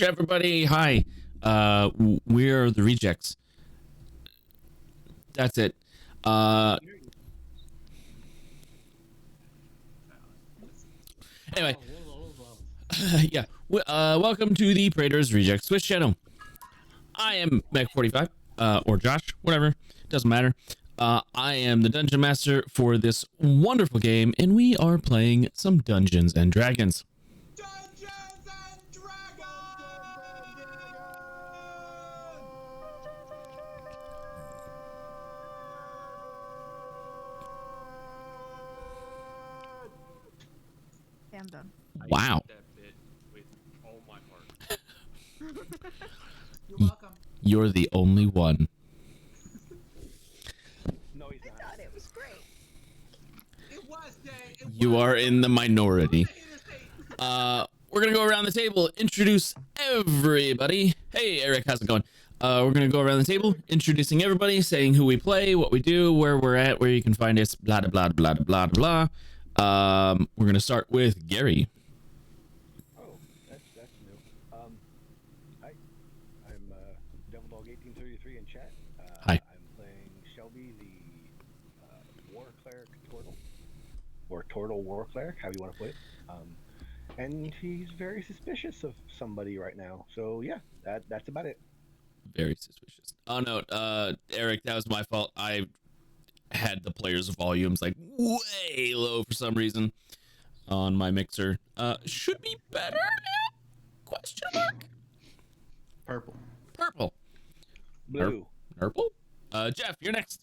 Swish, everybody. Hi. We're the Rejects. That's it. Anyway. Yeah. Welcome to the Praetors Rejects Swish channel. I am Mech⁴⁵, or Josh, whatever. Doesn't matter. I am the Dungeon Master for this wonderful game, and we are playing some Dungeons and Dragons. Dungeons and Dragons! Okay, I'm done. Wow. That bit with all my heart. You're welcome. You're the only one. No, he's I not. thought it was great. It was, Jay. You are in the minority. Minority. We're gonna go around the table, introduce everybody. Hey, Eric, how's it going? We're gonna go around the table, introducing everybody, saying who we play, what we do, where we're at, where you can find us, blah blah blah blah blah blah. We're gonna start with Gary. Oh, that's new. Hi, I'm DevilDog1833 in chat. Hi. I'm playing Shelby, the War Cleric Turtle, or Turtle War Cleric, how you want to put it. And he's very suspicious of somebody right now. So yeah, that's about it. Very suspicious. Oh no, Eric, that was my fault. I had the players' volumes like way low for some reason on my mixer. Should be better now? Question mark. Purple. Purple. Blue. Purple. Jeff, you're next.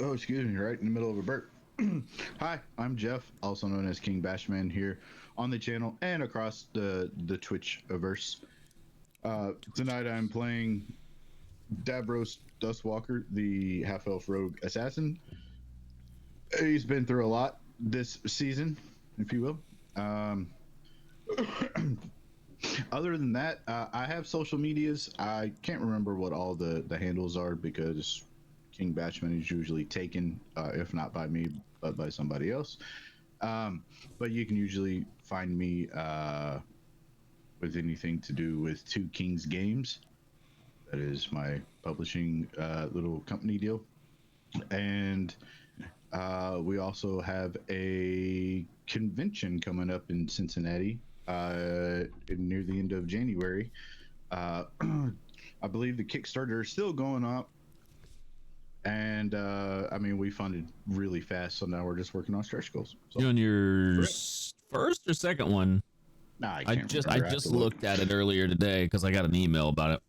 Oh, excuse me, right in the middle of a burp. Hi, I'm Jeff, also known as King Bashman, here on the channel and across the Twitch-averse. Tonight I'm playing Davros Dustwalker, the half-elf rogue assassin. He's been through a lot this season, if you will. Other than that, I have social medias. I can't remember what all the handles are because King Bashman is usually taken, if not by me, but by somebody else. But you can usually find me with anything to do with Two Kings Games. That is my publishing little company deal. And we also have a convention coming up in Cincinnati near the end of January. I believe the Kickstarter is still going up. And I mean, we funded really fast, so now we're just working on stretch goals. So, You on your Correct. first or second one? nah, I can't just remember. I have to look. looked at it earlier today because I got an email about it.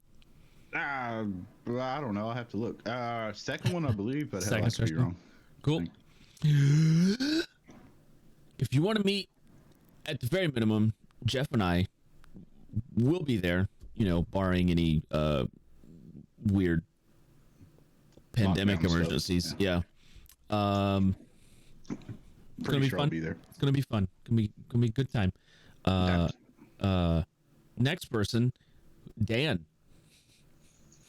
Well, I don't know. I'll have to look. Second one, I believe, but hell, Second I could be stretch wrong. Cool. If you want to meet, at the very minimum, Jeff and I will be there. You know, barring any weird pandemic Lockdown stuff, emergencies. Yeah. It's gonna Pretty be sure fun. I'll be there. It's gonna be fun. Gonna be a good time. Next person, Dan.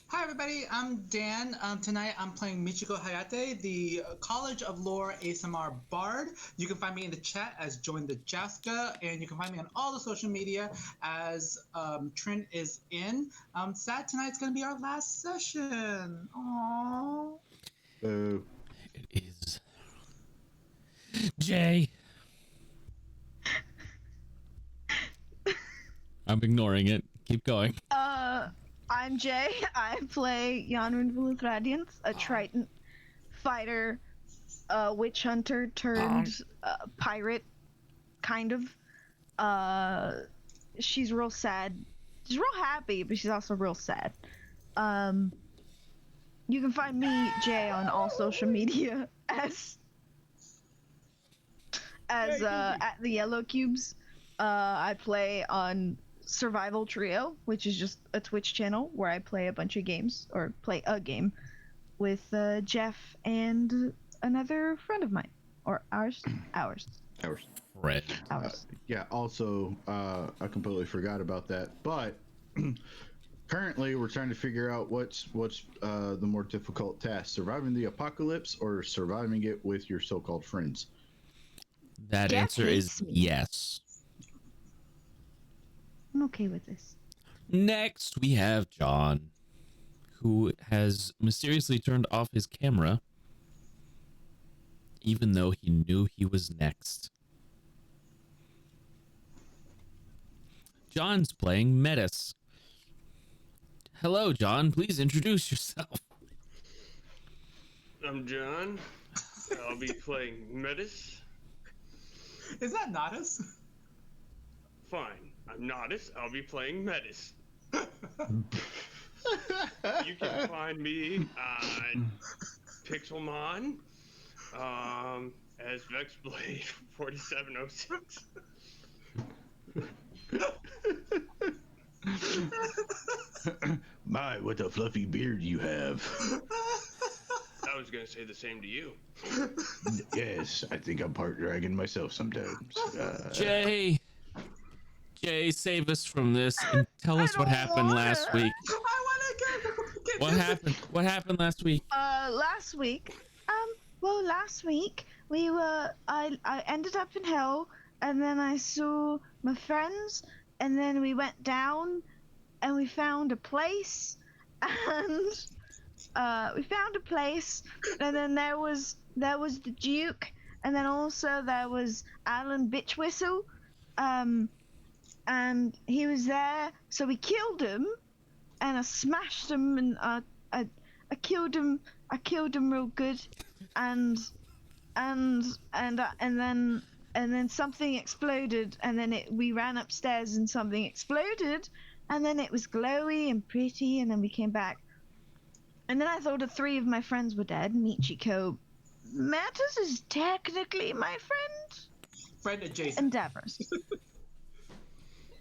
Hi, everybody. I'm Dan. Tonight I'm playing Michiko Hayate, the College of Lore ASMR Bard. You can find me in the chat as Join the Jaska, and you can find me on all the social media as Trent is in. Sad tonight's going to be our last session. Aww. Uh, It is Jay. I'm ignoring it. Keep going. I'm Jay. I play Yanrin Vulith Radiance, a Triton fighter, witch hunter turned pirate, kind of. She's real sad. She's real happy, but she's also real sad. You can find me, Jay, on all social media as at the Yellow Cubes. I play on Survival Trio, which is just a Twitch channel where I play a bunch of games, or play a game, with Jeff and another friend of mine. Or ours. Red. yeah, also, I completely forgot about that, but currently we're trying to figure out what's the more difficult task, surviving the apocalypse or surviving it with your so-called friends. That Jeff answer hates is me. yes. I'm okay with this. Next, we have John, who has mysteriously turned off his camera, even though he knew he was next. John's playing Mech⁵. Hello, John. Please introduce yourself. I'm John. I'll be playing Mech⁵. Is that Natus? Fine. I'm Natus. I'll be playing Mech⁵. You can find me on Pixelmon as Vexblade 4706. My, what a fluffy beard you have. I was gonna say the same to you. Yes, I think I'm part dragon myself sometimes. Jay, save us from this and tell us what happened last week. I want to get What happened? What happened last week? Last week, last week I ended up in hell, and then I saw my friends, and then we went down, and we found a place, and then there was the Duke, and then also there was Alan Bitchwhistle, and he was there, so we killed him, and I smashed him, and I killed him real good, and then something exploded, and then we ran upstairs and something exploded, and then it was glowy and pretty, and then we came back. And then I thought that 3 of my friends were dead. Michiko. Matters is technically my friend. friend adjacent. And Davros.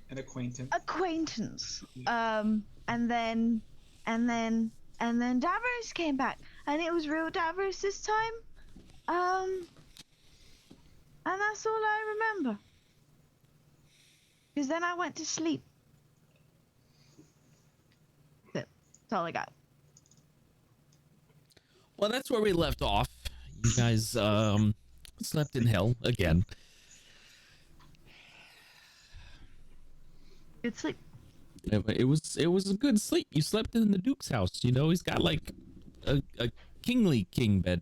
An acquaintance. Acquaintance. And then Davros came back. And it was real Davros this time. And that's all I remember. Because then I went to sleep. That's all I got. Well, that's where we left off. You guys slept in hell again. Good sleep. It was a good sleep. You slept in the Duke's house. You know, he's got like a king bed.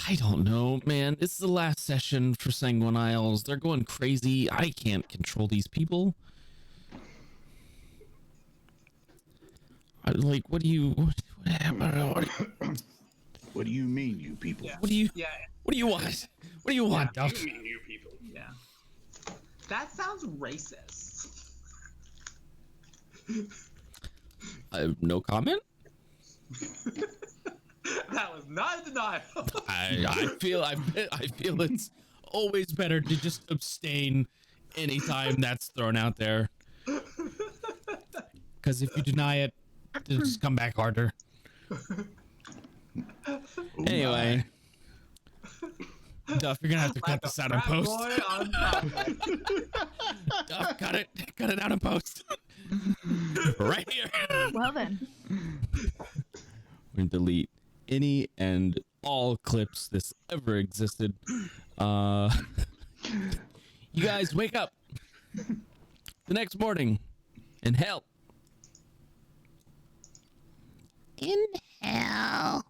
I don't know, man. This is the last session for Sanguine Isles. They're going crazy. I can't control these people. What do you mean, you people? Yeah. What do you Yeah. What do you want? What do you want, You Duff? mean you people. Yeah. That sounds racist. No comment. That was not a denial. I feel it's always better to just abstain anytime that's thrown out there. Because if you deny it, it'll just come back harder. Anyway, Duff, you're gonna have to cut this out in post. Boy on top. Duff, cut it out in post. Right here. Well then. We're gonna delete any and all clips this ever existed. You guys wake up the next morning in hell. In hell.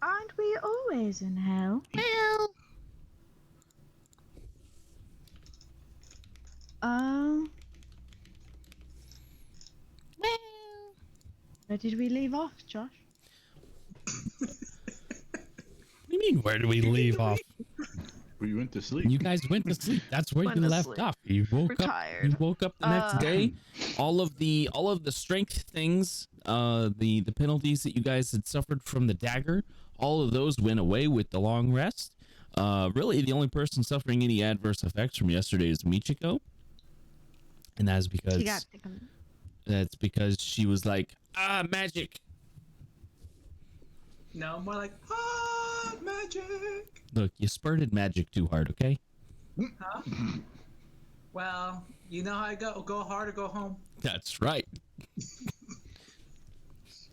Aren't we always in hell? Hell. Where did we leave off, Josh? What do you mean, where do we leave off? We went to sleep. You guys went to sleep. That's where Went you to left sleep. off. You woke We're up. tired. You woke up the next day. All of the strength things, the penalties that you guys had suffered from the dagger, all of those went away with the long rest. Really, the only person suffering any adverse effects from yesterday is Michiko, and that's because She got taken. that's because she was like, magic. No, more like, magic. Look, you spurted magic too hard, okay? Huh? Well, you know how I go. Go hard or go home. That's right.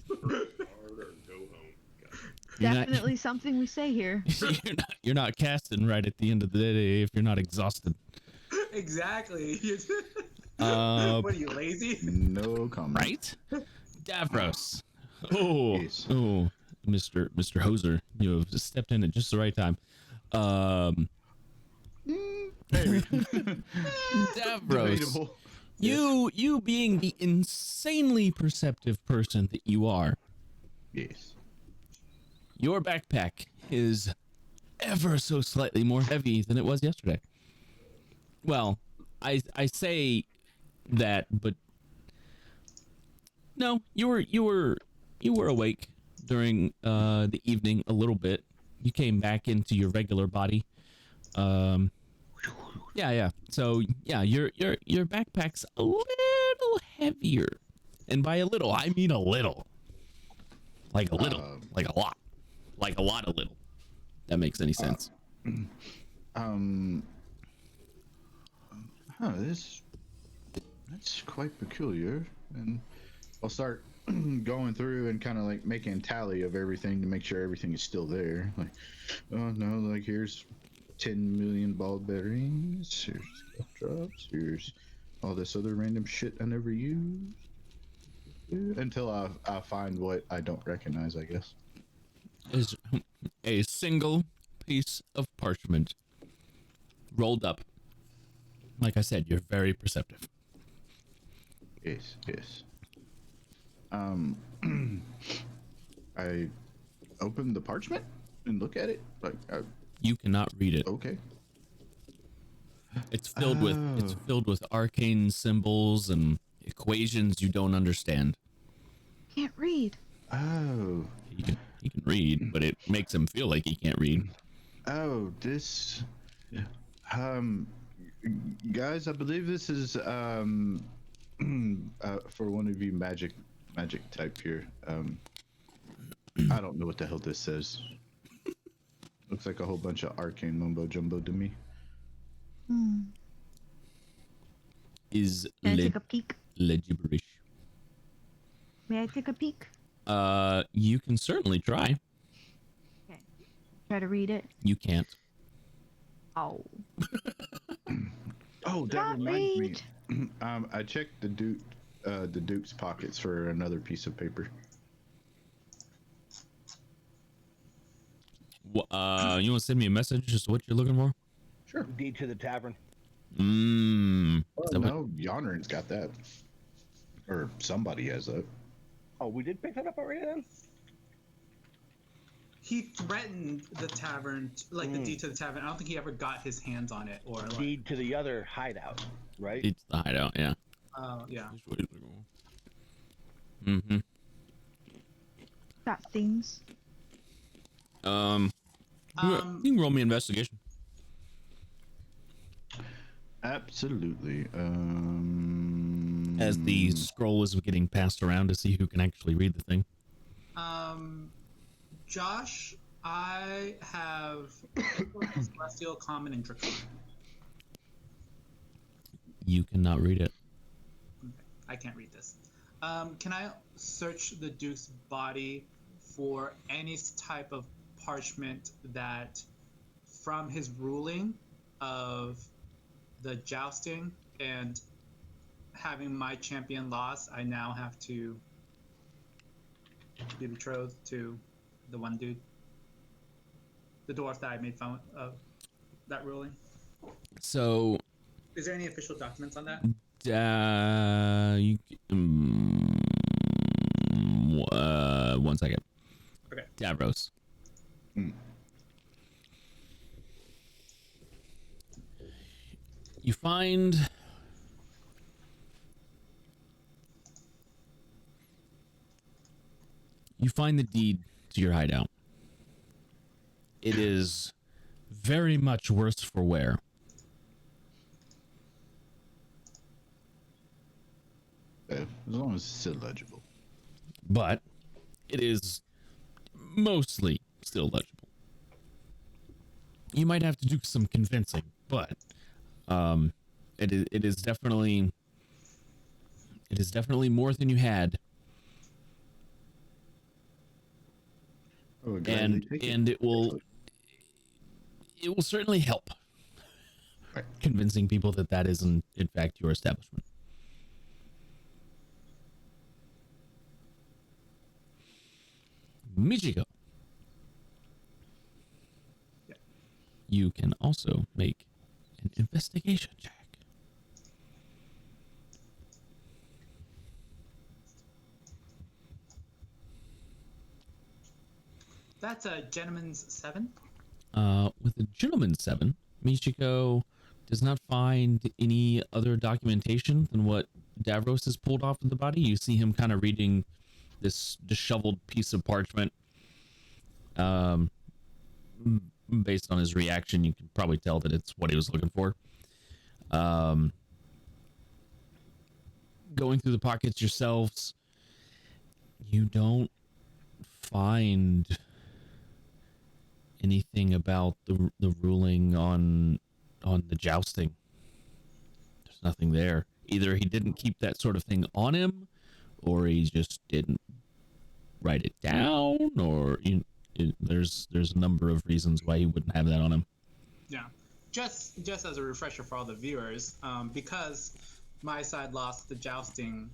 Hard or go home. Got it. You're not- Definitely something we say here. you're not casting right at the end of the day if you're not exhausted. Exactly. What are you, lazy? No comment. Right? Davros. Oh, Yes. oh, Mr. Hoser, you have stepped in at just the right time. Maybe. Davros, Debatable. you being the insanely perceptive person that you are, Yes. your backpack is ever so slightly more heavy than it was yesterday. Well, I say that, but no, you were awake during the evening a little bit. You came back into your regular body. Yeah. So yeah, your backpack's a little heavier, and by a little I mean a little, like a little, like a lot, like a lot of little. That makes any sense? That's quite peculiar, and I'll start going through and kind of like making a tally of everything to make sure everything is still there. Like, oh no, like here's 10 million ball bearings, here's scuff drops, here's all this other random shit I never used. Until I find what I don't recognize, I guess. Is a single piece of parchment rolled up. Like I said, you're very perceptive. Yes. I open the parchment and look at it. Like, You cannot read it. okay. It's filled with arcane symbols and equations you don't understand. Can't read. Oh. He can read, but it makes him feel like he can't read. Oh, this. Guys, I believe this is for one of you magic type here. I don't know what the hell this says. Looks like a whole bunch of arcane mumbo jumbo to me. Is Can I take a peek? legiblerish. May I take a peek? You can certainly try. Okay. Try to read it. You can't. Oh. Oh, that Not reminds read. me. I checked the Duke's pockets for another piece of paper. You want to send me a message? Just what you're looking for? Sure. Deed to the tavern. Is that what- No, Yonrin's got that. Or somebody has that. Oh, we did pick that up already then? He threatened the tavern, like the deed to the tavern. I don't think he ever got his hands on it, or like, Deed to the other hideout, right? It's the hideout, yeah. yeah. Mm-hmm. Got things. You can roll me investigation. Absolutely. As the scroll is getting passed around to see who can actually read the thing. Josh, I have Celestial, Common, and Draconic. You cannot read it. Okay, I can't read this. Can I search the Duke's body for any type of parchment that, from his ruling of the jousting and having my champion lost, I now have to be betrothed to the one dude, the dwarf that I made fun of that ruling? So, Is there any official documents on that? One second. Okay. Davros. You find the deed to your hideout. It is very much worse for wear. As long as it's illegible. But it is mostly still legible. You might have to do some convincing, but it is definitely more than you had. Oh, And it will certainly help Right. convincing people that is in fact your establishment. Michiko. Yeah. You can also make an investigation check. That's a gentleman's 7. With a gentleman's 7, Michiko does not find any other documentation than what Davros has pulled off of the body. You see him kind of reading this disheveled piece of parchment. Based on his reaction, you can probably tell that it's what he was looking for. Going through the pockets yourselves, you don't find anything about the ruling on the jousting. There's nothing there. Either he didn't keep that sort of thing on him, or he just didn't write it down, or there's a number of reasons why he wouldn't have that on him. Yeah. Just as a refresher for all the viewers, because my side lost the jousting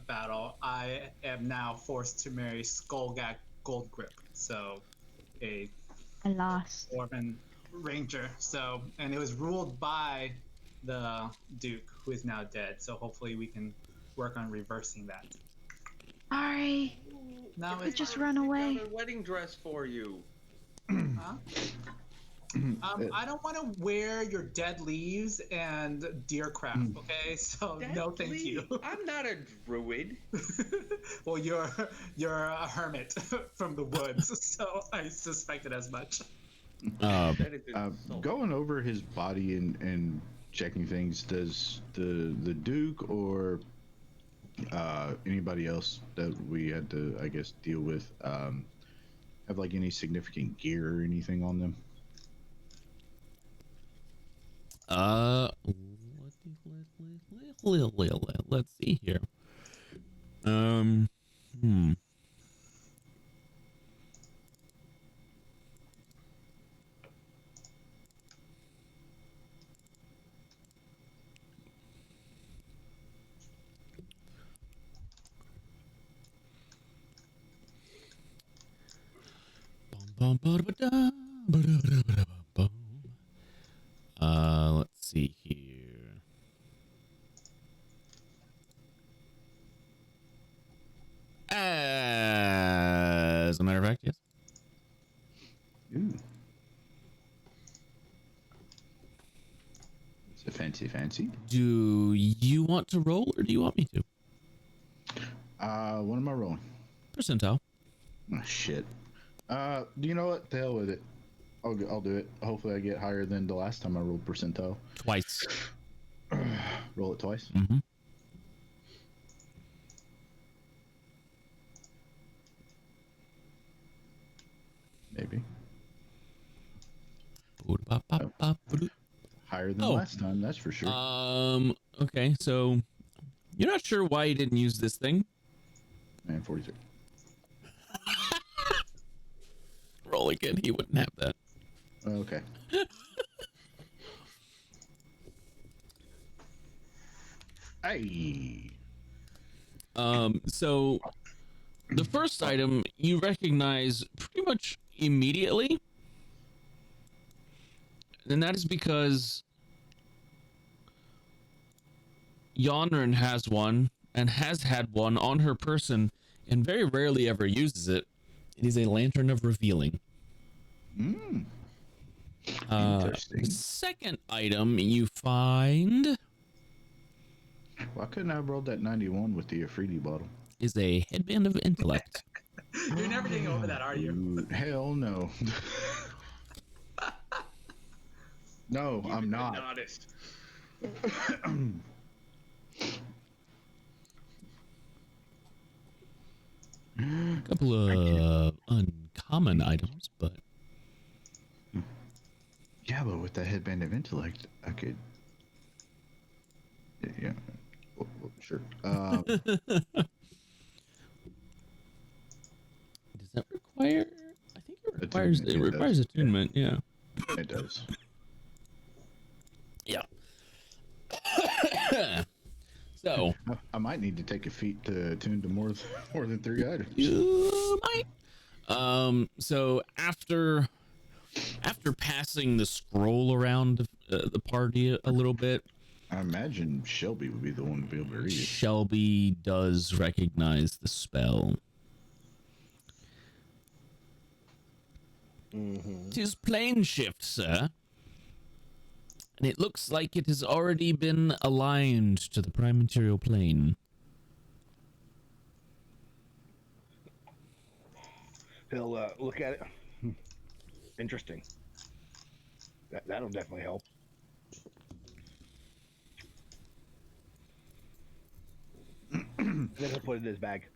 battle, I am now forced to marry Skullgag Goldgrip. So I lost. Orphan Ranger. So, and it was ruled by the Duke, who is now dead. So hopefully we can work on reversing that. Sorry. Now We it's just run away. A wedding dress for you. huh? I don't want to wear your dead leaves and deercraft. Okay, so no, thank you. I'm not a druid. Well, you're a hermit from the woods, so I suspected as much. That is insulting. Going over his body and checking things, does the Duke or anybody else that we had to, I guess, deal with have like any significant gear or anything on them? Let's see here. Let's see here. As a matter of fact, yes. Ooh. It's a fancy. Do you want to roll, or do you want me to? What am I rolling? Percentile. Oh, shit. You know what? The hell with it. I'll do it. Hopefully I get higher than the last time I rolled percentile. Twice. Roll it twice. Mm-hmm. Maybe. Higher than last time, that's for sure. Okay, so you're not sure why you didn't use this thing? Man, 43. Roll again, he wouldn't have that. Okay. Hey. So the first item you recognize pretty much immediately, and that is because Yonrin has one and has had one on her person and very rarely ever uses it. It is a lantern of revealing. Interesting. The second item you find Why couldn't I have rolled that 91 with the Afridi bottle? is a headband of intellect. You're never getting over that, are you? Ooh, hell no. No, I'm not. Honest. A couple of uncommon items, but Yeah, but with that headband of intellect, I could. Yeah. Sure. does that require? I think it requires. Attunement, It it requires does. attunement. Yeah. It does. Yeah. So I might need to take a feat to attune to more than 3 items. you might. So after passing the scroll around the party a little bit, I imagine Shelby would be the one to be able to read it. Shelby does recognize the spell. Mm-hmm. 'Tis plane shift, sir. And it looks like it has already been aligned to the prime material plane. He'll look at it. Interesting. That'll definitely help. Then he'll put it in his bag.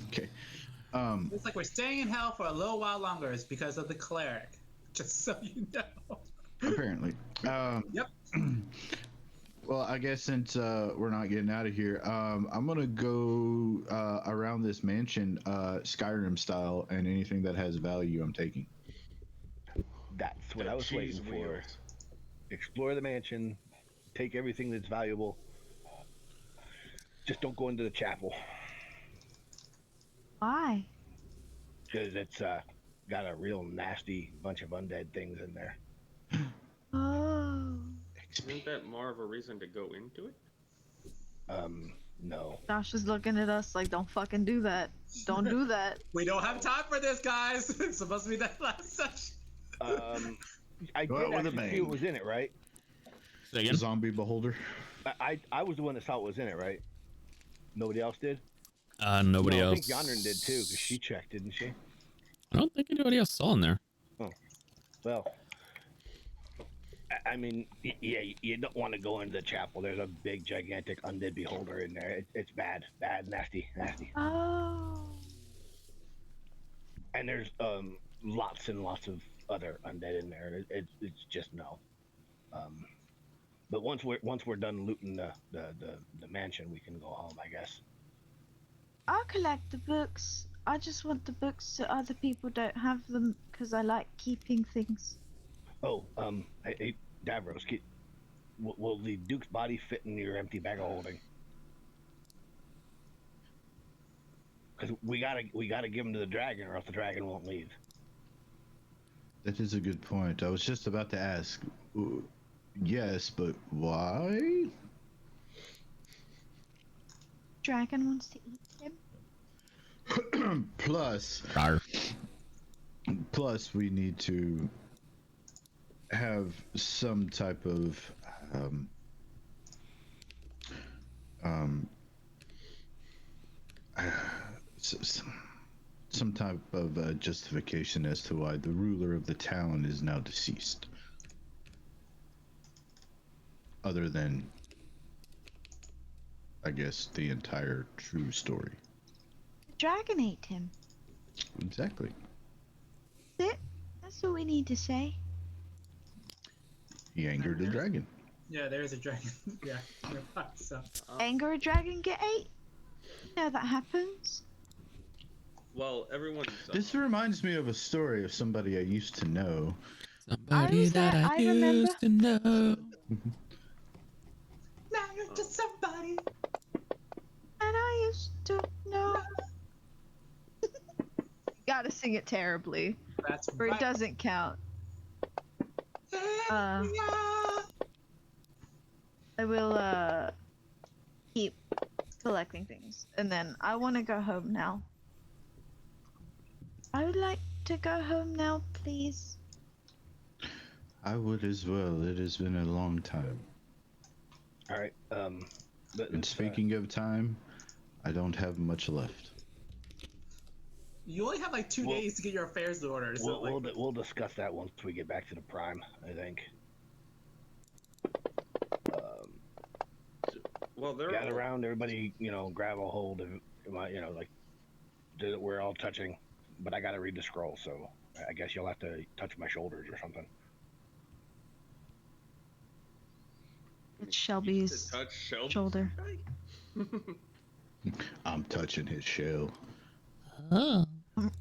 Okay. It's like we're staying in hell for a little while longer. It's because of the cleric. Just so you know. Apparently. Yep. Well, I guess since we're not getting out of here, I'm gonna go around this mansion, Skyrim style, and anything that has value, I'm taking. That's what I was Cheese waiting for. wheels. Explore the mansion, take everything that's valuable. Just don't go into the chapel Why? because it's got a real nasty bunch of undead things in there. Oh. Isn't that more of a reason to go into it? No. Josh is looking at us like, don't fucking do that. Don't do that. We don't have time for this, guys. It's supposed to be that last session. I Go out did with a actually see bang. it was in it, right? Say again? Zombie beholder. I was the one that saw it was in it, right? Nobody else did? Nobody No, else. I think Yonrin did too, because she checked, didn't she? I don't think anybody else saw in there. Well, I mean, yeah, you don't want to go into the chapel. There's a big, gigantic undead beholder in there. It's bad, nasty. Oh. And there's lots and lots of other undead in there. It's just no. But once we're done looting the mansion, we can go home, I guess. I'll collect the books. I just want the books so other people don't have them because I like keeping things. Oh, hey, Davros, will the Duke's body fit in your empty bag of holding? Because we gotta give him to the dragon, or else the dragon won't leave. That is a good point. I was just about to ask. Yes, but why? Dragon wants to eat him. Plus, we need to have some type of some type of justification as to why the ruler of the town is now deceased. Other than, I guess, the entire true story. The dragon ate him. Exactly. That's it. That's what we need to say. He angered the dragon. Yeah, there is a dragon. Yeah, nearby, so. Anger a dragon, get ate. You know that happens. Well, everyone's. This reminds me of a story of somebody I used to know. Somebody that I remember. used to know. Now you're just somebody. And I used to know. Gotta sing it terribly, That's or right. it doesn't count. Yeah. I will keep collecting things, and then I want to go home now. I would like to go home now, please. I would as well. It has been a long time. All right. And speaking of time, I don't have much left. You only have like 2 days to get your affairs in order. So we'll discuss that once we get back to the prime, I think. Well, they're Gather all- around, everybody, grab a hold of, like, we're all touching, but I gotta read the scroll, so I guess you'll have to touch my shoulders or something. It's Shelby's to touch Shelby's shoulder. I'm touching his shell. Oh.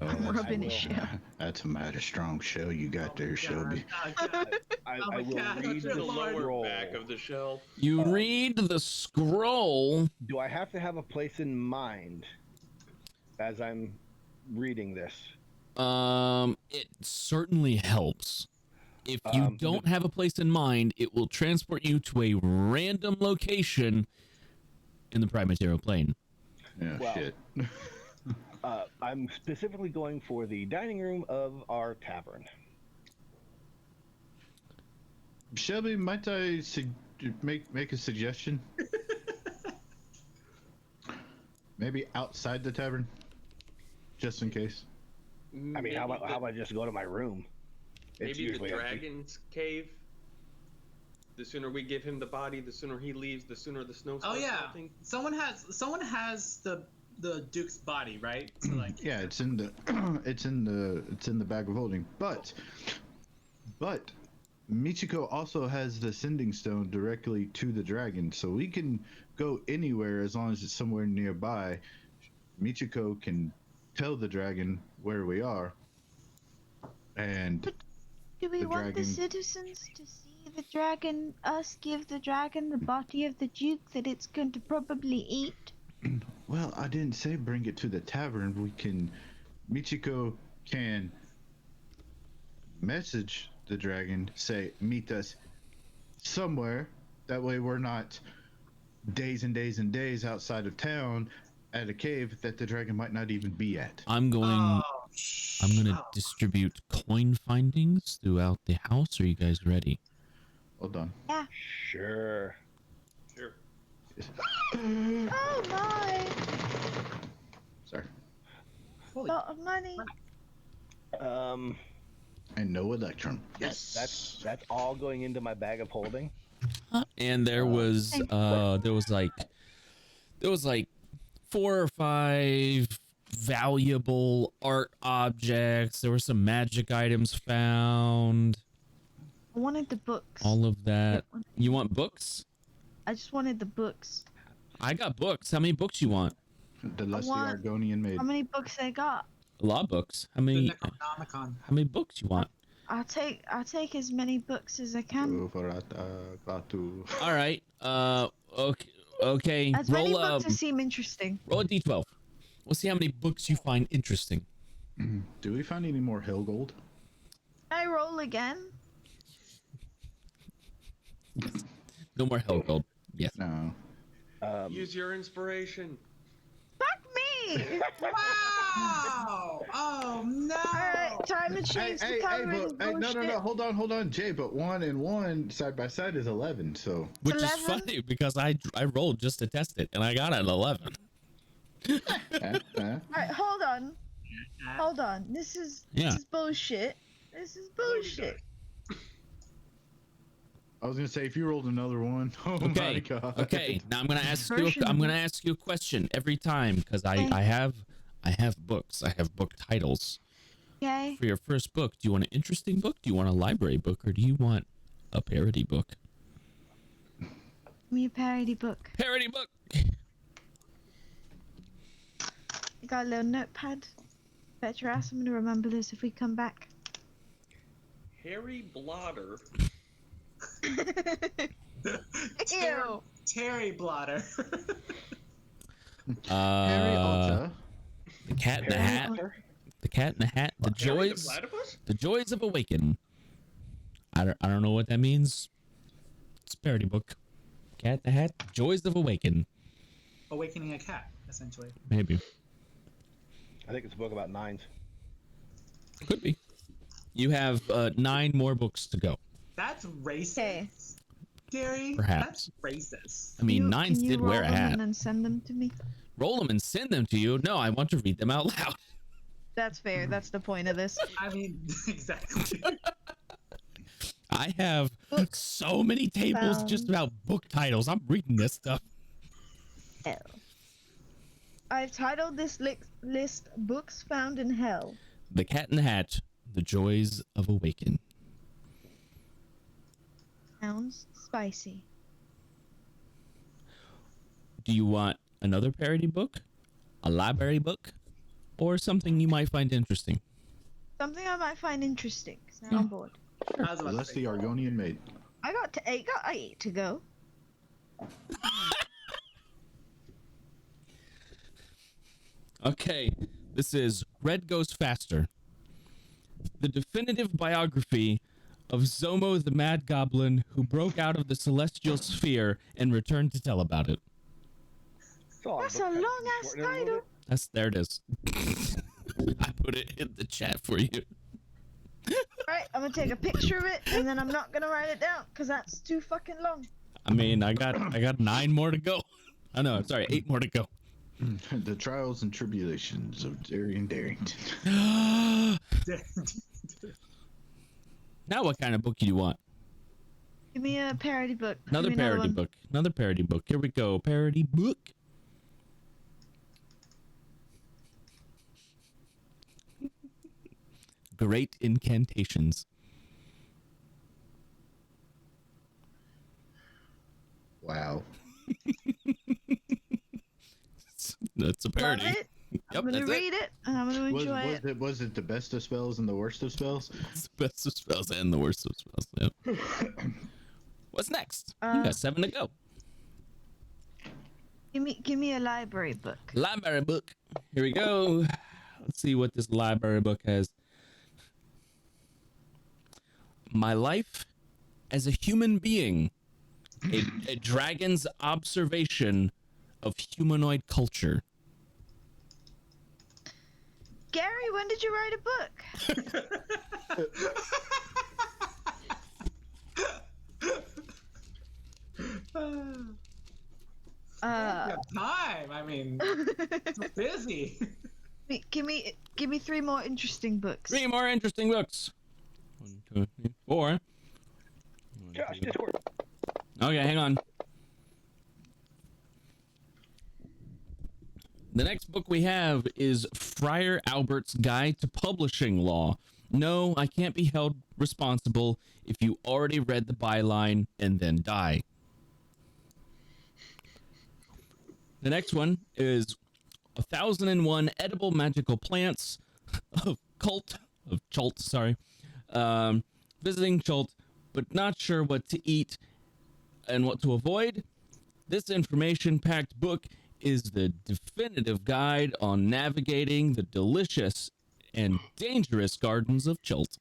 I'm rubbing his shell. That's a mighty strong shell you got there, Shelby. Oh, God. I Oh my will God, read that's the the lower scroll. back of the shell. You read the scroll. Do I have to have a place in mind? as I'm reading this? It certainly helps. If you don't have a place in mind, it will transport you to a random location in the prime material plane. Yeah, Well, shit. I'm specifically going for the dining room of our tavern. Shelby, might I make a suggestion? Maybe outside the tavern, just in case. I mean, how about I just go to my room? It's Maybe the usually empty. dragon's cave. The sooner we give him the body, the sooner he leaves, the sooner the snow starts Oh yeah, melting. someone has the Duke's body, right? So like, Yeah, it's in the it's in the bag of holding. But Michiko also has the sending stone directly to the dragon, so we can go anywhere as long as it's somewhere nearby. Michiko can tell the dragon where we are, and Do we The want the dragon- citizens to see the dragon, us give the dragon the body of the Duke that it's going to probably eat? well, I didn't say bring it to the tavern. Michiko can message the dragon, say meet us somewhere. That way we're not days and days and days outside of town at a cave that the dragon might not even be at. I'm gonna distribute coin findings throughout the house. Are you guys ready? Hold on. Yeah. Sure. Sure. Oh my! Sorry. A lot of money. And no electron. That's all going into my bag of holding. And there was like 4 or 5 valuable art objects. There were some magic items found. I wanted the books. All of that. You want books? I just wanted the books. I got books. How many books you want? The lusty want- Argonian maid. How many books I got? A lot of books. How the many? Necronomicon. How many books you want? I'll take as many books as I can. All right. Okay. As many Roll books as seem interesting. roll a d12. We'll see how many books you find interesting. Do we find any more hill gold? I roll again. No more hell gold. Yes. No. Use your inspiration. Fuck me! Wow! Oh no! Alright, time to change the color of the no. Hold on, Jay. But 1 and 1 side by side is 11. So Which is 11? funny because I rolled just to test it and I got an 11. Alright, hold on. This is bullshit. This is bullshit. I was gonna say if you rolled another one. Oh my Okay. god. Okay. Now I'm gonna ask Version. you a question every time because I have books. I have book titles. Okay. For your first book, do you want an interesting book? Do you want a library book, or do you want a parody book? Give me a parody book. Parody book. You got a little notepad? Bet your ass I'm gonna remember this if we come back. Harry Blotter. Ew. Terry Blotter. Harry Alta. The Cat in the Hat. The Cat in the Hat. The Harry the joys. Platypus? The joys of awaken. I don't know what that means. It's a parody book. Cat in the Hat. Joys of awaken. Awakening a cat, essentially. Maybe. I think it's a book about nines. Could be. You have 9 more books to go. That's racist. Okay. Gary, Perhaps. that's racist. I mean, Can nines you did wear a roll them hat. and then send them to me? Roll them and send them to you. No, I want to read them out loud. That's fair. That's the point of this. I mean, exactly. I have Books so many tables found. just about book titles. I'm reading this stuff. Hell. I've titled this list Books Found in Hell. The Cat in the Hat. The Joys of Awaken. Sounds spicy. Do you want another parody book, a library book, or something you might find interesting? Something I might find interesting. 'Cause now I'm bored. I was about to Lusty say, Argonian maid. I got 8 to go. Okay, this is Red Goes Faster. The definitive biography of Zomo the Mad Goblin who broke out of the celestial sphere and returned to tell about it. That's a long-ass title. There it is. I put it in the chat for you. Alright, I'm gonna take a picture of it, and then I'm not gonna write it down, because that's too fucking long. I mean, I got 9 more to go. Oh no, sorry, 8 more to go. The trials and tribulations of Darian Darrington. Now what kind of book do you want? Give me a parody book. Another Give me parody one. book. Another parody book. Here we go. Parody book. Great incantations. Wow. That's a parody. Love it. Yep, I'm gonna that's read it, and I'm gonna Was, enjoy was it. was it the best of spells and the worst of spells? It's the best of spells and the worst of spells. Yep. What's next? You got 7 to go. Give me a library book. Library book. Here we go. Let's see what this library book has. My life as a human being. A dragon's observation of humanoid culture. Gary, when did you write a book? Time. I mean, so busy. give me 3 more interesting books. 3 more interesting books. 1, 2, 3, 4. Josh, Discord. Okay, hang on. The next book we have is Friar Albert's Guide to Publishing Law. No, I can't be held responsible if you already read the byline and then die. The next one is 1001 Edible Magical Plants of Chult, sorry. Visiting Chult, but not sure what to eat and what to avoid. This information-packed book is the definitive guide on navigating the delicious and dangerous gardens of Chult.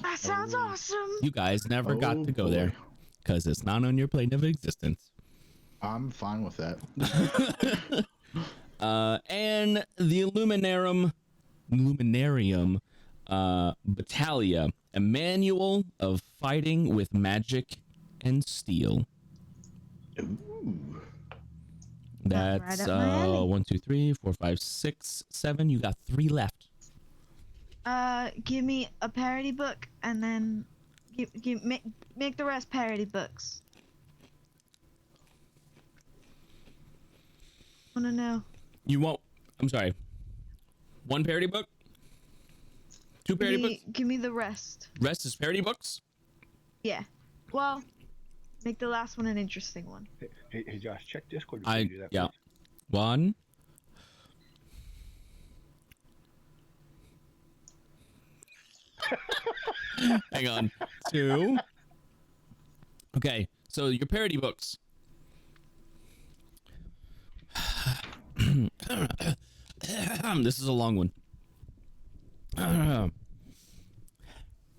That sounds awesome. You guys never got to go there because it's not on your plane of existence. I'm fine with that. And the Luminarium Battalia, a manual of fighting with magic and steel. Ooh. That's That's right up my alley. 1, 2, 3, 4, 5, 6, 7. You got 3 left. Give me a parody book, and then make the rest parody books. Wanna know? You won't. I'm sorry. 1 parody book? 2 parody books? Give me the rest. Rest is parody books? Yeah. Well, make the last one an interesting one. Hey, Josh, check Discord before you do that. Yeah. please. 1. Hang on. 2. Okay, so your parody books. This is a long one.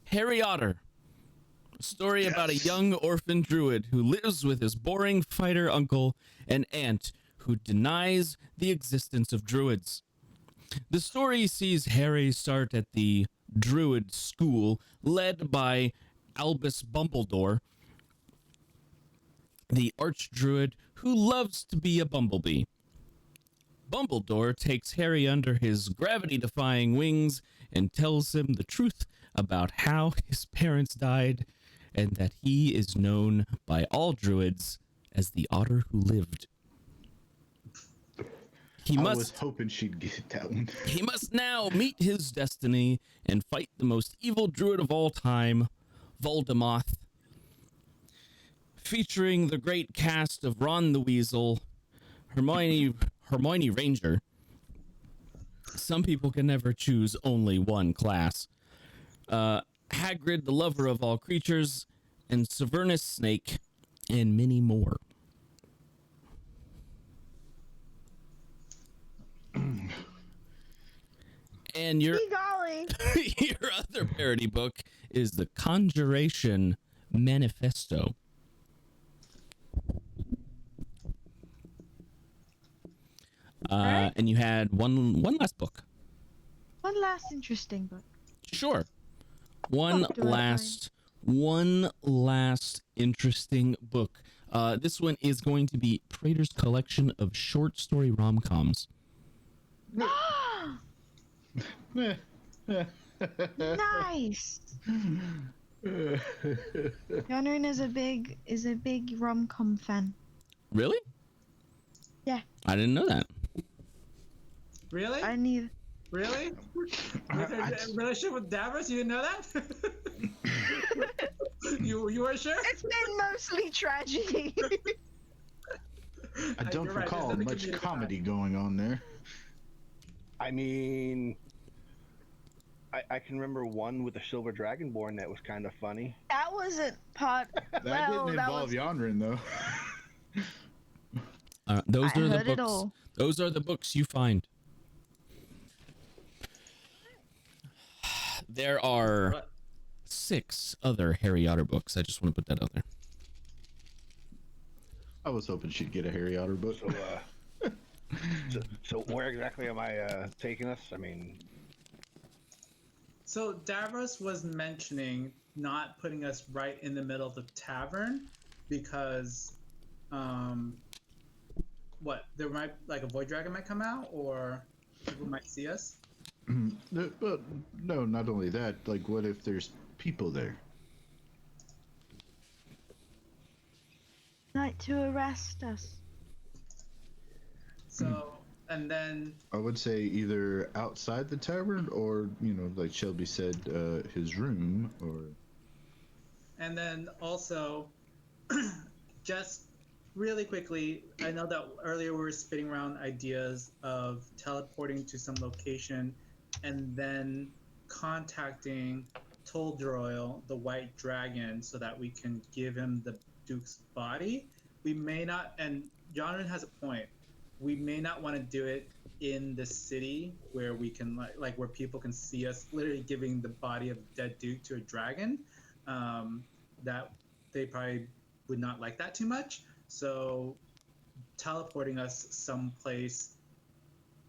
Harry Otter. A story about a young orphan druid who lives with his boring fighter uncle and aunt who denies the existence of druids. The story sees Harry start at the druid school led by Albus Bumbledore, the archdruid who loves to be a bumblebee. Bumbledore takes Harry under his gravity-defying wings and tells him the truth about how his parents died and that he is known by all druids as the otter who lived. I was hoping she'd get that one. He must now meet his destiny and fight the most evil druid of all time, Voldemort. Featuring the great cast of Ron the Weasel, Hermione Ranger. Some people can never choose only one class. Hagrid, the lover of all creatures, and Severnus Snake, and many more. And your Golly. your other parody book is The Conjuration Manifesto. Right. And you had one last book. One last interesting book. Sure. One do I last interesting book. This one is going to be Prater's collection of short story rom-coms. Nice. Yonrin is a big rom-com fan. Really? Yeah. I didn't know that. Really? I need. Really? With her relationship with Davros, you didn't know that? you weren't sure? It's been mostly tragedy. I don't You're right, recall there's nothing much comedic comedy going on there. I mean, I can remember one with a silver dragonborn that was kind of funny. That wasn't part. That well, didn't that involve was. Yonrin, though. Those I are the heard it books. all. Those are the books you find. There are What? 6 other Harry Otter books. I just want to put that out there. I was hoping she'd get a Harry Otter book. So where exactly am I taking us? I mean, So Davros was mentioning not putting us right in the middle of the tavern because, what, there might, like a void dragon might come out or people might see us? But no, not only that. Like, what if there's people there? Like to arrest us. So, and then, I would say either outside the tavern or, like Shelby said, his room or... and then also, just really quickly, I know that earlier we were spitting around ideas of teleporting to some location and then contacting Toldroil, the white dragon, so that we can give him the Duke's body. We may not, and Jonathan has a point, we may not want to do it in the city where we can, like where people can see us literally giving the body of dead Duke to a dragon. That they probably would not like that too much. So teleporting us someplace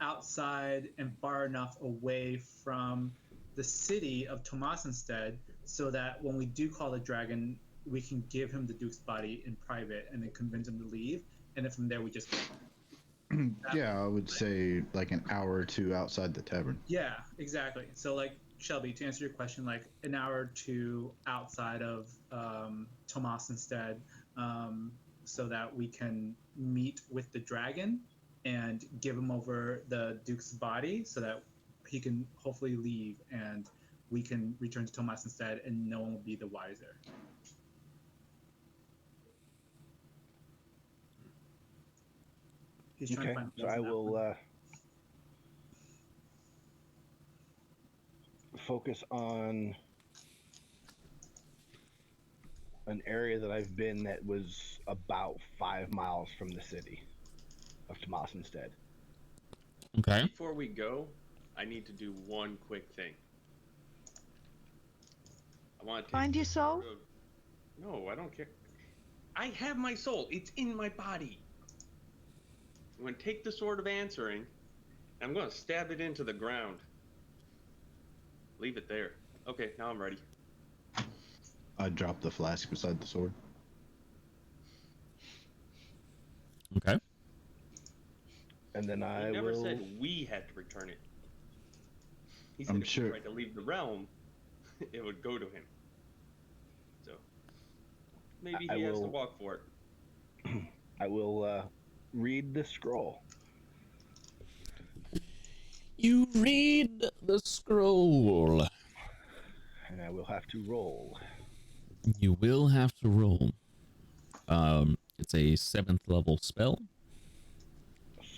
outside and far enough away from the city of Tomas instead, so that when we do call the dragon, we can give him the Duke's body in private and then convince him to leave. And then from there, we just go. Yeah, I would say like an hour or two outside the tavern. Yeah, exactly. So like Shelby, to answer your question, like an hour or two outside of Tomas instead, so that we can meet with the dragon and give him over the Duke's body so that he can hopefully leave and we can return to Tomas instead and no one will be the wiser. He's trying to okay. find So I will focus on an area that I've been that was about 5 miles from the city of Tomas instead. Okay. Before we go, I need to do one quick thing. I want to Find your soul? No, I don't care. I have my soul. It's in my body. I'm going to take the sword of answering. I'm going to stab it into the ground. Leave it there. Okay, now I'm ready. I dropped the flask beside the sword. Okay. And then I He never will... said we had to return it. He said I'm if sure- we tried to leave the realm, it would go to him. So maybe I he has to will- walk for it. I will read the scroll. You read the scroll. And I will have to roll. You will have to roll. It's a 7th level spell.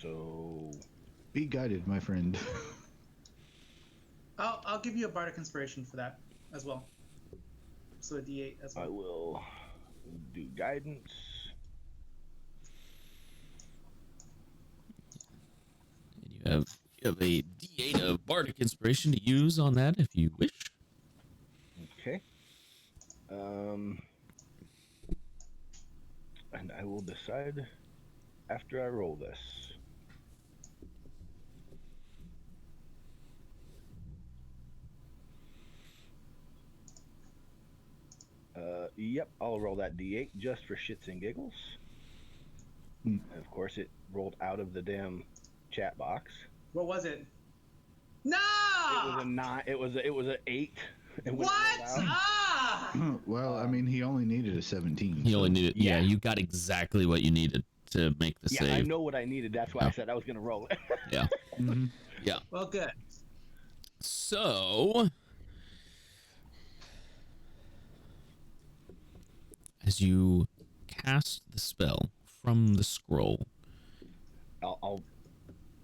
So... Be guided, my friend. I'll give you a bardic inspiration for that as well. So a D8 as I well. will do guidance. And you You have a D8 of bardic inspiration to use on that if you wish. Okay. And I will decide after I roll this. Yep, I'll roll that D8 just for shits and giggles. And of course, it rolled out of the damn chat box. What was it? No! It was a 9. It was an 8. And when What? it rolled out, Ah! Well, I mean, he only needed a 17. You only so- needed, yeah, Yeah. you got exactly what you needed to make the yeah, save. I know what I needed. That's why I said I was going to roll it. Yeah. Mhm. Yeah. Well, good. So, as you cast the spell from the scroll, I'll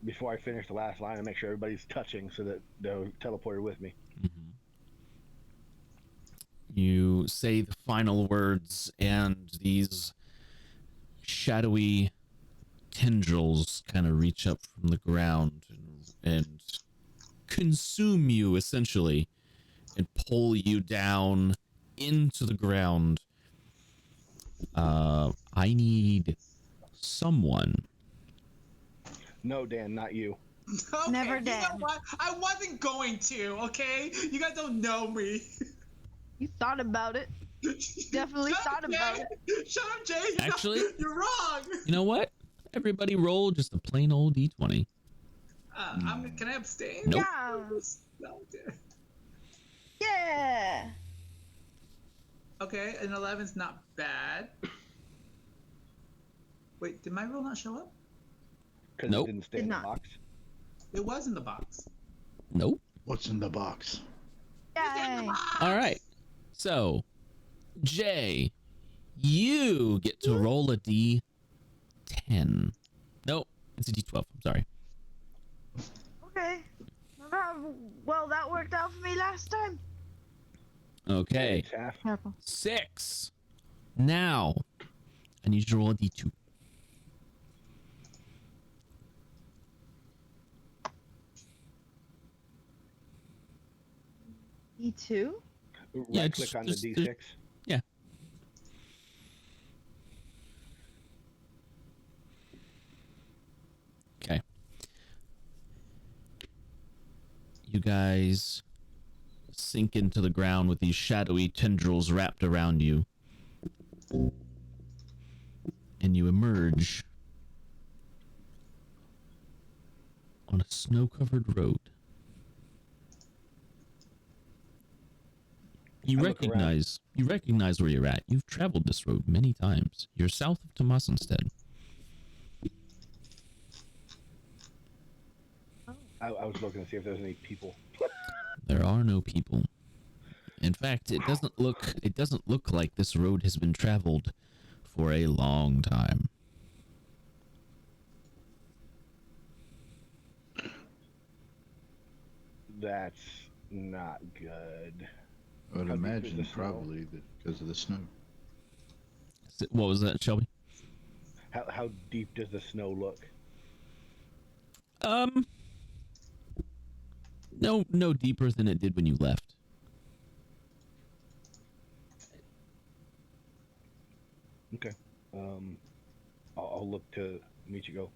before I finish the last line, I make sure everybody's touching so that they're teleported with me. you say the final words, and these shadowy tendrils kind of reach up from the ground and consume you, essentially, and pull you down into the ground. I need someone. No, Dan, not you. Okay, Never You know Dan. what? I wasn't going to, okay? You guys don't know me. You thought about it. Definitely Shut up, thought about Jay. Shut up, Jay. Actually- You're wrong. You know what? Everybody roll just a plain old d20. Can I abstain? Nope. Yeah. No, dear. Yeah. Okay, an 11's not bad. Wait, did my roll not show up? Because Nope. it didn't stay Did in the not. box. It was in the box. Nope. What's in the box? Yay. All right. So, Jay, you get to roll a d10. Nope, it's a d12. I'm sorry. Okay. Well, that worked out for me last time. Okay, It's half. Careful. 6. Now, I need you to roll a d2. E2? Yeah, Right click on the just- D6. Yeah. Okay. You guys sink into the ground with these shadowy tendrils wrapped around you. And you emerge on a snow-covered road. You I look around. recognize where you're at. You've traveled this road many times. You're south of Tomasenstead. I was looking to see if there's any people. There are no people. In fact, it doesn't look like this road has been traveled for a long time. That's not good. I would How deep is imagine the snow? probably because of the snow. What was that, Shelby? How deep does the snow look? No deeper than it did when you left. Okay. I'll look to Michigo.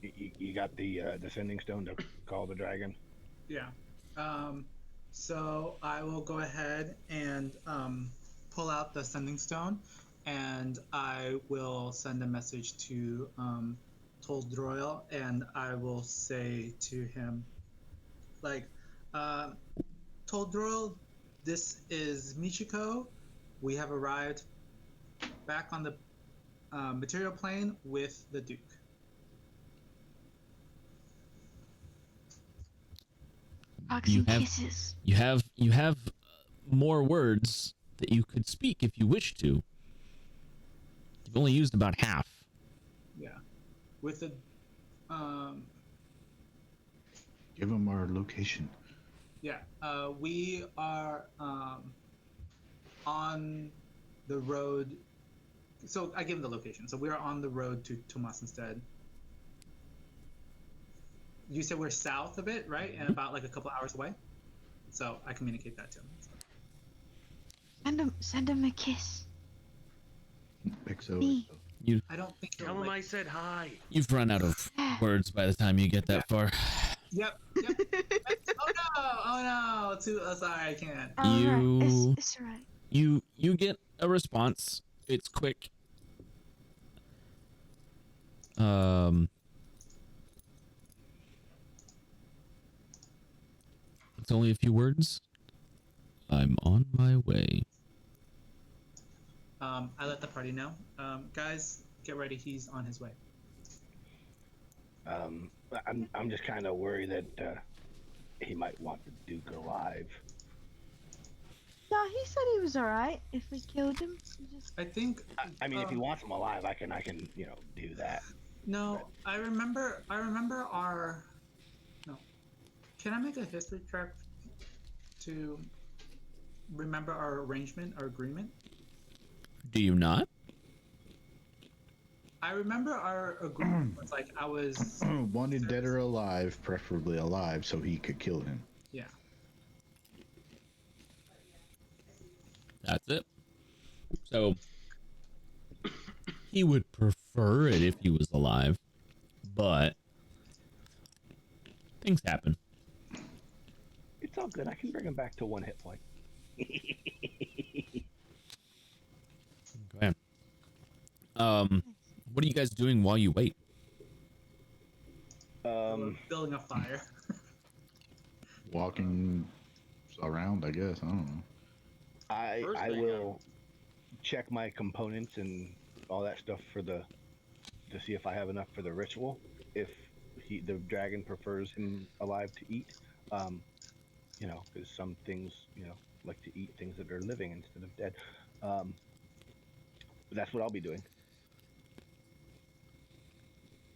You got the descending stone to call the dragon. Yeah. So I will go ahead and pull out the sending stone, and I will send a message to Toldroyle, and I will say to him, like, Toldroyle, this is Michiko. We have arrived back on the material plane with the Duke. Hugs You and have- kisses. You have more words that you could speak if you wish to. You've only used about half. Yeah. With the Give him our location. yeah, we are on the road. So I give him the location. So we are on the road to Tomas instead. you said we're south of it, right? And about like a couple hours away. So I communicate that to him. Send him a kiss. XOXO. Me. I don't think he'll Tell him like... I said hi. You've run out of words by the time you get that far. Yep. Oh no. Sorry, I can't. You- It's alright. You get a response. It's quick. It's only a few words. I'm on my way. I let the party know. Guys, get ready. He's on his way. I'm just kind of worried that he might want the Duke alive. No, he said he was alright if we killed him. I think. I mean, if he wants him alive, I can do that. No, I remember our. No, can I make a history check to remember our arrangement, our agreement? Do you not? I remember our agreement was like I was. Wanted dead or alive, preferably alive, so he could kill him. Yeah. That's it. So he would prefer it if he was alive, but things happen. It's all good. I can bring him back to 1 hit point. Okay. What are you guys doing while you wait? We're building a fire. Walking around, I guess. I don't know. I will check my components and all that stuff to see if I have enough for the ritual. If the dragon prefers him alive to eat, because some things like to eat things that are living instead of dead. But that's what I'll be doing.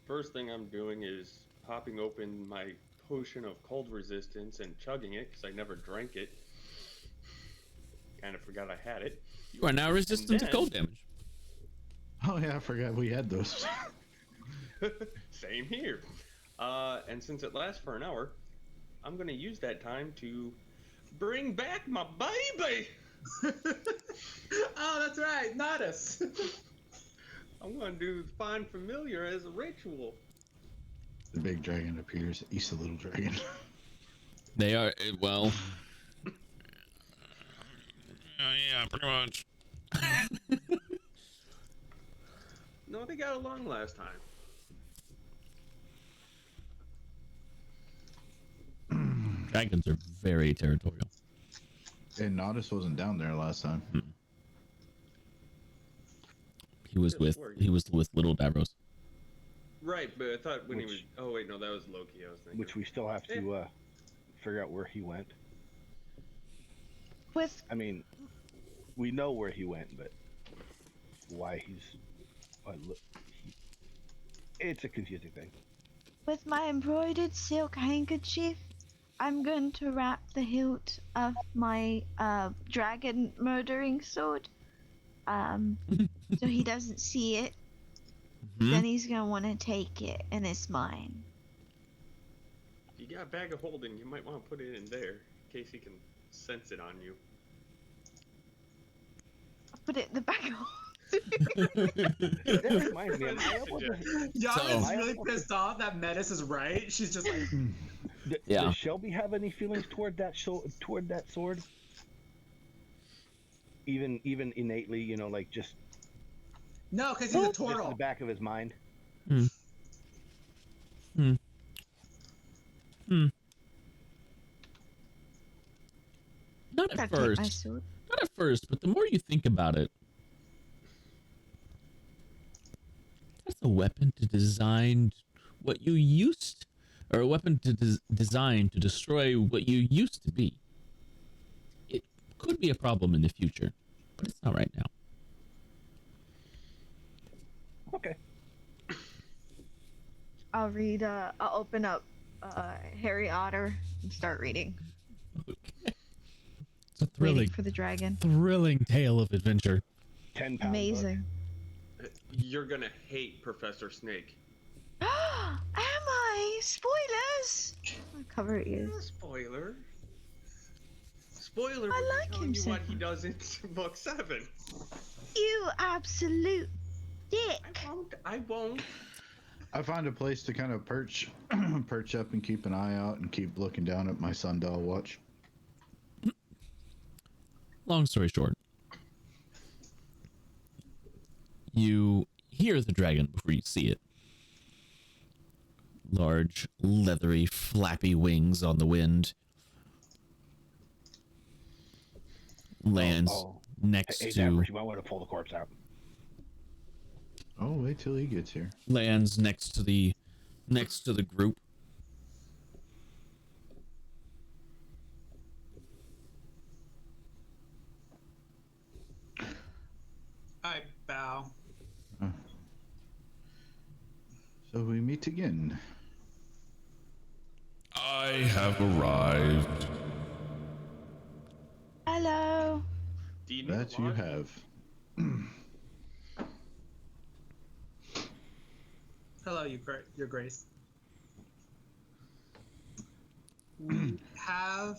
First thing I'm doing is popping open my potion of cold resistance and chugging it because I never drank it. Kind of forgot I had it. You are now resistant to cold damage. Oh yeah, I forgot we had those. Same here. And since it lasts for an hour, I'm going to use that time to bring back my baby. Oh, that's right, Nodus. I'm going to do Find Familiar as a ritual. The big dragon appears. East the little dragon. They are, well... yeah, pretty much. No, they got along last time. Dragons are very territorial. And Nodus wasn't down there last time. He was with little Davros. Right, but I thought when he was... Oh, wait, no, that was Loki I was thinking. Which we still have to figure out where he went. I mean, we know where he went, but why it's a confusing thing. With my embroidered silk handkerchief, I'm going to wrap the hilt of my dragon murdering sword, so he doesn't see it. Then he's gonna want to take it, and it's mine. If you got a bag of holding, you might want to put it in there, in case he can sense it on you. I'll put it in the bag of That reminds me, Yama's really pissed off that Metis is right. She's just like... Does Shelby have any feelings toward that sword? Even innately, like just... No, because he's a Just in turtle. the back of his mind. Not at first. Not at first, but the more you think about it, that's a weapon to design what you used, or a weapon to design to destroy what you used to be. It could be a problem in the future, but it's not right now. Okay. I'll read. I'll open up Harry Otter and start reading. Okay. It's a Waiting for the dragon. thrilling tale of adventure. 10 pound Amazing. You're gonna hate Professor Snake. Am I? spoilers! I'll cover her ears. Spoiler. Spoiler. I we're like telling him you so what he much. does in book 7. You absolute dick! I won't. I find a place to kind of perch up and keep an eye out and keep looking down at my sundial watch. Long story short, you hear the dragon before you see it. Large, leathery, flappy wings on the wind. Lands next Hey, to Danvers, you might want to pull the corpse out. Oh, wait till he gets here. lands next to the group. I bow. So we meet again. I have arrived. Hello. Do you need That a you log? have. Hello, Your Grace. We have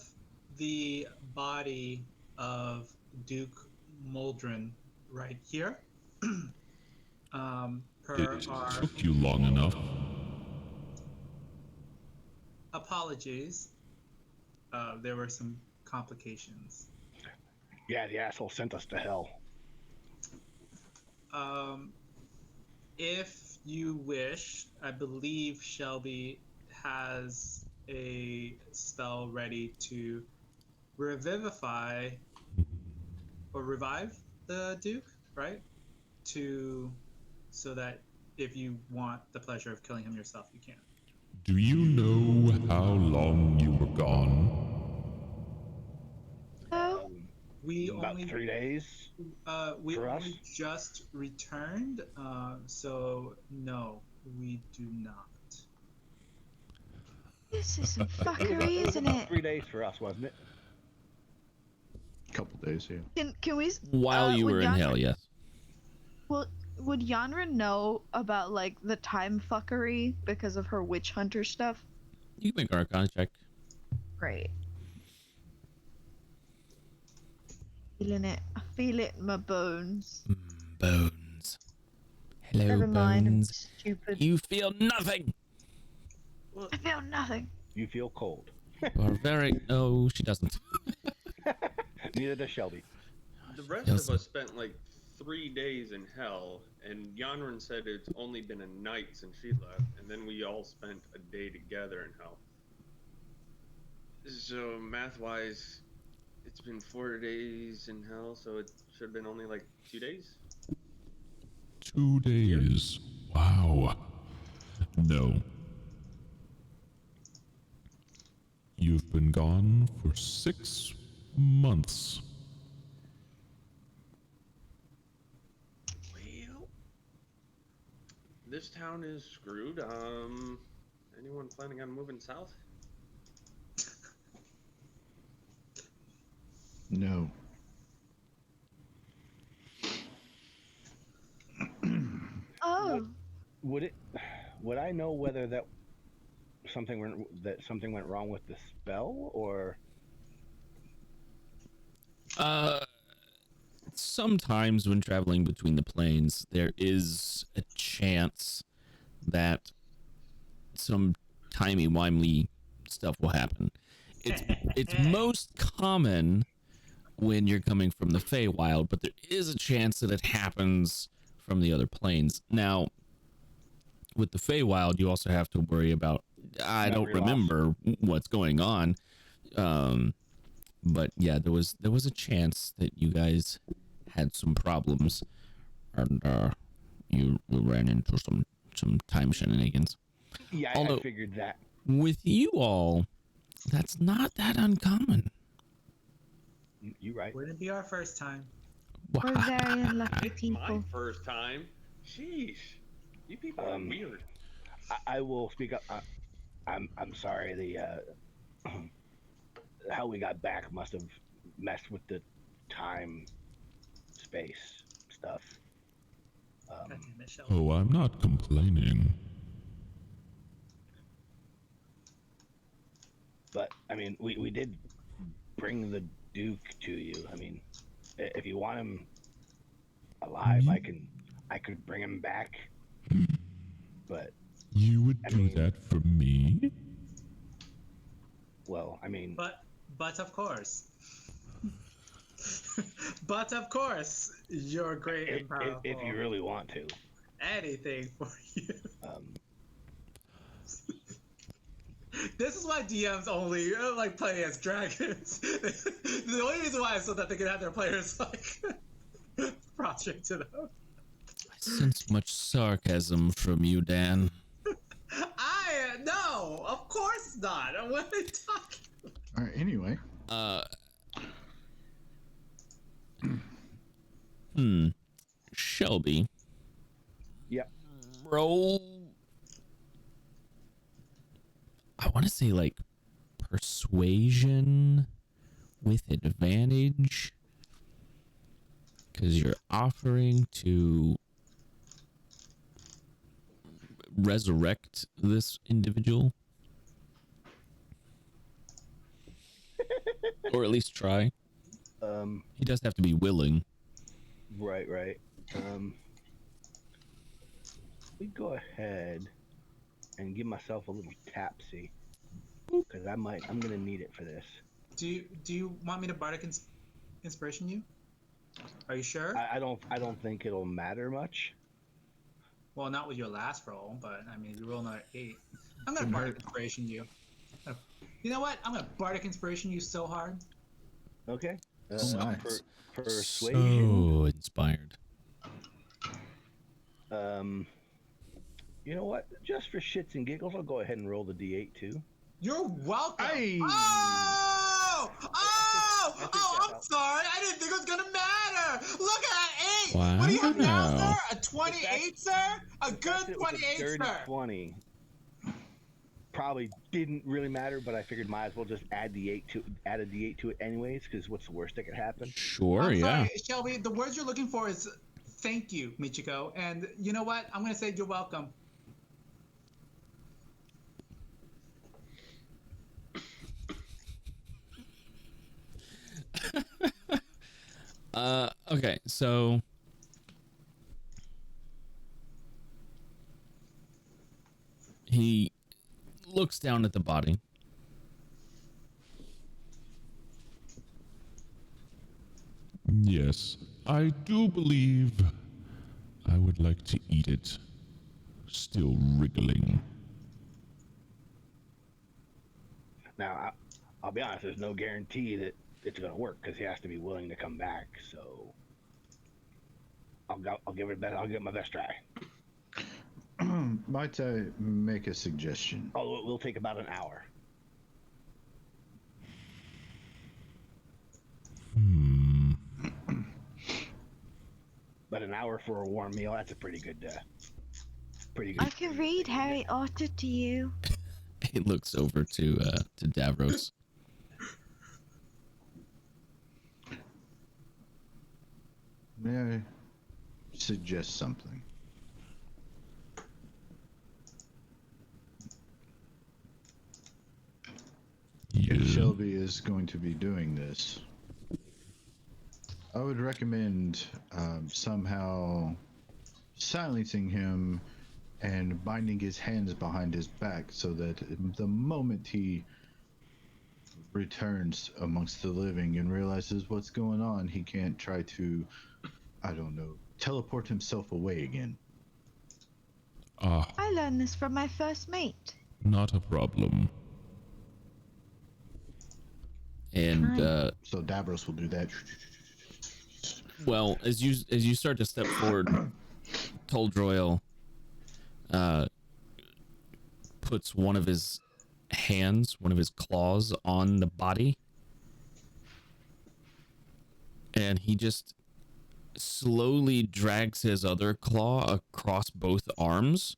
the body of Duke Muldrin right here. Per It our took you long enough. apologies, there were some complications. Yeah, the asshole sent us to hell. If you wish, I believe Shelby has a spell ready to revivify or revive the Duke, right? So that if you want the pleasure of killing him yourself, you can. Do you know how long you were gone? Oh, We About only 3 days. we for us? only just returned, so no, we do not. this is some It fuckery, was isn't about it? 3 days for us, wasn't it? Couple days, yeah. Can we? While you would were in Yanran- hell, yes. Well, would Yanra know about like the time fuckery because of her witch hunter stuff? You can make an Arcana check. Great. Feeling it. I feel it in my bones. Bones. Hello, Never mind. I'm bones. stupid. You feel nothing. I feel nothing. You feel cold. You are very. No, she doesn't. Neither does Shelby. The rest Yes. of us spent like 3 days in hell, and Yanran said it's only been a night since she left, and then we all spent a day together in hell. So math-wise, it's been 4 days in hell, so it should have been only like 2 days. 2 days. Wow. No. You've been gone for 6 months. Well, this town is screwed. Anyone planning on moving south? No. Oh, Would I know whether that something went wrong with the spell, or Sometimes when traveling between the planes, there is a chance that some timey-wimey stuff will happen. It's most common when you're coming from the Feywild, but there is a chance that it happens from the other planes. Now, with the Feywild, you also have to worry about, I don't Memory loss. remember what's going on. But yeah, there was a chance that you guys had some problems, and you ran into some time shenanigans. yeah, Although- I figured that. With you all, that's not that uncommon. You right. Wouldn't be our first time. we're very unlucky It's my people. first time. Sheesh. You people are weird. I will speak up. I'm sorry. The how we got back must have messed with the time space stuff. God damn it, Shelby. Oh, I'm not complaining. I mean, we did bring the Duke to you. I mean, if you want him alive, I could bring him back. But You would I do mean- that for me? well, I mean, But of course. But of course, you're great and powerful. if you really want to. Anything for you. Um, This is why DMs only like play as dragons. The only reason why is so that they can have their players like project to them. I sense much sarcasm from you, Dan. No, of course not. What are you talking? All right. Anyway, Shelby, yep. roll. I want to say like persuasion with advantage, because you're offering to resurrect this individual, or at least try. He does have to be willing. Right. We go ahead and give myself a little tapsy, because I'm gonna need it for this. Do you want me to bardic inspiration you? Are you sure? I don't think it'll matter much. Well, not with your last roll, but I mean, if you roll another 8, I'm gonna bardic inspiration you. You know what? I'm gonna bardic inspiration you so hard. Okay. Nice. Persuasion. So inspired. You know what? Just for shits and giggles, I'll go ahead and roll the D8 too. You're welcome. Hey! Oh! I'm sorry. I didn't think it was gonna matter. Look at that 8. Wow. What do you have now, sir? A 28, sir? A good It was a 28, dirty sir. 20. Probably didn't really matter, but I figured might as well just add a D8 to it anyways, because what's the worst that could happen? Sure, I'm yeah. sorry, Shelby. The words you're looking for is thank you, Michiko. And you know what? I'm gonna say you're welcome. Okay, so he looks down at the body. Yes, I do believe I would like to eat it. Still wriggling. Now, I'll be honest, there's no guarantee that it's going to work, because he has to be willing to come back, so I'll give it I'll give it my best try. might I make a suggestion? Oh, it will take about an hour. But an hour for a warm meal, that's a pretty good. I can read Harry Otter to you. He looks over to Davros. May I suggest something? Yeah. If Shelby is going to be doing this, I would recommend somehow silencing him and binding his hands behind his back so that the moment he returns amongst the living and realizes what's going on, he can't try to, I don't know, teleport himself away again. Ah, I learned this from my first mate. not a problem. And So Davros will do that. well, as you start to step forward, Toldroil puts one of his claws on the body, and he just slowly drags his other claw across both arms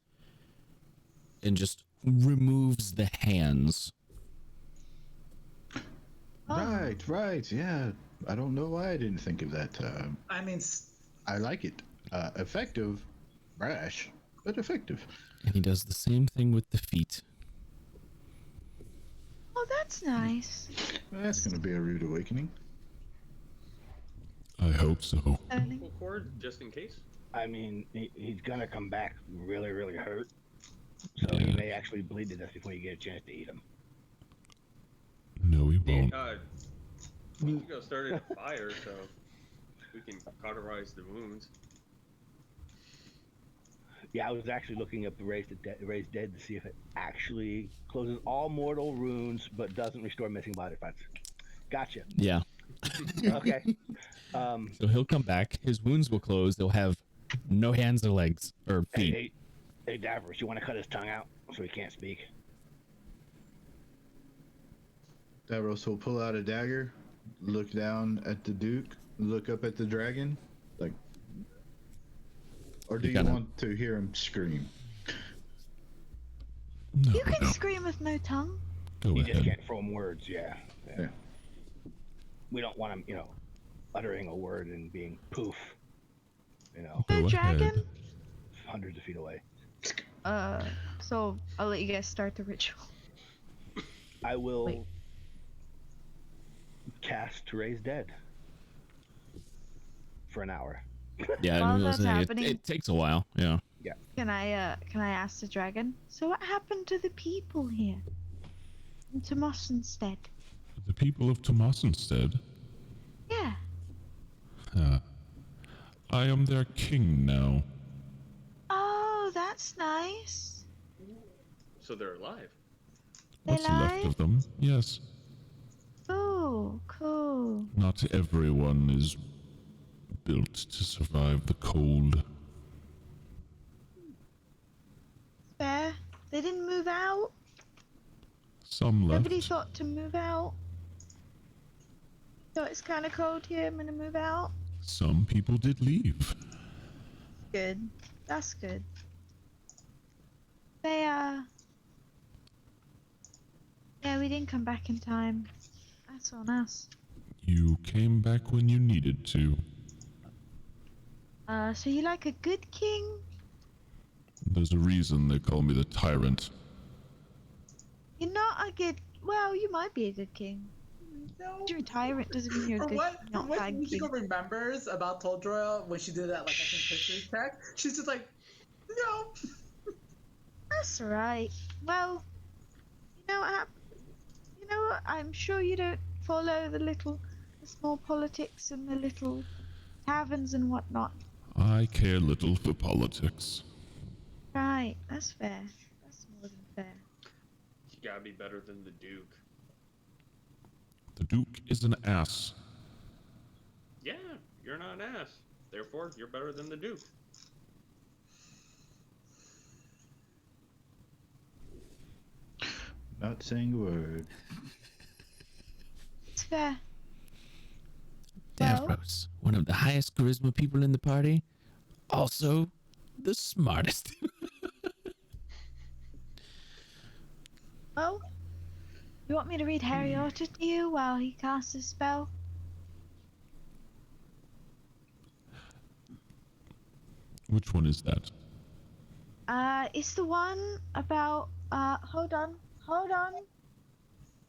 and just removes the hands. Right, yeah. I don't know why I didn't think of that. I mean, I like it. Effective, brash, but effective. And he does the same thing with the feet. Oh, that's nice. That's gonna be a rude awakening. I hope so. Full cord, just in case. I mean, he's gonna come back really, really hurt. So he may actually bleed to death before you get a chance to eat him. No, he won't. Michiko started a fire, so we can cauterize the wounds. Yeah, I was actually looking up the raised dead to see if it actually closes all mortal wounds, but doesn't restore missing body parts. Gotcha. Yeah. Okay. So he'll come back. His wounds will close. They'll have no hands or legs or feet. Hey, Davros, you want to cut his tongue out so he can't speak? Davros will pull out a dagger, look down at the Duke, look up at the dragon, like. Or do you want to hear him scream? No, You can scream with no tongue. Go You ahead. just can't form words, yeah. Yeah. We don't want him, uttering a word and being poof, Go The ahead. dragon. hundreds of feet away. So I'll let you guys start the ritual. I will Wait. cast Raise Dead for an hour. Yeah, While I was that's saying, happening- it takes a while. Yeah. Can I ask the dragon? So what happened to the people here? In Tomas instead? The people of Tomasenstead. Yeah. I am their king now. Oh, that's nice. So they're alive. What's left alive? of them? Yes. Oh, cool. Not everyone is built to survive the cold. Fair. They didn't move out. Some left. Nobody thought to move out. Thought it's kind of cold here. I'm gonna move out. Some people did leave. Good. That's good. They Yeah, we didn't come back in time. That's on us. You came back when you needed to. So you like a good king? There's a reason they call me the tyrant. You're not a good. Well, you might be a good king. No. You're a tyrant doesn't mean you're a From good, what, not from what bad king. Michiko remembers about Toldroy when she did that, like, I think, history check, she's just like, no. That's right. Well, you know what? You know what? I'm sure you don't follow the small politics and the little taverns and whatnot. I care little for politics. Right. That's fair. That's more than fair. You gotta be better than the Duke. The Duke is an ass. Yeah, you're not an ass. Therefore, you're better than the Duke. Not saying a word. It's fair. Well- Davros, one of the highest charisma people in the party, also the smartest. Well, you want me to read Harry Potter to you while he casts his spell? Which one is that? It's the one about, hold on.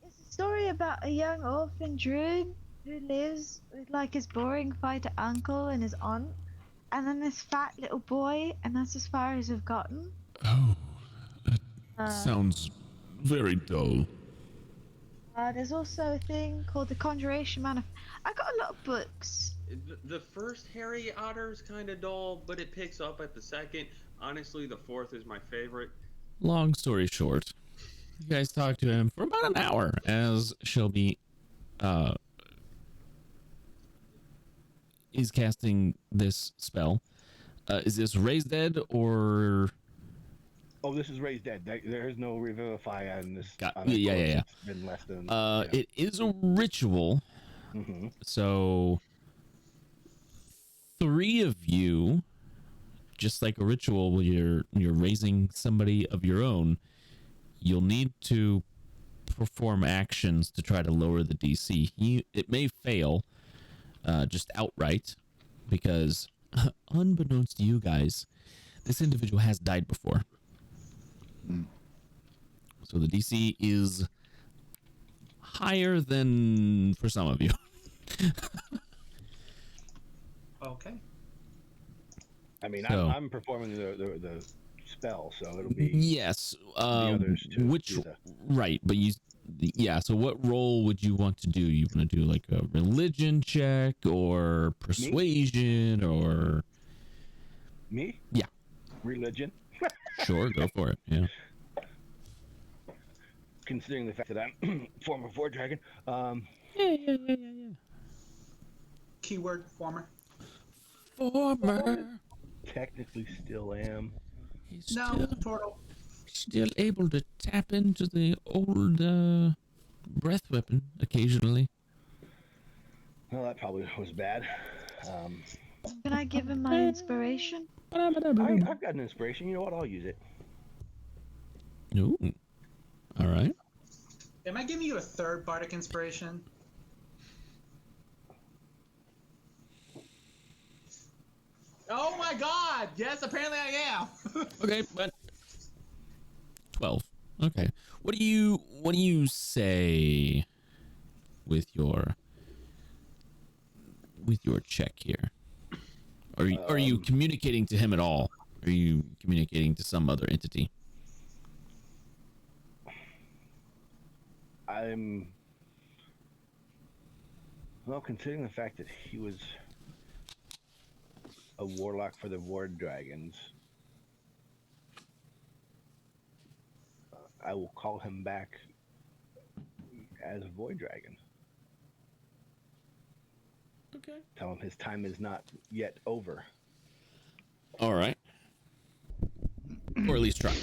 It's a story about a young orphan druid who lives with, like, his boring fighter uncle and his aunt, and then this fat little boy, and that's as far as I've gotten. Oh, that sounds very dull. There's also a thing called the Conjuration I got a lot of books. The first Harry Otter's kind of dull, but it picks up at the second. Honestly, the fourth is my favorite. Long story short, you guys talk to him for about an hour as Shelby is casting this spell. Is this Raise Dead or... Oh, this is Raised Dead. There is no Revivify on this. Got- on this yeah. course. It's been less than. It is a ritual, Mhm. so 3 of you, just like a ritual where you're raising somebody of your own, you'll need to perform actions to try to lower the DC. It may fail just outright because, unbeknownst to you guys, this individual has died before. So the DC is higher than for some of you. Okay. I mean, So- I'm performing the spell, so it'll be Yes. others to Which do the- right, but yeah. So what role would you want to do? You want to do like a religion check or persuasion or? me. Yeah. Religion. Sure, go for it. Yeah. Considering the fact that I'm former Void Dragon, Yeah. Keyword former. Former. technically still am. He's No, turtle. still able to tap into the old breath weapon occasionally. Well, that probably was bad. Can I give him my inspiration? I've got an inspiration. You know what? I'll use it. Ooh. All right. Am I giving you a third bardic inspiration? Oh my god! Yes, apparently I am. Okay, but 12. Okay. What do you say with your check here? Are you communicating to him at all? Are you communicating to some other entity? Well, considering the fact that he was a warlock for the Void Dragons, I will call him back as a Void Dragon. Okay. Tell him his time is not yet over. All right. Or at least try.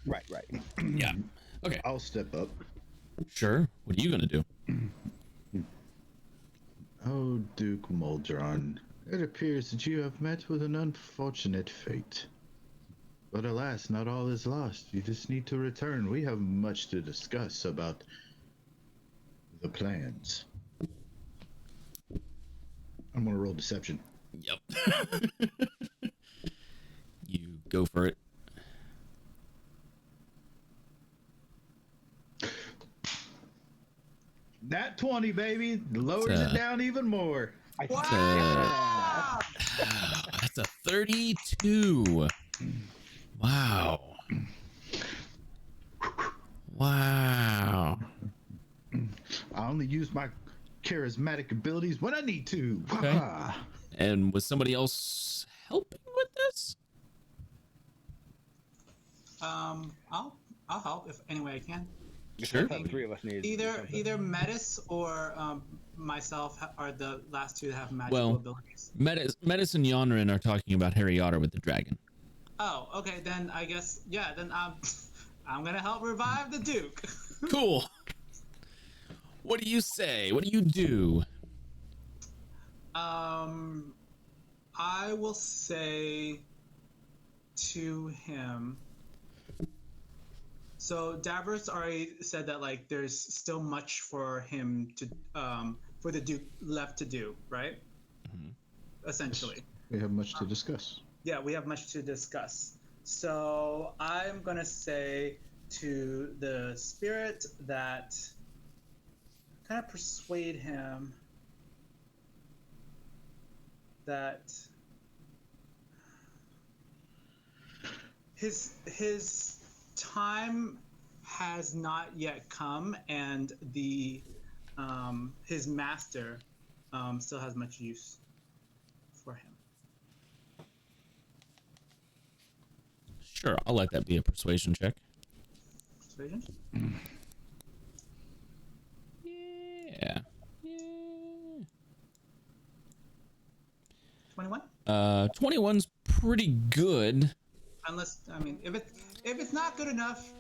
Right. Yeah. Okay. I'll step up. Sure. What are you gonna do? Oh, Duke Muldron, it appears that you have met with an unfortunate fate. But alas, not all is lost. You just need to return. We have much to discuss about the plans. I'm gonna roll deception. Yep. You go for it. That 20, baby, lowers it down even more. Wow! That's a 32. Wow. Wow. I only use my charismatic abilities when I need to. Okay. And was somebody else helping with this? I'll help if any way I can. Sure. I thought the three of us needed to do Either something. Metis or myself are the last two that have magical abilities. Metis and Yonrin are talking about Harry Otter with the dragon. Oh, okay. Then I guess Then I'm gonna help revive the Duke. Cool. What do you say? What do you do? I will say to him. So Davros already said that like there's still much for him to for the Duke left to do, right? Mm-hmm. Essentially. We have much to discuss. Yeah, we have much to discuss. So I'm gonna say to the spirit that kind of persuade him that his time has not yet come, and the his master still has much use for him. Sure, I'll let that be a persuasion check. Persuasion? Yeah. 21? 21's pretty good. Unless, I mean, if it's not good enough,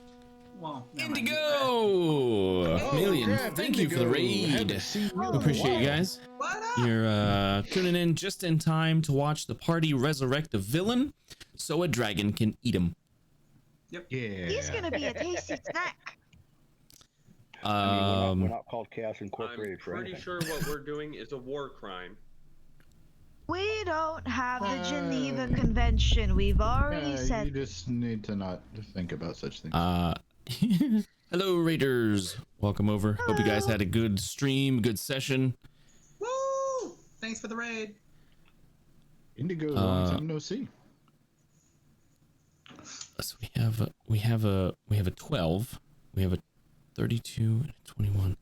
well, never mind. Indigo! Oh, Million, crap, thank you for the Indigo. raid. Haven't seen you in a Appreciate you while. guys. What up? You're tuning in just in time to watch the party resurrect a villain so a dragon can eat him. Yep. Yeah. He's gonna be a tasty snack. I mean, we're not called Chaos Incorporated I'm for pretty anything. sure what we're doing is a war crime. We don't have the Geneva Convention. We've already You said. just need to not think about such things. Hello, Raiders. Welcome over. Hope you guys had a good stream, good session. Woo! Thanks for the raid. Indigo, long time no see. So we have a 12, we have a 32 and a 21.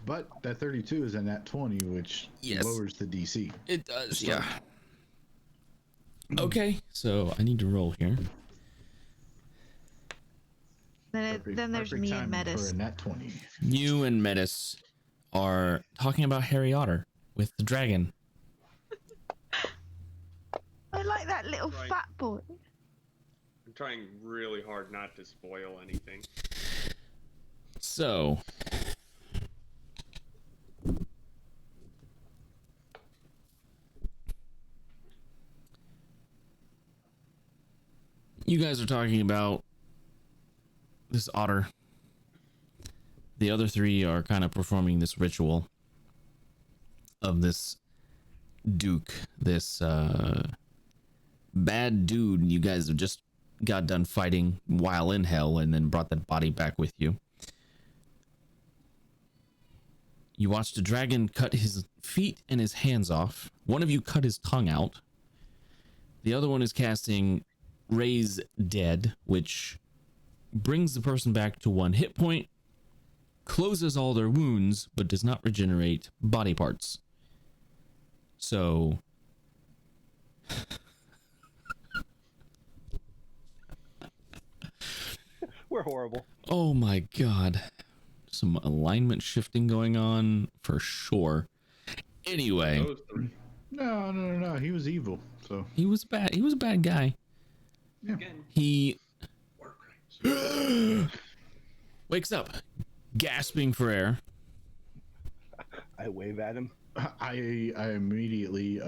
But that 32 is a nat 20, which Yes. lowers the DC. It does, yeah. Okay, so I need to roll here. Then there's Perfect me and timing Metis. for a nat 20. You and Metis are talking about Harry Otter with the dragon. I like that little Right. fat boy. I'm trying really hard not to spoil anything. So, you guys are talking about this otter. The other three are kind of performing this ritual of this Duke, this bad dude you guys have just got done fighting while in hell and then brought that body back with you. You watched a dragon cut his feet and his hands off. One of you cut his tongue out. The other one is casting Raise Dead, which brings the person back to 1 hit point, closes all their wounds, but does not regenerate body parts. So We're horrible. oh my god. Some alignment shifting going on for sure. Anyway, Those three. No. He was evil. So he was bad. He was a bad guy. Again, He war crimes. wakes up, gasping for air. I wave at him. I immediately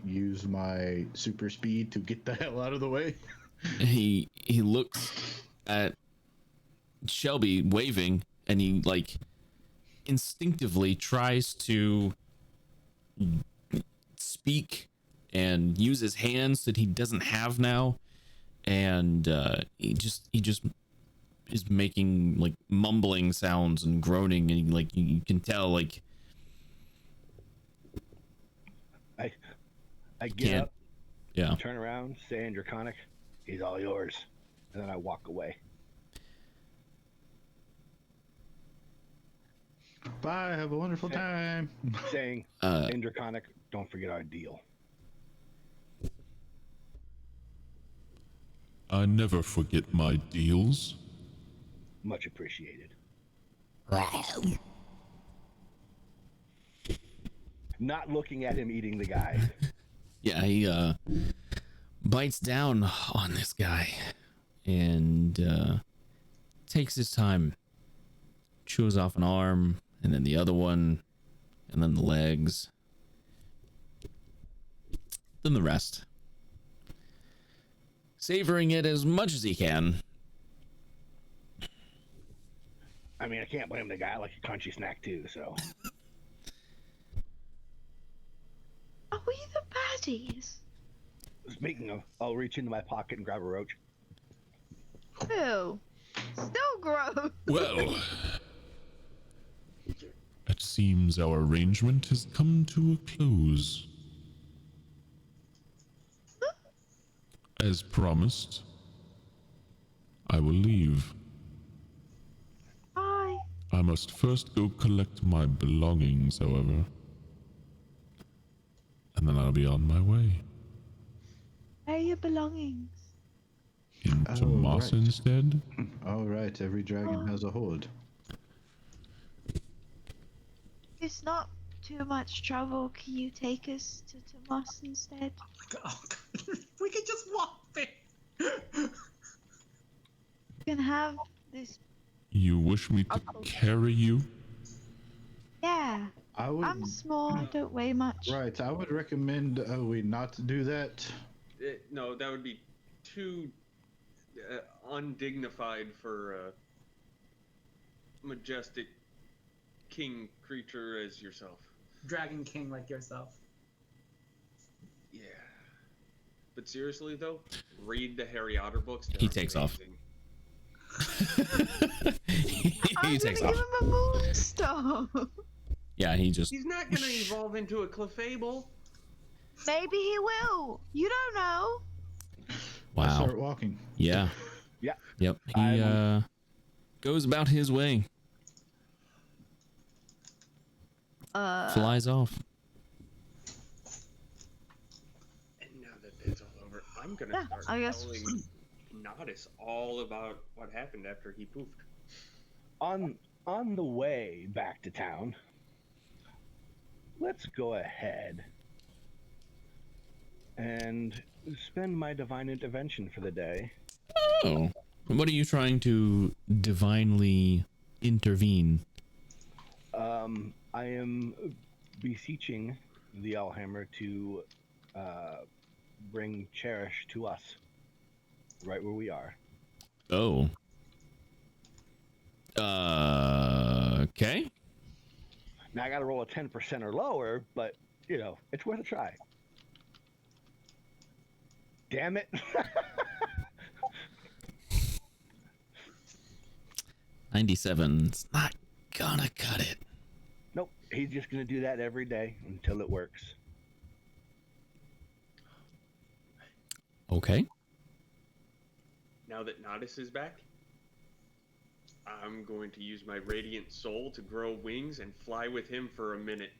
use my super speed to get the hell out of the way. He looks at Shelby waving, and he like instinctively tries to speak and use his hands that he doesn't have now, and he just is making like mumbling sounds and groaning, and like you can tell like I get can't. up, Yeah. turn around, say in Draconic, he's all yours. And then I walk away. Bye. Have a wonderful time. Saying, Uh, in Draconic, don't forget our deal. I never forget my deals. Much appreciated. Not looking at him eating the guy. Yeah, he bites down on this guy and takes his time, chews off an arm, and then the other one, and then the legs, then the rest, savoring it as much as he can. I mean, I can't blame the guy. I like a crunchy snack too, so. Are we the baddies? Speaking of, I'll reach into my pocket and grab a roach. Ew. Still gross. Well, it seems our arrangement has come to a close. As promised, I will leave. Bye. I must first go collect my belongings, however. And then I'll be on my way. Where are your belongings? Into Oh, Moss right. instead? All right. Every dragon has a horde. It's not too much trouble. Can you take us to Tomas instead? Oh, God. We could just walk there. You can have this. You wish me to carry you? Yeah. I would. I'm small. I don't weigh much. Right. I would recommend we not do that. No, that would be too undignified for a majestic king creature as yourself. Dragon King like yourself. Yeah. But seriously though, read the Harry Otter books. They're He takes off. amazing. I'm takes gonna off. give him a moonstone. Yeah, he just. He's not gonna evolve into a clefable. Maybe he will. You don't know. I Wow. start walking. Yeah. Yeah. Yep. He goes about his way. Flies off. And now that it's all over, I'm gonna Yeah, start I guess. telling Nodis all about what happened after he poofed. On the way back to town, let's go ahead and spend my divine intervention for the day. Oh. What are you trying to divinely intervene? I am beseeching the Allhammer to bring Cherish to us, right where we are. Oh. Okay. Now I gotta roll a 10% or lower, but you know, it's worth a try. Damn it. 97's not gonna cut it. Nope, he's just gonna do that every day until it works. Okay. Now that Nodis is back, I'm going to use my Radiant Soul to grow wings and fly with him for a minute.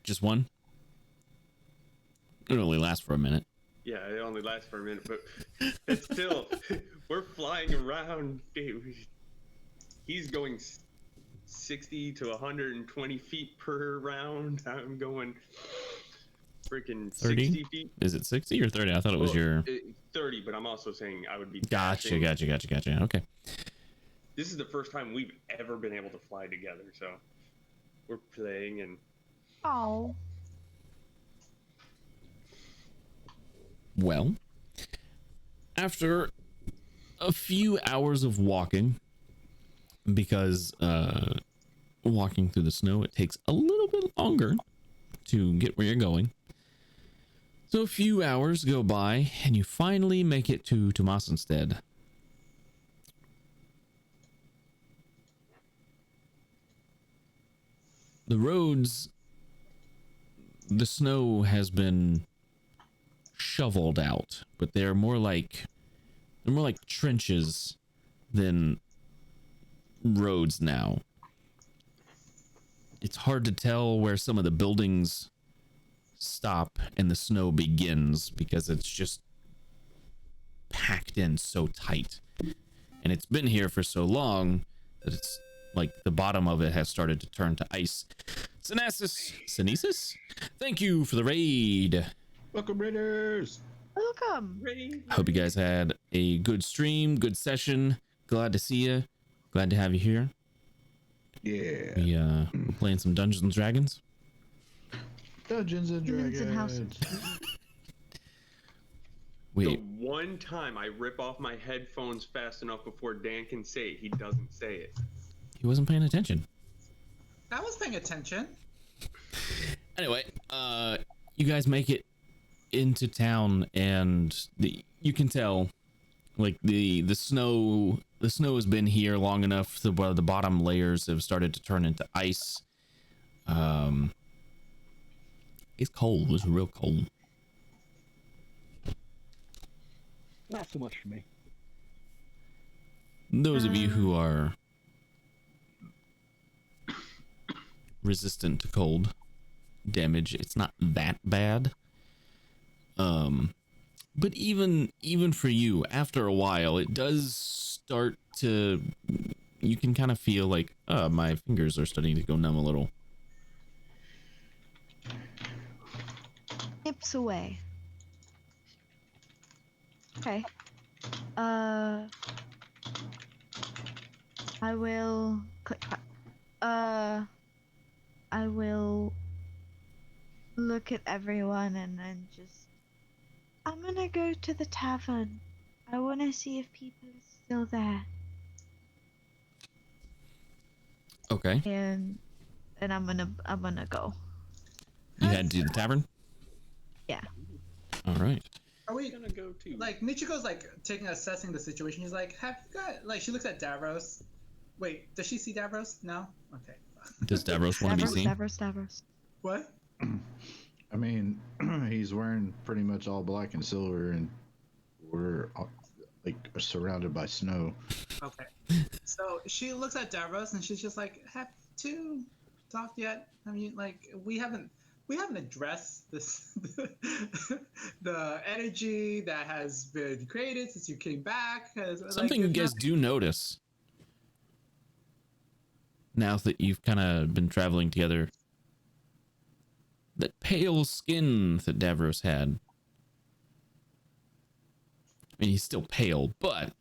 Just one? It only lasts for a minute. Yeah, it only lasts for a minute, but it's still, we're flying around. He's going 60 to 120 feet per round. I'm going freaking 30? 60 feet. Is it 60 or 30? I thought it was your... 30, but I'm also saying I would be Gotcha. dashing. Okay. This is the first time we've ever been able to fly together, so we're playing and... Oh. Well, after a few hours of walking, because walking through the snow, it takes a little bit longer to get where you're going. So a few hours go by, and you finally make it to Tomasenstead. The roads, the snow has been shoveled out, but they're more like trenches than roads now. It's hard to tell where some of the buildings stop and the snow begins because it's just packed in so tight. And it's been here for so long that it's like the bottom of it has started to turn to ice. Synesis? Thank you for the raid. Welcome, Raiders. Welcome. I hope you guys had a good stream, good session. Glad to see you. Glad to have you here. Yeah. We're playing some Dungeons and Dragons. Dungeons and Humans and Dragons. houses. Wait, The one time I rip off my headphones fast enough before Dan can say it, he doesn't say it. he wasn't paying attention. I was paying attention. Anyway, you guys make it into town, and you can tell, like the snow has been here long enough that the bottom layers have started to turn into ice. It's cold. It's real cold. Not so much for me. Those of you who are resistant to cold damage, it's not that bad. But even for you, after a while, it does start to, you can kind of feel like, my fingers are starting to go numb a little. Nips away. Okay. I will click. I will look at everyone and then just. I'm gonna go to the tavern. I want to see if people are still there. Okay. And I'm gonna go. You head to the tavern? Yeah. All right. Are we gonna go too. like Michiko's like assessing the situation? She's like, have you got like? She looks at Davros. Wait, does she see Davros? No. Okay. Does Davros want to be seen? Davros. What? I mean, he's wearing pretty much all black and silver, and we're like surrounded by snow. Okay. So she looks at Davros and she's just like, have you talked yet? I mean, like we haven't addressed this the energy that has been created since you came back. Something you guys do notice now that you've kind of been traveling together. That pale skin that Davros had. I mean, he's still pale, but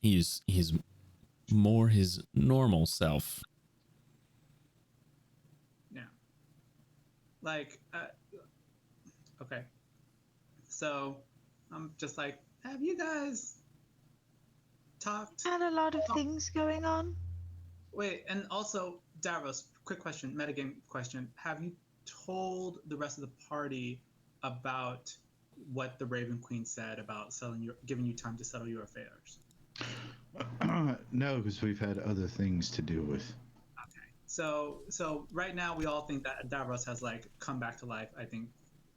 he's more his normal self. Yeah. Like, okay. So I'm just like, have you guys talked? Had a lot of things going on. Wait, and also, Davros, quick question, metagame question. Have you told the rest of the party about what the Raven Queen said about giving you time to settle your affairs? No, because we've had other things to deal with. Okay. So right now we all think that Davros has like come back to life. I think,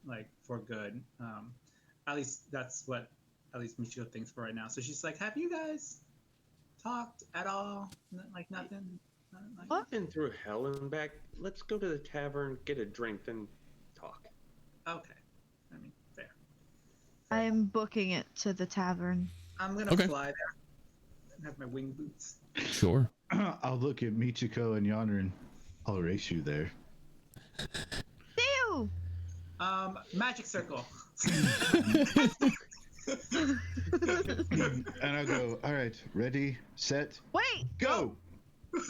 like for good. At least that's what Michiko thinks for right now. So she's like, have you guys talked at all? Like nothing. Like, What? Been through hell and back. Let's go to the tavern, get a drink, then talk. okay. I mean, fair. I'm booking it to the tavern. I'm gonna Okay. fly there and have my wing boots. Sure. I'll look at Michiko and Yonder and I'll race you there. Ew! Magic circle. And I'll go, all right, ready, set, Wait! go!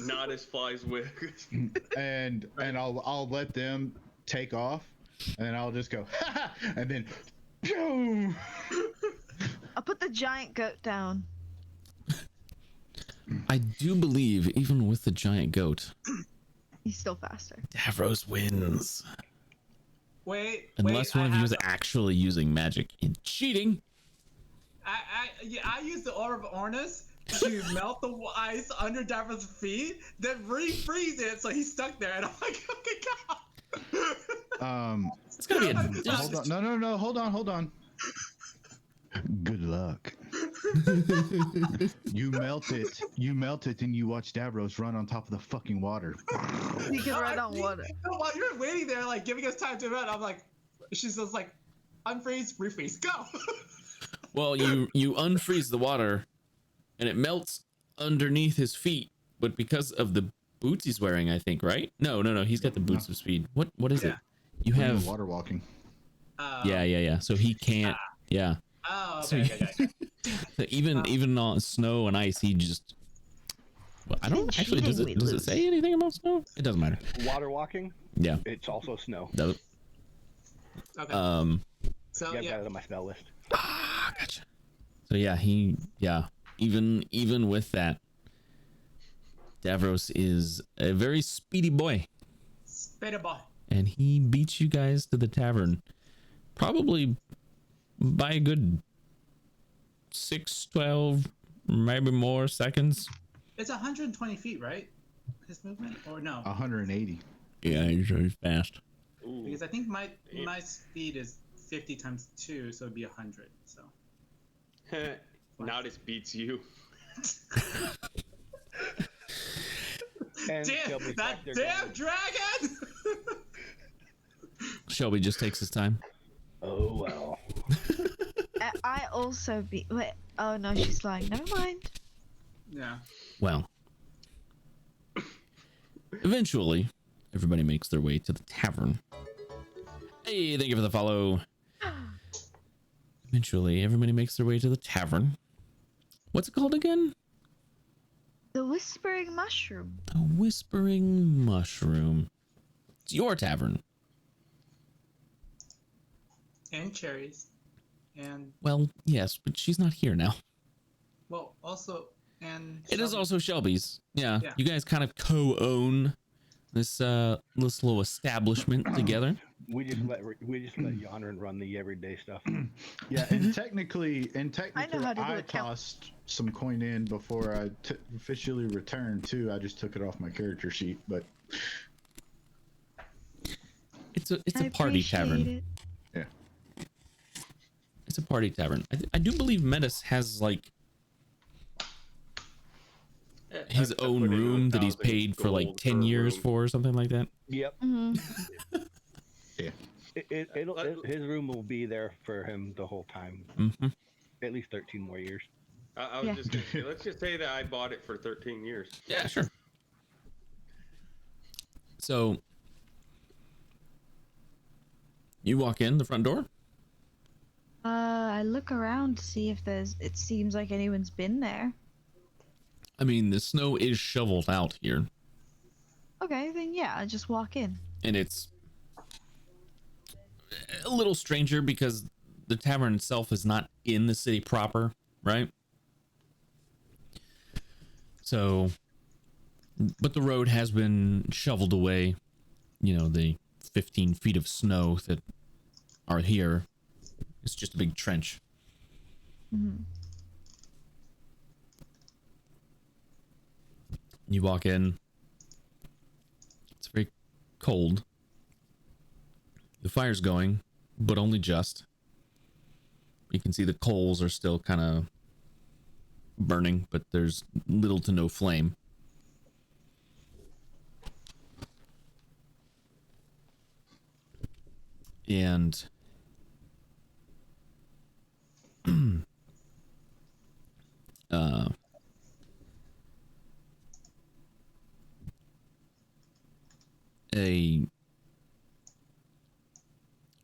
Not as flies with. And I'll let them take off, and I'll just go, ha ha, and then, boom! I'll put the giant goat down. I do believe, even with the giant goat, He's still faster. Davros wins. Wait. Unless wait, one of I you is have- actually using magic and cheating. I used the Orb of Ornus to melt the ice under Davros' feet, then refreeze it so he's stuck there, and I'm like, okay, God. It's gonna be a. Hold on, no, hold on. Good luck. You melt it, and you watch Davros run on top of the fucking water. You can run on water. While you're waiting there, like giving us time to run, I'm like, she's just like, unfreeze, refreeze, go. Well, you unfreeze the water, and it melts underneath his feet, but because of the boots he's wearing, I think, right? No, he's got the boots of speed. What is it? You When have you're water walking. yeah. So he can't. Yeah. Oh, So okay, okay. So even on snow and ice, he just. Well, I don't actually. Does it say anything about snow? It doesn't matter. Water walking, Yeah. it's also snow. Does it? Okay. So You have yeah, that on my spell list. Gotcha. So yeah. Even with that, Davros is a very speedy boy, Spider boy. and he beats you guys to the tavern, probably by a good 6, 12, maybe more seconds. It's 120 feet, right? His movement, or no? 180. Yeah, he's fast. Ooh. Because I think my speed is 50 times 2, so it'd be 100. So Now this beats you. And damn, Shelby's that back there damn going, dragon! Shelby just takes his time. oh well. I also be. Wait. Oh no, she's lying. Never mind. Yeah. Well, eventually, everybody makes their way to the tavern. Hey, thank you for the follow. Eventually, everybody makes their way to the tavern. What's it called again? The Whispering Mushroom. The Whispering Mushroom. It's your tavern. And cherries. And, Well, yes, but she's not here now. well, also, and. It is Shelby. also Shelby's. Yeah, Yeah. you guys kind of co-own this little establishment together. We just let Yonrin run the everyday stuff. Yeah, and technically, how to do I it, Cal. tossed some coin in before I officially returned too. I just took it off my character sheet, but It's a I party appreciate tavern. it. yeah. It's a party tavern. I do believe Metis has like his I own put in room that he's 1,000 paid for like gold 10 a years room. for or something like that. Yep. Yeah. His room will be there for him the whole time. Mm-hmm. At least 13 more years. I was just gonna say, let's just say that I bought it for 13 years. Yeah, sure. So you walk in the front door. I look around to see if it seems like anyone's been there. I mean, the snow is shoveled out here, Okay, then yeah, I just walk in. and it's a little stranger because the tavern itself is not in the city proper, right? So, but the road has been shoveled away. You know, the 15 feet of snow that are here. It's just a big trench. You walk in. It's very cold. The fire's going, but only just. You can see the coals are still kind of burning, but there's little to no flame. And a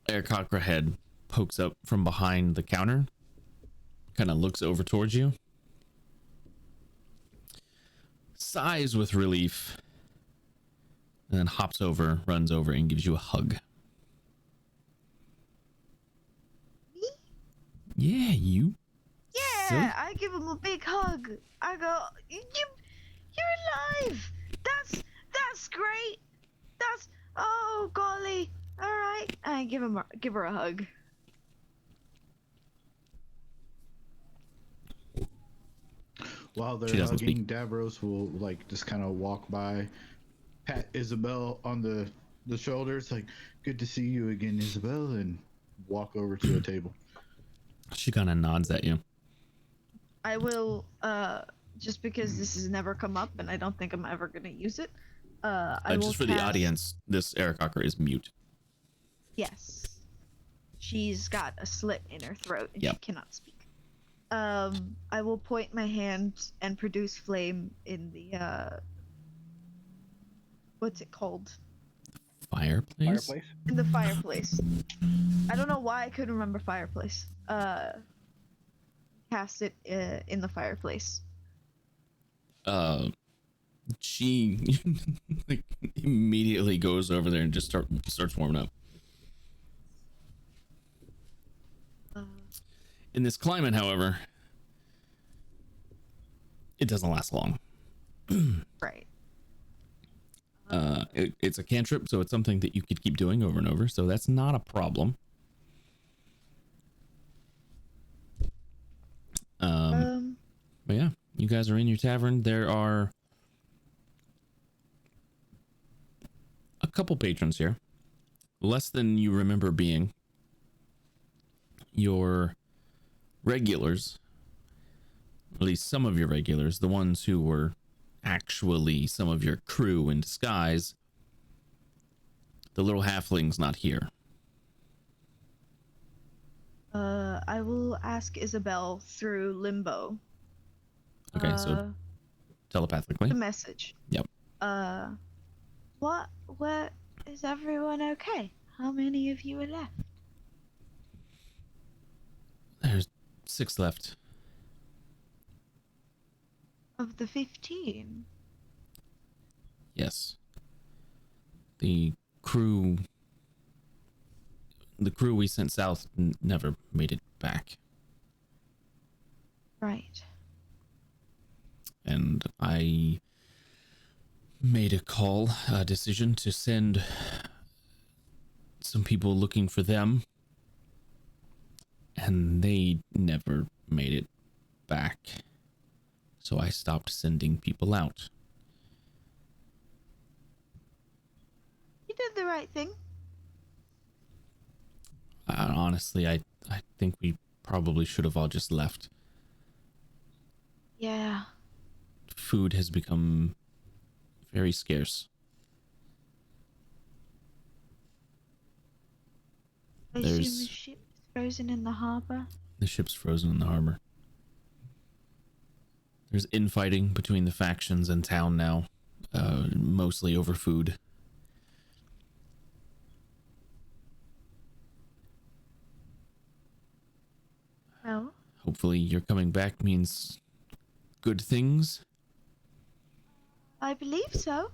Aarakocra head pokes up from behind the counter, kind of looks over towards you, sighs with relief, and then hops over, runs over, and gives you a hug. Me? Yeah, you. Yeah, Silly. I give him a big hug. I go, you're alive. That's great. Oh golly. All right. I give her a hug. While She they're doesn't hugging, Davros will like just kind of walk by, pat Isabel on the shoulders, like, "Good to see you again, Isabel," and walk over to a table. She kind of nods at you. I will, just because this has never come up and I don't think I'm ever gonna use it. I will Just for the cast- audience, this Aarakocra is mute. Yes. She's got a slit in her throat and Yep. she cannot speak. I will point my hand and produce flame in the what's it called? Fireplace? Fireplace? In the fireplace. I don't know why I couldn't remember fireplace. Cast it in the fireplace. She like immediately goes over there and just starts warming up. In this climate, however, it doesn't last long. Right. It's a cantrip, so it's something that you could keep doing over and over, so that's not a problem. But yeah, you guys are in your tavern. There are a couple patrons here, less than you remember being. Your regulars, at least some of your regulars, the ones who were actually some of your crew in disguise, the little halfling's not here. I will ask Isabel through limbo. Okay, so telepathically. The message. Yep. What is everyone okay? How many of you are left? There's 6 left. Of the 15? Yes. The crew we sent south never made it back. Right. And I made a decision to send some people looking for them, and they never made it back. So I stopped sending people out. You did the right thing. Honestly, I think we probably should have all just left. Yeah. Food has become very scarce. I assume the ship is frozen in the harbor. The ship's frozen in the harbor. There's infighting between the factions in town now, mostly over food. Well, Hopefully your coming back means good things. I believe so.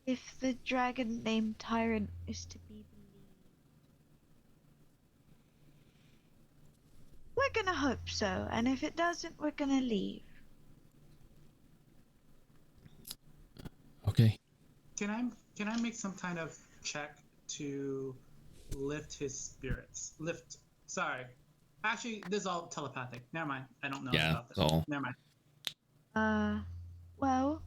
If the dragon named Tyrant is to be believed. We're gonna hope so, and if it doesn't, we're gonna leave. Okay. Can I make some kind of check to lift his spirits? Sorry. Actually, this is all telepathic. Never mind. I don't know about this. It's all. Never mind. Well,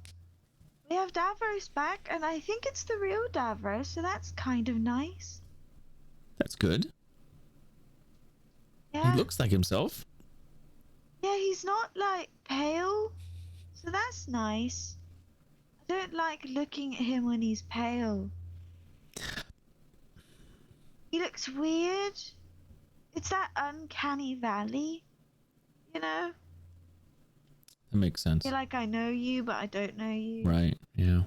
we have Davros back, and I think it's the real Davros, so that's kind of nice. That's good. Yeah. He looks like himself. Yeah, he's not, like, pale, so that's nice. I don't like looking at him when he's pale. He looks weird. It's that uncanny valley, you know? That makes sense. I feel like I know you, but I don't know you. Right, yeah.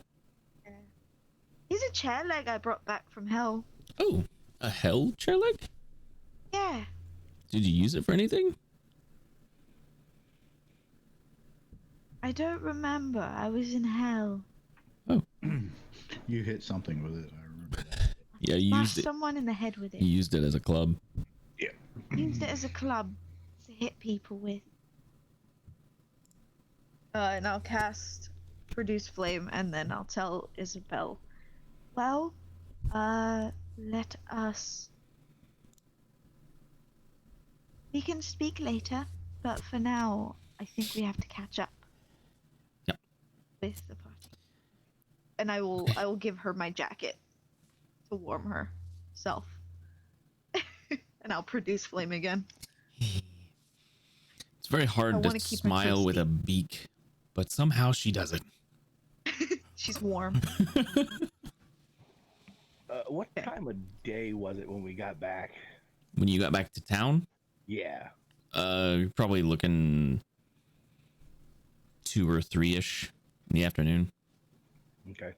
He's a chair leg I brought back from hell. Oh, a hell chair leg? Yeah. Did you use it for anything? I don't remember. I was in hell. Oh. You hit something with it, I remember that. Yeah, you used Smashed it. someone in the head with it. You used it as a club. Yeah. Used it as a club to hit people with. And I'll cast Produce Flame, and then I'll tell Isabel, well, let us... We can speak later, but for now, I think we have to catch up. Yep. With the party. And I will give her my jacket to warm herself. And I'll produce flame again. It's very hard to keep her smile with toasty. a beak, but somehow she does it. She's warm. What time of day was it when we got back? When you got back to town, Yeah. you're probably looking 2 or 3-ish in the afternoon. Okay.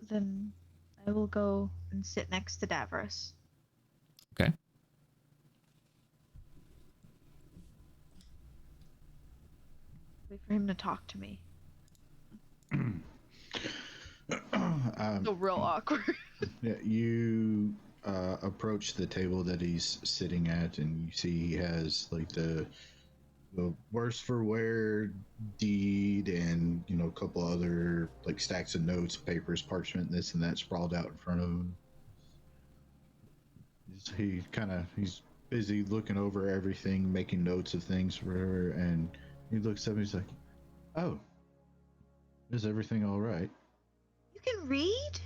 Then I will go and sit next to Davros. Okay. Wait for him to talk to me. So real awkward. Yeah, you approach the table that he's sitting at, and you see he has like the worse for wear deed, and a couple other like stacks of notes, papers, parchment, this and that sprawled out in front of him. He's busy looking over everything, making notes of things for her, and he looks up and he's like, "Oh, is everything all right?" You can read?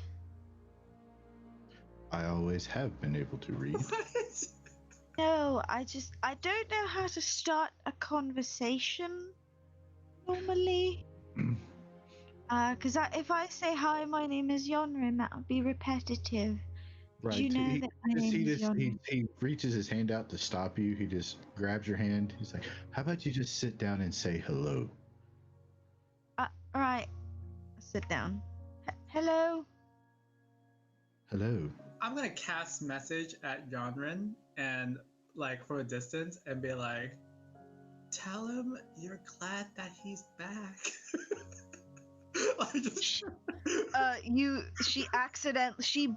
I always have been able to read. What? No, I don't know how to start a conversation normally. Because if I say, hi, my name is Yonrin, that would be repetitive. Right. Did you know that my name is Yonrin? He reaches his hand out to stop you. He just grabs your hand. He's like, "How about you just sit down and say hello?" Alright. Sit down. Hello? Hello. I'm gonna cast message at Yonrin and like from a distance and be like, tell him you're glad that he's back. I just... she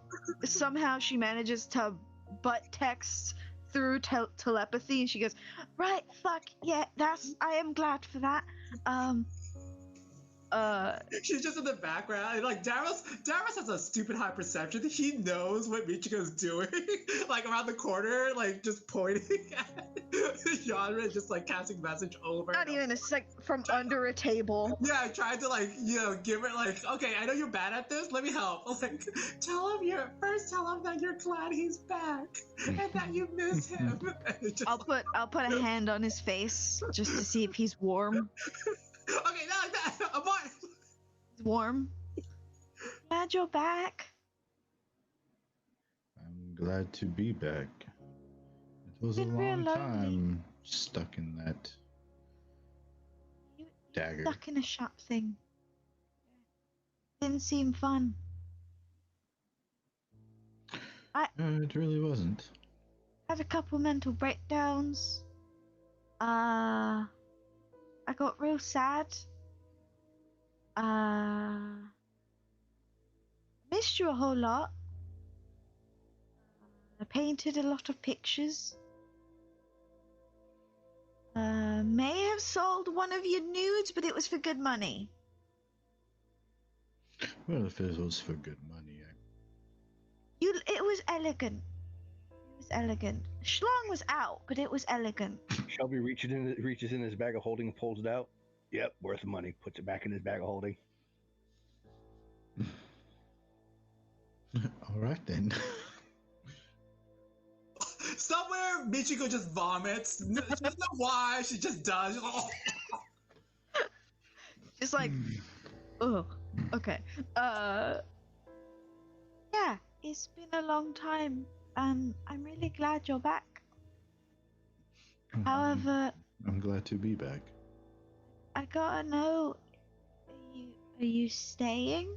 somehow she manages to butt text through telepathy, and she goes, right, fuck, yeah, I am glad for that. She's just in the background. And like Davros has a stupid high perception. He knows what Michiko's doing. Like around the corner, like just pointing at Yanra, just like casting message over. Not even a sec from under a table. Yeah, I tried to like, give her like, okay, I know you're bad at this. Let me help. Like, tell him that you're glad he's back and that you miss him. I'll put a hand on his face just to see if he's warm. Okay, not like that. I'm fine. He's warm. Glad you're back. I'm glad to be back. It was a Been real long lonely. time stuck in that You dagger. stuck in a shop thing. Didn't seem fun. It really wasn't. Had a couple mental breakdowns. I got real sad. Missed you a whole lot. I painted a lot of pictures. May have sold one of your nudes, but it was for good money. Well, if it was for good money, It was elegant. It was elegant. Schlong was out, but it was elegant. Shelby reaches in his bag of holding, pulls it out. Yep, worth the money. Puts it back in his bag of holding. all right then. Somewhere Michiko just vomits. She doesn't know why. She just does. She's like, oh. Just like, oh, okay. Yeah, it's been a long time, and I'm really glad you're back. However, I'm glad to be back. I gotta know, are you staying?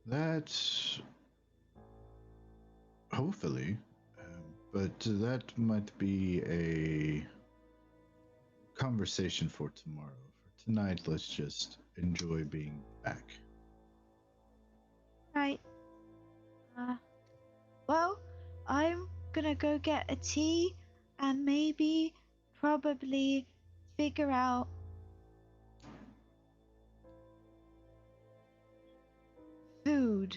That's hopefully, but that might be a conversation for tomorrow. For tonight, let's just enjoy being back. Right. Well, I'm gonna go get a tea and maybe, probably figure out food,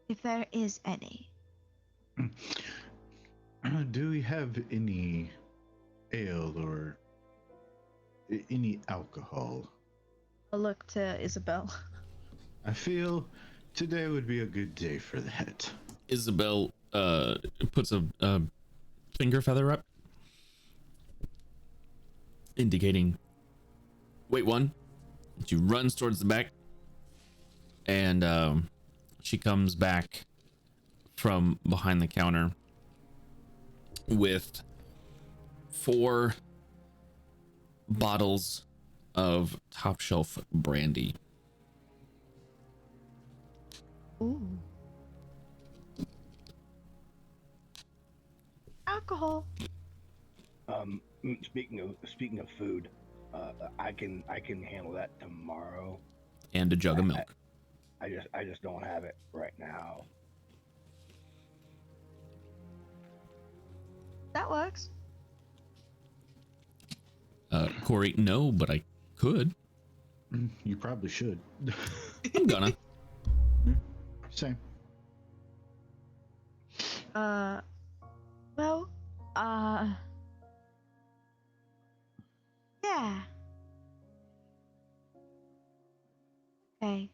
if there is any. Do we have any ale or any alcohol? I'll look to Isabel. I feel today would be a good day for that. Isabel puts a finger feather up, indicating wait one. She runs towards the back, and she comes back from behind the counter with 4 bottles of top shelf brandy. Ooh. Alcohol. Speaking of food, I can handle that tomorrow. And a jug of milk. I just don't have it right now. That works. Corey, no, but I could. You probably should. I'm gonna. Same. Well, yeah. Okay.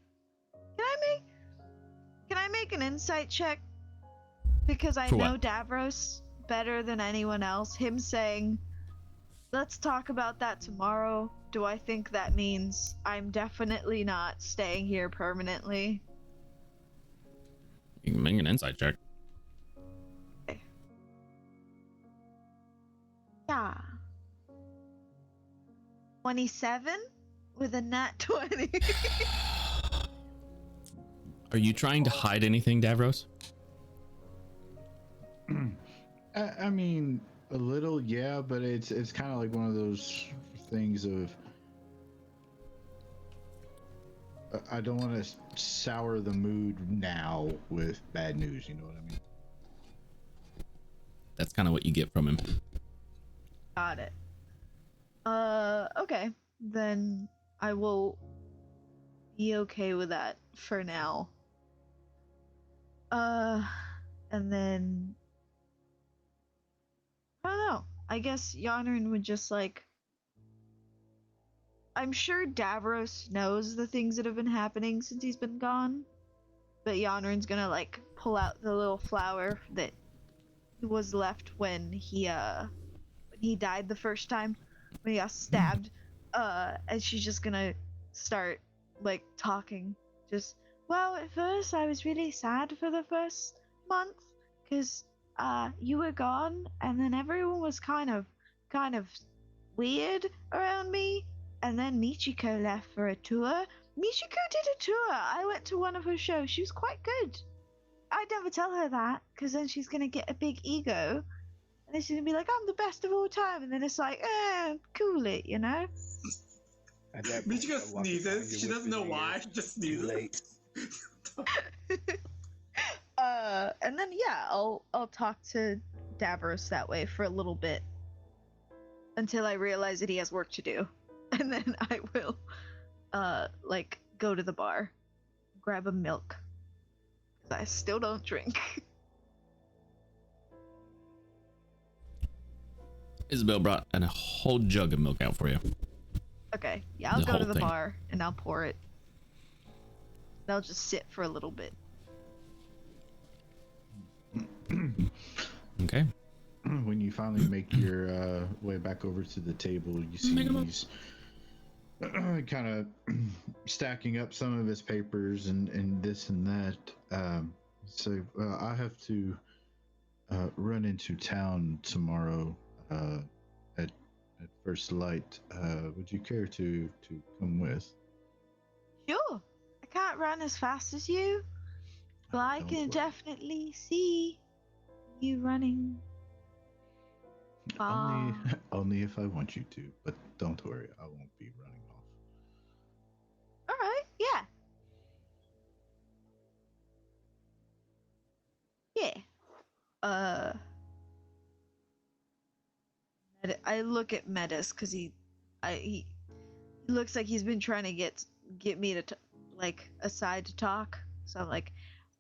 Can I make an insight check? Because I For know what? Davros better than anyone else. Him saying, let's talk about that tomorrow. Do I think that means I'm definitely not staying here permanently? You can make an insight check. Yeah. 27 with a nat 20. Are you trying to hide anything, Davros? I mean, a little, yeah, but it's kind of like one of those things of I don't want to sour the mood now with bad news. You know what I mean? That's kind of what you get from him. Got it. Okay. Then I will be okay with that for now. And then I don't know. I guess Yonrin would just like. I'm sure Davros knows the things that have been happening since he's been gone, but Yonrin's gonna like pull out the little flower that was left when he died the first time, when he got stabbed, and she's just gonna start like talking. Just, well, at first I was really sad for the first month because you were gone, and then everyone was kind of weird around me, and then Michiko left for a tour. Michiko did a tour. I went to one of her shows. She was quite good. I'd never tell her that because then she's gonna get a big ego, and then she's gonna be like, "I'm the best of all time," and then it's like, cool it, you know? At that point, Michiko I walk behind sneezes. you, She doesn't whisper know in your why. ear, She just "Too sneezes. late." And then yeah, I'll talk to Davros that way for a little bit until I realize that he has work to do, and then I will, like go to the bar, grab a milk, because I still don't drink. Isabel brought a whole jug of milk out for you. Okay, yeah, I'll The go to whole the thing. bar and I'll pour it. I'll just sit for a little bit. Okay. When you finally make your way back over to the table, you see Make 'em up. he's kind of stacking up some of his papers and this and that. So I have to run into town tomorrow at first light. Would you care to come with? Sure, I can't run as fast as you, but I Don't can worry. definitely see you running Only, far. only if I want you to. But don't worry, I won't be running off. All right, yeah. Yeah. I look at Metis because he looks like he's been trying to get me to like aside to talk. So I'm like,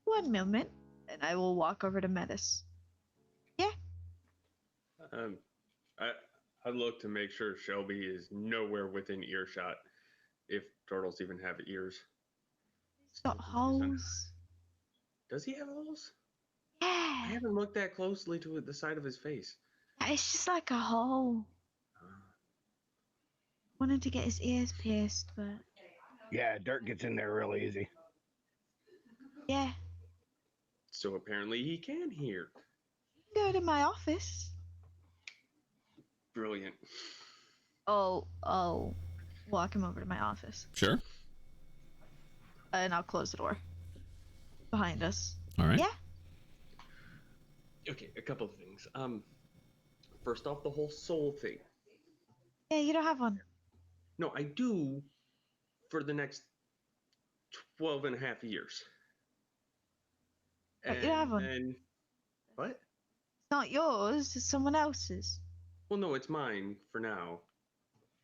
1 moment, and I will walk over to Metis. Yeah. I look to make sure Shelby is nowhere within earshot, if turtles even have ears. He's got holes. Does he have holes? Yeah. I haven't looked that closely to the side of his face. It's just like a hole. Wanted to get his ears pierced, but Yeah, dirt gets in there real easy. yeah. So apparently he can hear. Go to my office. Brilliant. I'll walk him over to my office, Sure. and I'll close the door behind us. All right. Yeah. Okay, a couple of things. First off, the whole soul thing. Yeah, you don't have one. No, I do for the next 12 and a half years. Right, you don't have one. And what? It's not yours, it's someone else's. Well, no, it's mine for now.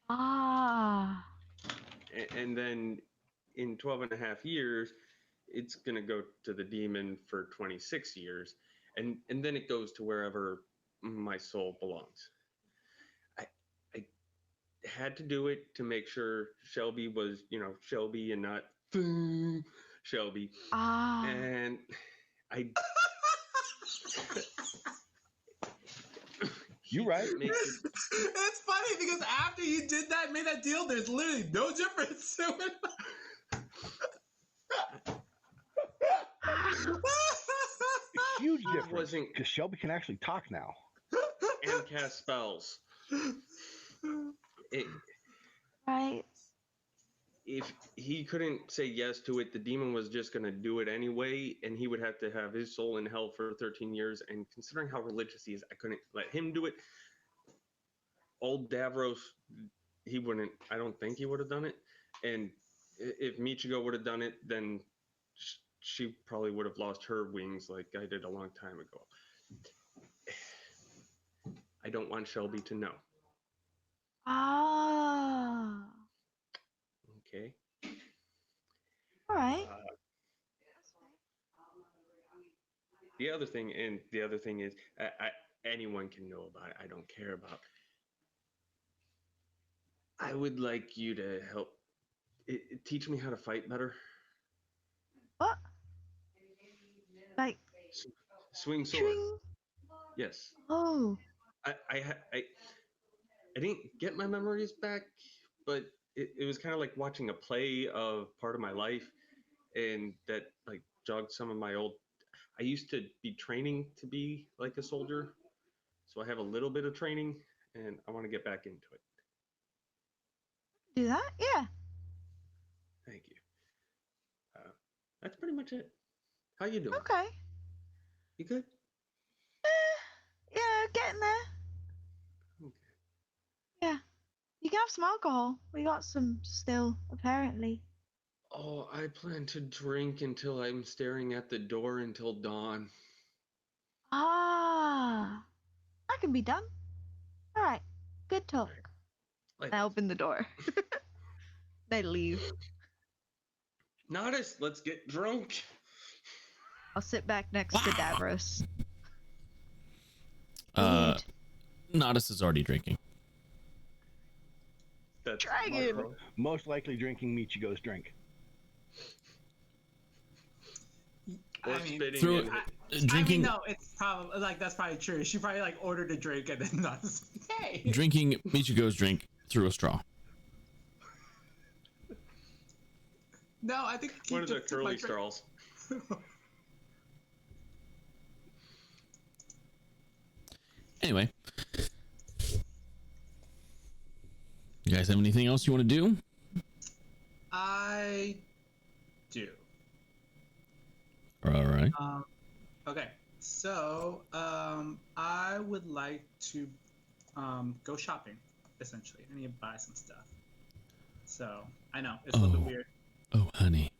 Ah. And then in 12 and a half years, it's going to go to the demon for 26 years. And then it goes to wherever my soul belongs. I had to do it to make sure Shelby was, Shelby and not Shelby. Ah. And I... You right. It's funny because after you did that, made that deal, there's literally no difference. Huge difference. Wasn't- Because Shelby can actually talk now. and cast spells. Right. If he couldn't say yes to it, the demon was just going to do it anyway, and he would have to have his soul in hell for 13 years. And considering how religious he is, I couldn't let him do it. Old Davros, he wouldn't, I don't think he would have done it. And if Michiko would have done it, then she probably would have lost her wings like I did a long time ago. I don't want Shelby to know. Ah. Okay. All right. The other thing is, anyone can know about it. I don't care about. I would like you to help teach me how to fight better. What? Like Swing sword. swing? Yes. Oh. I didn't get my memories back, but it was kind of like watching a play of part of my life, and that like jogged some of my old. I used to be training to be like a soldier, so I have a little bit of training, and I want to get back into it. Do that? Yeah. Thank you. That's pretty much it. How you doing? Okay. You good? Yeah, getting there. Okay. Yeah. You can have some alcohol. We got some still, apparently. Oh, I plan to drink until I'm staring at the door until dawn. Ah. That can be done. All right. Good talk. Like, I open the door. They leave. Nodis, let's get drunk. I'll sit back next to Davros. Nodis is already drinking. That's Dragon. Most likely drinking Michigo's drink. Or I mean, spitting Through- in it. Drinking, no, it's probably like that's probably true. She probably like ordered a drink and then not. Hey. drinking Michigo's drink through a straw. No, I think he One of the just took my curly drink. straws. Anyway, you guys have anything else you want to do? I do. All right. Okay, so I would like to go shopping. Essentially, I need to buy some stuff. So I know it's a little bit weird. Oh, honey.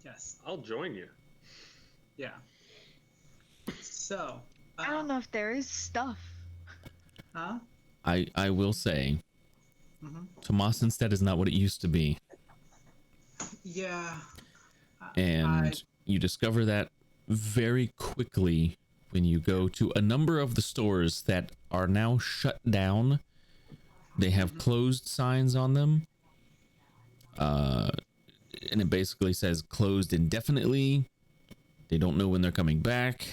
Yes. I'll join you. Yeah. So. I don't know if there is stuff. Huh? I will say, Mm-hmm. Tomas instead is not what it used to be, Yeah. and you discover that very quickly when you go to a number of the stores that are now shut down. They have closed signs on them. And it basically says closed indefinitely. They don't know when they're coming back.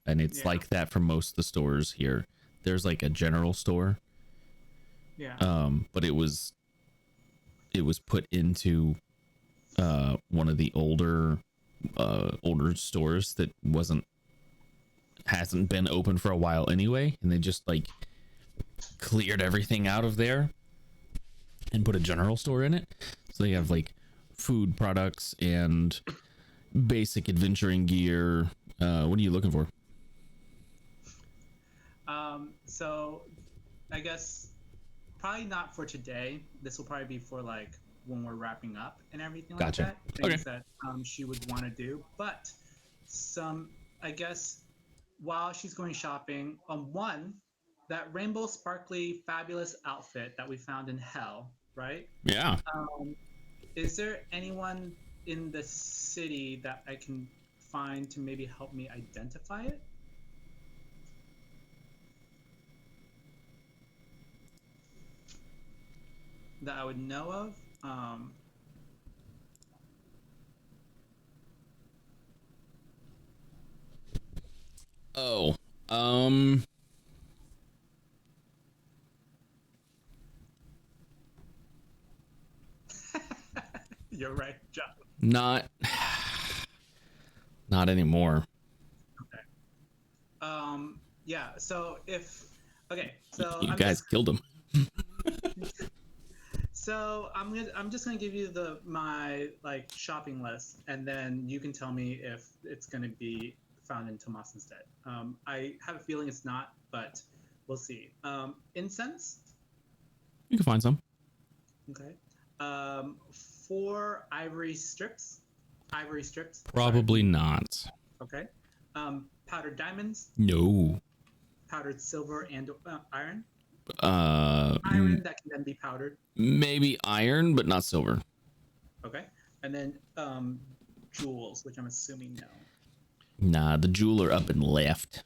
And it's like that for most of the stores here. There's like a general store. Yeah. But it was put into one of the older stores that hasn't been open for a while anyway, and they just like cleared everything out of there and put a general store in it. So they have like food products and basic adventuring gear. What are you looking for? So I guess probably not for today. This will probably be for like when we're wrapping up and everything Gotcha. like that. Things Okay. that she would want to do. But I guess while she's going shopping, one, that rainbow sparkly fabulous outfit that we found in Hell, right? Yeah. Is there anyone in the city that I can find to maybe help me identify it? That I would know of? Oh. You're right, John. Not anymore. Yeah. So so You guys killed him. So I'm just gonna give you my like shopping list, and then you can tell me if it's gonna be found in Tomas instead. I have a feeling it's not, but we'll see. Incense. You can find some. Okay. 4 ivory strips. Probably not. Okay. Powdered diamonds, No. powdered silver and iron. Iron that can then be powdered. maybe iron, but not silver. Okay. And then jewels, which I'm assuming no. Nah, the jeweler up and left.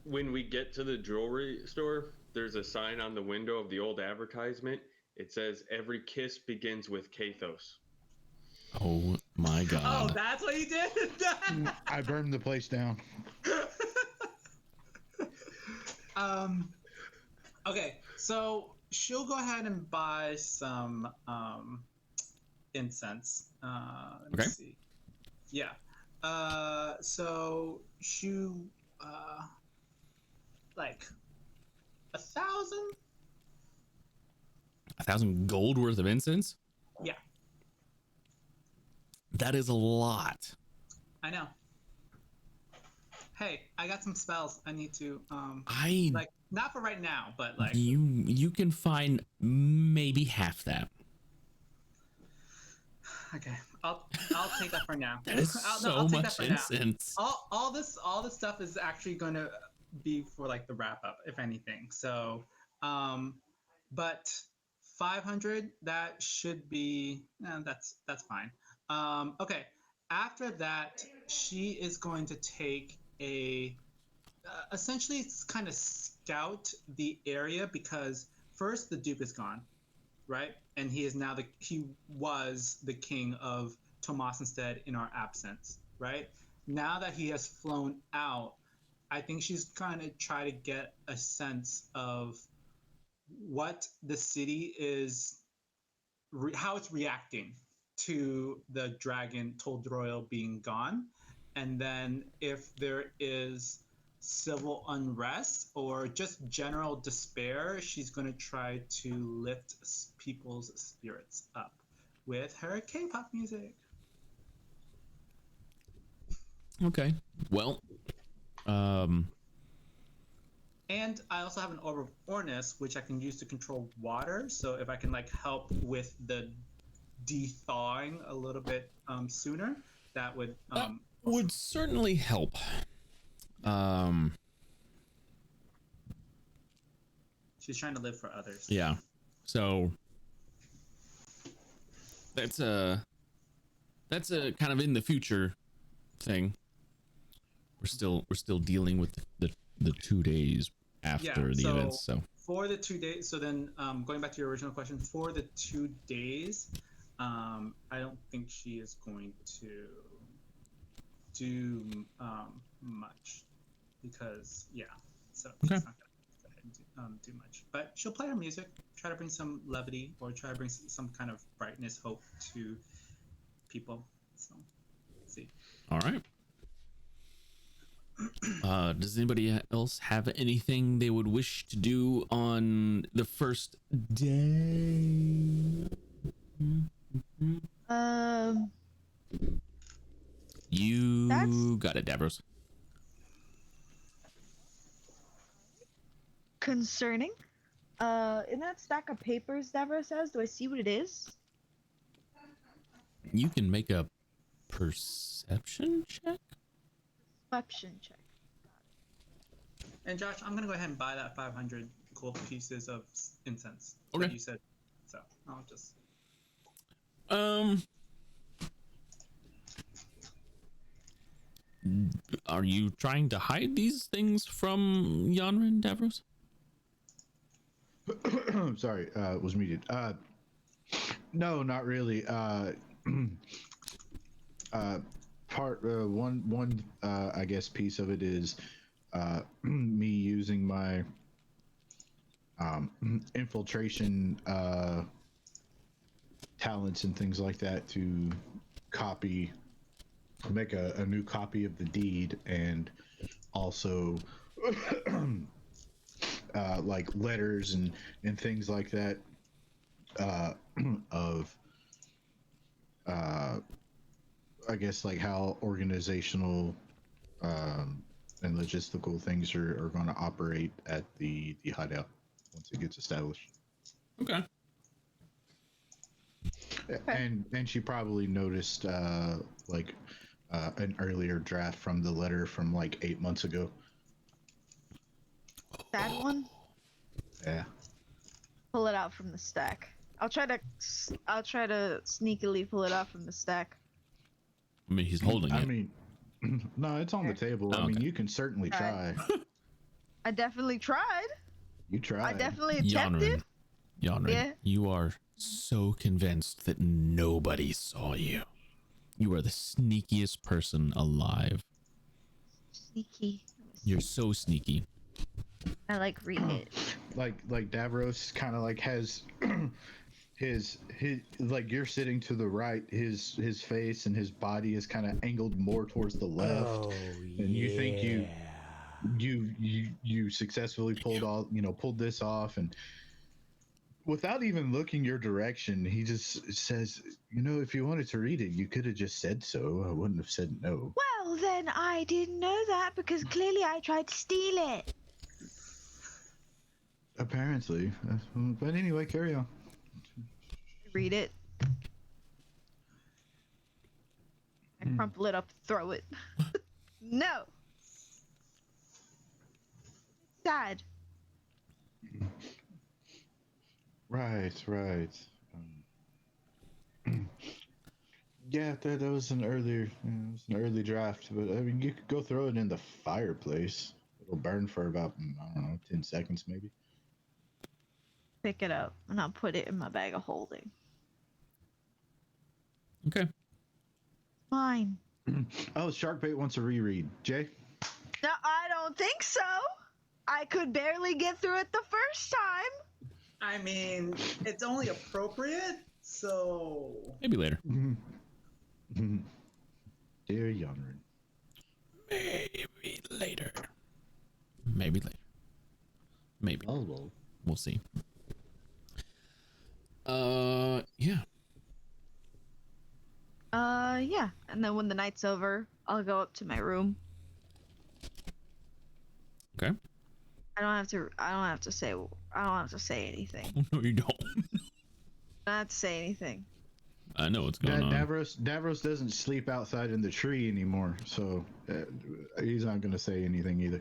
When we get to the jewelry store, there's a sign on the window of the old advertisement. It says, "Every kiss begins with Kathos." Oh my Oh, god. that's what you did? I burned the place down. Okay, so she'll go ahead and buy some incense. Let me see. Yeah. So she like 1,000. 1,000 gold worth of incense? Yeah, That is a lot. I know. Hey, I got some spells I need to like not for right now, but like you can find maybe half that. okay, I'll take that for now. That is I'll take that much for now. incense. All this stuff is actually going to be for like the wrap up, if anything. So, but 500 that should be that's fine. Okay. After that, she is going to take a essentially kind of scout the area because first the Duke is gone, right? And he is now he was the king of Tomas instead in our absence, right? Now that he has flown out, I think she's kind of try to get a sense of what the city is, how it's reacting to the dragon Toldroil being gone, and then if there is civil unrest or just general despair, she's going to try to lift people's spirits up with her K-pop music. Okay. Well, and I also have an Orb of Ornus, which I can use to control water. So if I can like help with the de-thawing a little bit sooner, that would certainly help. She's trying to live for others. Yeah. So that's a kind of in the future thing. We're still dealing with the 2 days after the events. So for the 2 days, so then going back to your original question, for the 2 days, I don't think she is going to do much because so okay. she's not gonna do much, but she'll play her music, try to bring some levity or try to bring some kind of brightness, hope to people. So let's see. All right. Does anybody else have anything they would wish to do on the first day? You got it, Davros. Concerning. In that stack of papers Davros says, do I see what it is? You can make a perception check. Perception check. And Josh, I'm gonna go ahead and buy that 500 gold pieces of incense. Okay. That you said. So I'll just. Are you trying to hide these things from Yanrin, Davros? Sorry, was muted. No, not really. One I guess piece of it is me using my infiltration talents and things like that to make a new copy of the deed, and also like letters and things like that of I guess like how organizational and logistical things are going to operate at the hideout once it gets established. Okay. And she probably noticed like an earlier draft from the letter from like 8 months ago. That one? Yeah. Pull it out from the stack. I'll try to sneakily pull it out from the stack. I mean, he's holding it. I mean, no, it's on the table. Oh, I mean, okay. you can certainly try. I definitely tried. You tried. I definitely attempted. Yanrin, Yeah. you are so convinced that nobody saw you. You are the sneakiest person alive. Sneaky. You're so sneaky. I like read it. Like Davros kind of like has his like you're sitting to the right. His face and his body is kind of angled more towards the left. Oh, and you think you successfully pulled this off, and without even looking your direction, he just says, if you wanted to read it, you could have just said so. I wouldn't have said no. Well, then I didn't know that because clearly I tried to steal it. Apparently. But anyway, carry on. Read it. I crumple it up, throw it. No. Sad. Right. Yeah, that was an early draft, but I mean, you could go throw it in the fireplace. It'll burn for about, I don't know, 10 seconds maybe. Pick it up and I'll put it in my bag of holding. Okay. Fine. Oh, Sharkbait wants a reread. Jay? No, I don't think so. I could barely get through it the first time. I mean, it's only appropriate, so... Maybe later. Dear Yanrin. Maybe later. Maybe later. Maybe. Oh, well. We'll see. Yeah. Yeah. And then when the night's over, I'll go up to my room. Okay. I don't have to say anything. Oh, no, you don't. I don't have to say anything. I know what's going on. Davros doesn't sleep outside in the tree anymore, so he's not going to say anything either.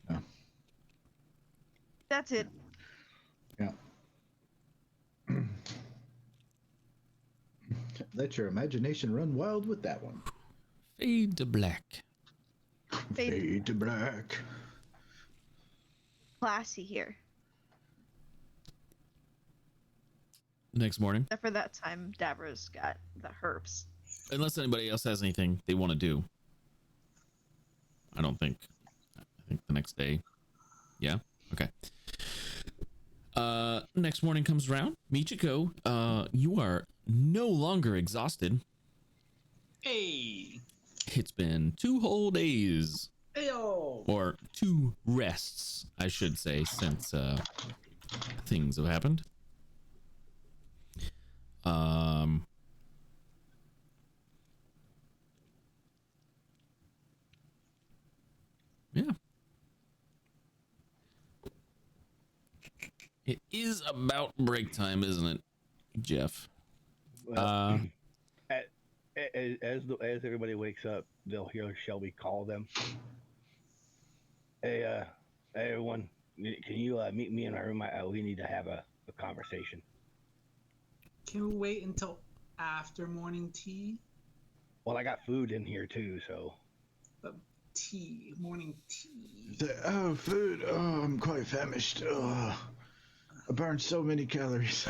No. That's it. Yeah. Let your imagination run wild with that one. Fade to black. Fade to black. Classy here. Next morning. Except for that time Davros got the herps. Unless anybody else has anything they want to do. I think the next day. Yeah? Okay. Next morning comes around. Michiko, you are no longer exhausted. Hey! It's been 2 whole days. Heyo! Or 2 rests, I should say, since things have happened. Yeah. It is about break time, isn't it, Jeff? Well, as everybody wakes up, they'll hear Shelby call them. Hey, everyone, can you meet me in my room? We need to have a conversation. Can we wait until after morning tea? Well, I got food in here too, so. But morning tea. Oh, food. Oh, I'm quite famished. Oh, I burned so many calories.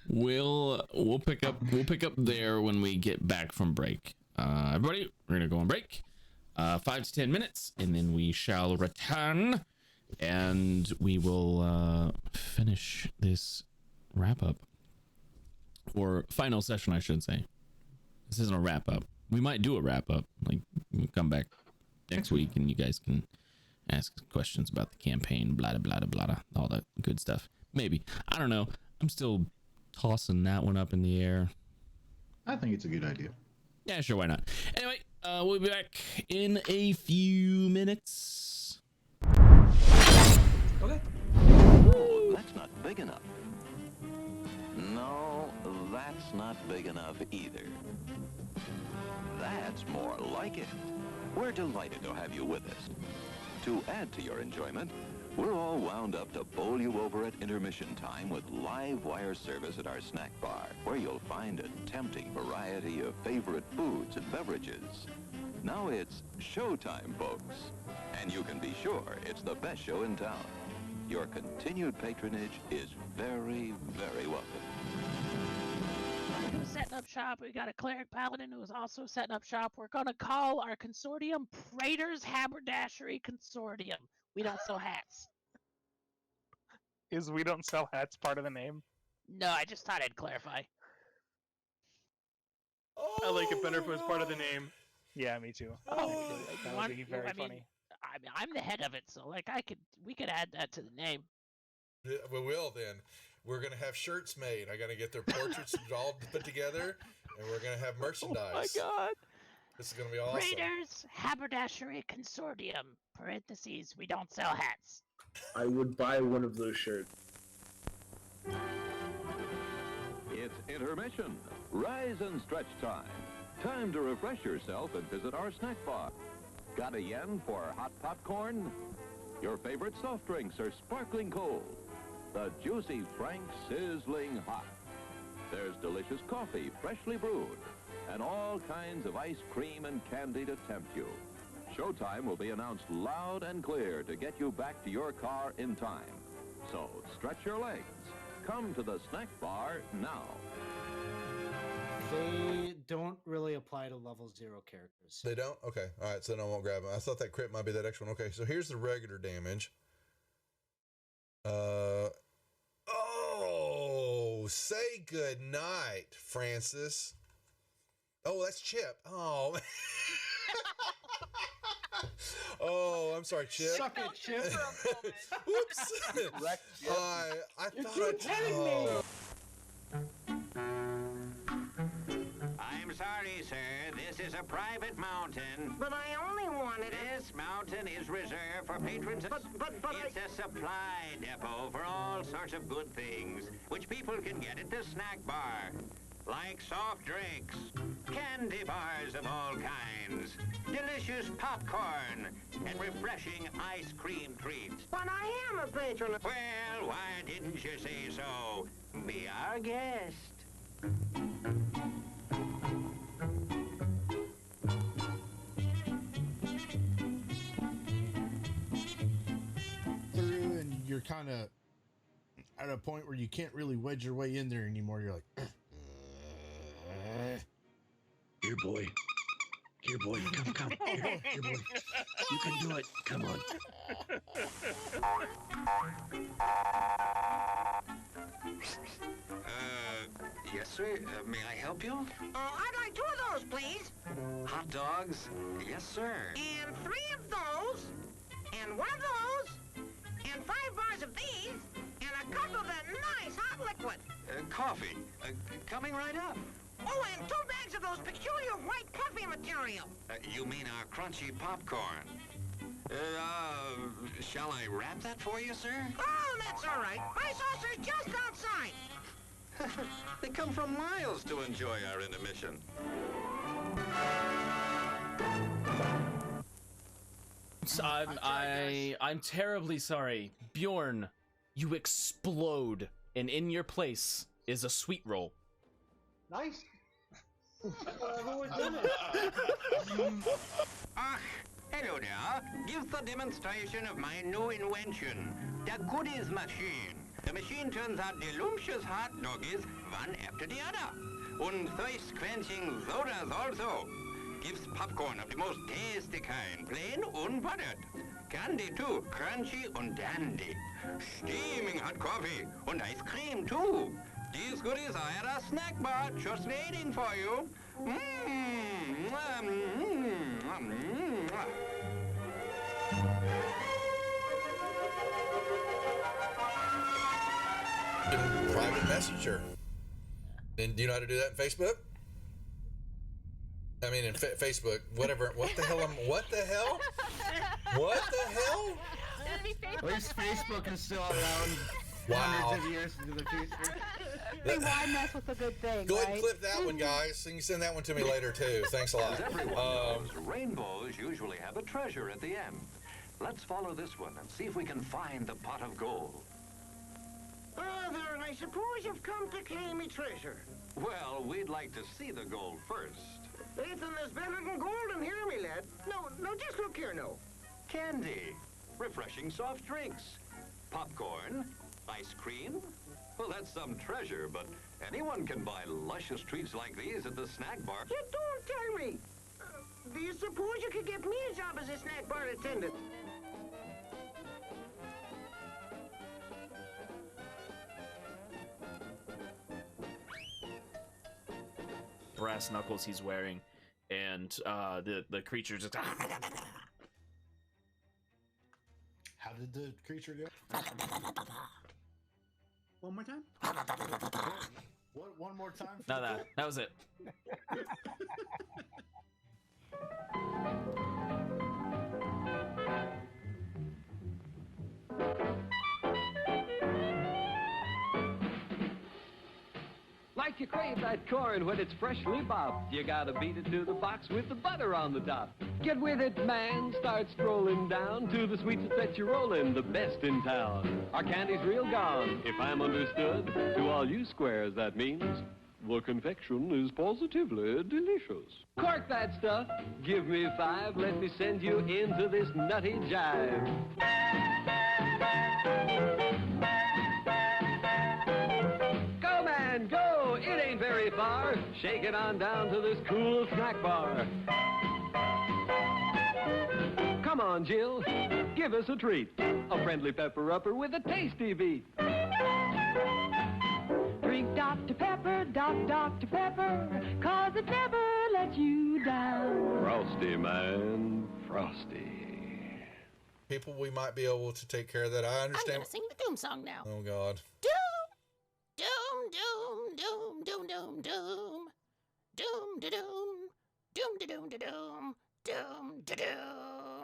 We'll pick up there when we get back from break. Everybody, we're gonna go on break. 5 to 10 minutes, and then we shall return, and we will finish this wrap up, or final session, I should say. This isn't a wrap up. We might do a wrap up. Like, we'll come back next week, and you guys can ask questions about the campaign, blah blah blah blah, all that good stuff. Maybe, I don't know. I'm still tossing that one up in the air. I think it's a good idea. Yeah, sure, why not? Anyway, we'll be back in a few minutes. Okay. Oh, that's not big enough. No, that's not big enough either. That's more like it. We're delighted to have you with us. To add to your enjoyment, We're all wound up to bowl you over at intermission time with live wire service at our snack bar, where you'll find a tempting variety of favorite foods and beverages. Now it's showtime, folks. And you can be sure it's the best show in town. Your continued patronage is very, very welcome. Who's setting up shop? We got a cleric paladin who is also setting up shop. We're going to call our consortium Praetor's Haberdashery Consortium. We don't sell hats. Is we don't sell hats part of the name? No, I just thought I'd clarify. I like it better if it was part of the name. Yeah, me too. That would be very funny. I'm the head of it, so like we could add that to the name. Yeah, we will then. We're gonna have shirts made. I gotta get their portraits all put together, and we're gonna have merchandise. Oh my god! This is gonna be awesome. Praetor's Haberdashery Consortium. Parentheses. We don't sell hats. I would buy one of those shirts. It's intermission. Rise and stretch time. Time to refresh yourself and visit our snack bar. Got a yen for hot popcorn? Your favorite soft drinks are sparkling cold. The juicy Frank sizzling hot. There's delicious coffee, freshly brewed, and all kinds of ice cream and candy to tempt you. Showtime will be announced loud and clear to get you back to your car in time. So stretch your legs. Come to the snack bar now. They don't really apply to level 0 characters. They don't? Okay. All right. So then I won't grab them. I thought that crit might be that extra one. Okay. So here's the regular damage. Oh, say good night, Francis. Oh, that's Chip. Oh, man. Oh, I'm sorry, Chip. Suck it, Chip. Whoops. I thought I'm sorry, sir. This is a private mountain. But I only wanted it. This mountain is reserved for patrons. But it's a supply depot for all sorts of good things, which people can get at the snack bar. Like soft drinks, candy bars of all kinds, delicious popcorn, and refreshing ice cream treats. But I am a patron. Well, why didn't you say so? Be our guest. Through and you're kind of at a point where you can't really wedge your way in there anymore. You're like, here, boy. Here, boy. Come. Here, boy. You can do it. Come on. Yes, sir. May I help you? I'd like 2 of those, please. Hot dogs? Yes, sir. And 3 of those. And 1 of those. And 5 bars of these. And a cup of that nice hot liquid. Coffee. Coming right up. Oh, and 2 bags of those peculiar white puffy material. You mean our crunchy popcorn? Shall I wrap that for you, sir? Oh, that's all right. My saucer's just outside. They come from miles to enjoy our intermission. I'm terribly sorry. Bjorn, you explode, and in your place is a sweet roll. Nice. Hello there. Give the demonstration of my new invention, the goodies machine. The machine turns out delicious hot doggies one after the other. And thirst-quenching sodas also. Gives popcorn of the most tasty kind, plain unbuttered. Candy too, crunchy and dandy. Steaming hot coffee and ice cream too. These goodies are at our snack bar, just waiting for you. Private messenger. And do you know how to do that in Facebook? I mean, in Facebook, whatever. What the hell? What the hell? What the hell? At least Facebook is still around. Wow. Hundreds of years into the future. Hey, why mess with a good thing? Go ahead and clip that one, guys. And you can send that one to me later too. Thanks a lot. As everyone knows, rainbows usually have a treasure at the end. Let's follow this one and see if we can find the pot of gold. Brother, I suppose you've come to claim me treasure. Well, we'd like to see the gold first. Ethan, there's better than gold in here, me lad. No, just look here now. Candy, refreshing soft drinks, popcorn, ice cream. Well, that's some treasure, but anyone can buy luscious treats like these at the snack bar. You don't tell me. Do you suppose you could get me a job as a snack bar attendant? Brass knuckles he's wearing, and the creature just. How did the creature go? One more time? What? One more time? No, that was it. Like you crave that corn when it's freshly bobbed, you gotta beat it to the box with the butter on the top. Get with it, man. Start strolling down to the sweets that you're rolling, the best in town. Our candy's real gone, if I'm understood. To all you squares, that means the confection is positively delicious. Cork that stuff. Give me 5. Let me send you into this nutty jive. Go, man, go. It ain't very far. Shake it on down to this cool snack bar. Come on, Jill. Give us a treat. A friendly pepper-upper with a tasty beat. Drink Dr. Pepper, Dr. Pepper, 'cause it never lets you down. Frosty, man. Frosty. People, we might be able to take care of that. I I'm understand. gonna sing the Doom song now. Oh, God. Doom, doom, doom, doom, doom, doom, doom, doom, da doom, doom, da doom, da doom, doom, da doom, doom,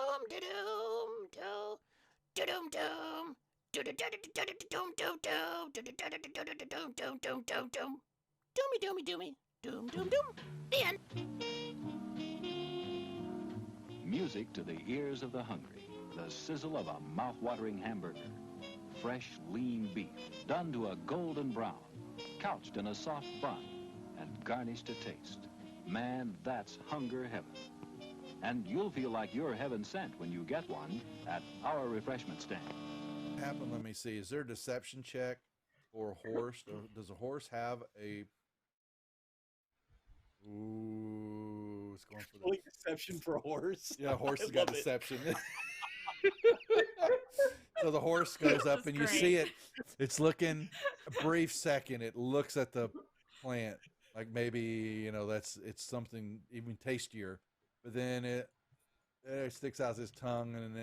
doom, da doom, doom, da doom, doom. Doomy doomy. Doom doom doom. The end. Music to the ears of the hungry. The sizzle of a mouth-watering hamburger. Fresh, lean beef, done to a golden brown. Couched in a soft bun and garnished to taste. Man, that's hunger heaven. And you'll feel like you're heaven sent when you get one at our refreshment stand. Happen. Let me see. Is there a deception check for a horse? Does a horse have a? Ooh, it's going for the deception for a horse. Yeah, a horse has got deception. So the horse goes up, and you see it. It's looking a brief second. It looks at the plant like maybe it's something even tastier, but then it sticks out his tongue and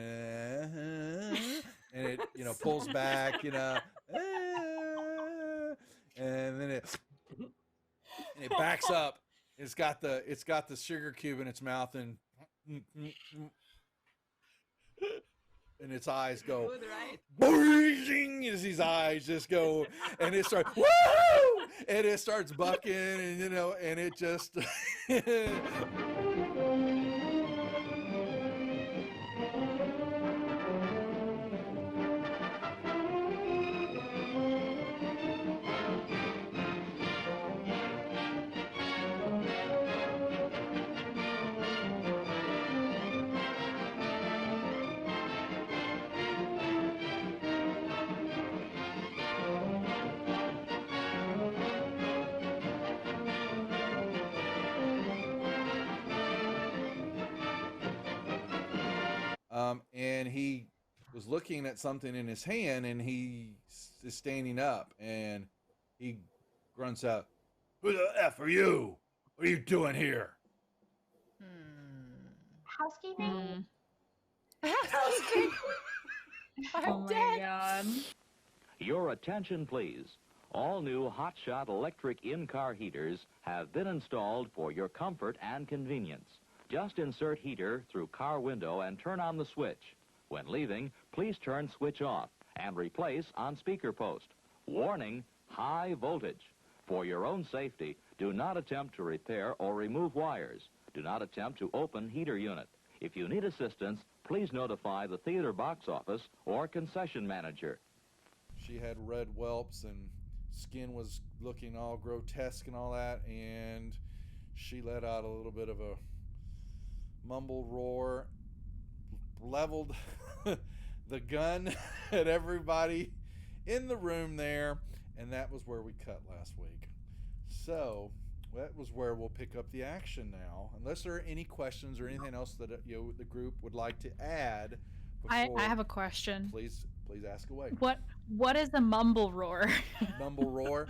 it pulls back, and then it backs up. It's got the sugar cube in its mouth and its eyes go boing as his eyes just go, and it starts woo, and it starts bucking, and it just and he was looking at something in his hand, and he is standing up, and he grunts out, "Who the F are you? What are you doing here?" Housekeeping? Housekeeping? I'm dead. God. Your attention, please. All new hotshot electric in-car heaters have been installed for your comfort and convenience. Just insert heater through car window and turn on the switch. When leaving, please turn switch off and replace on speaker post. Warning, high voltage. For your own safety, do not attempt to repair or remove wires. Do not attempt to open heater unit. If you need assistance, please notify the theater box office or concession manager. She had red whelps and skin was looking all grotesque and all that, and she let out a little bit of a mumble roar, leveled the gun at everybody in the room there, and that was where we cut last week. So that was where we'll pick up the action now, unless there are any questions or anything else that the group would like to add. I have a question. Please ask away. What is a mumble roar? Mumble roar.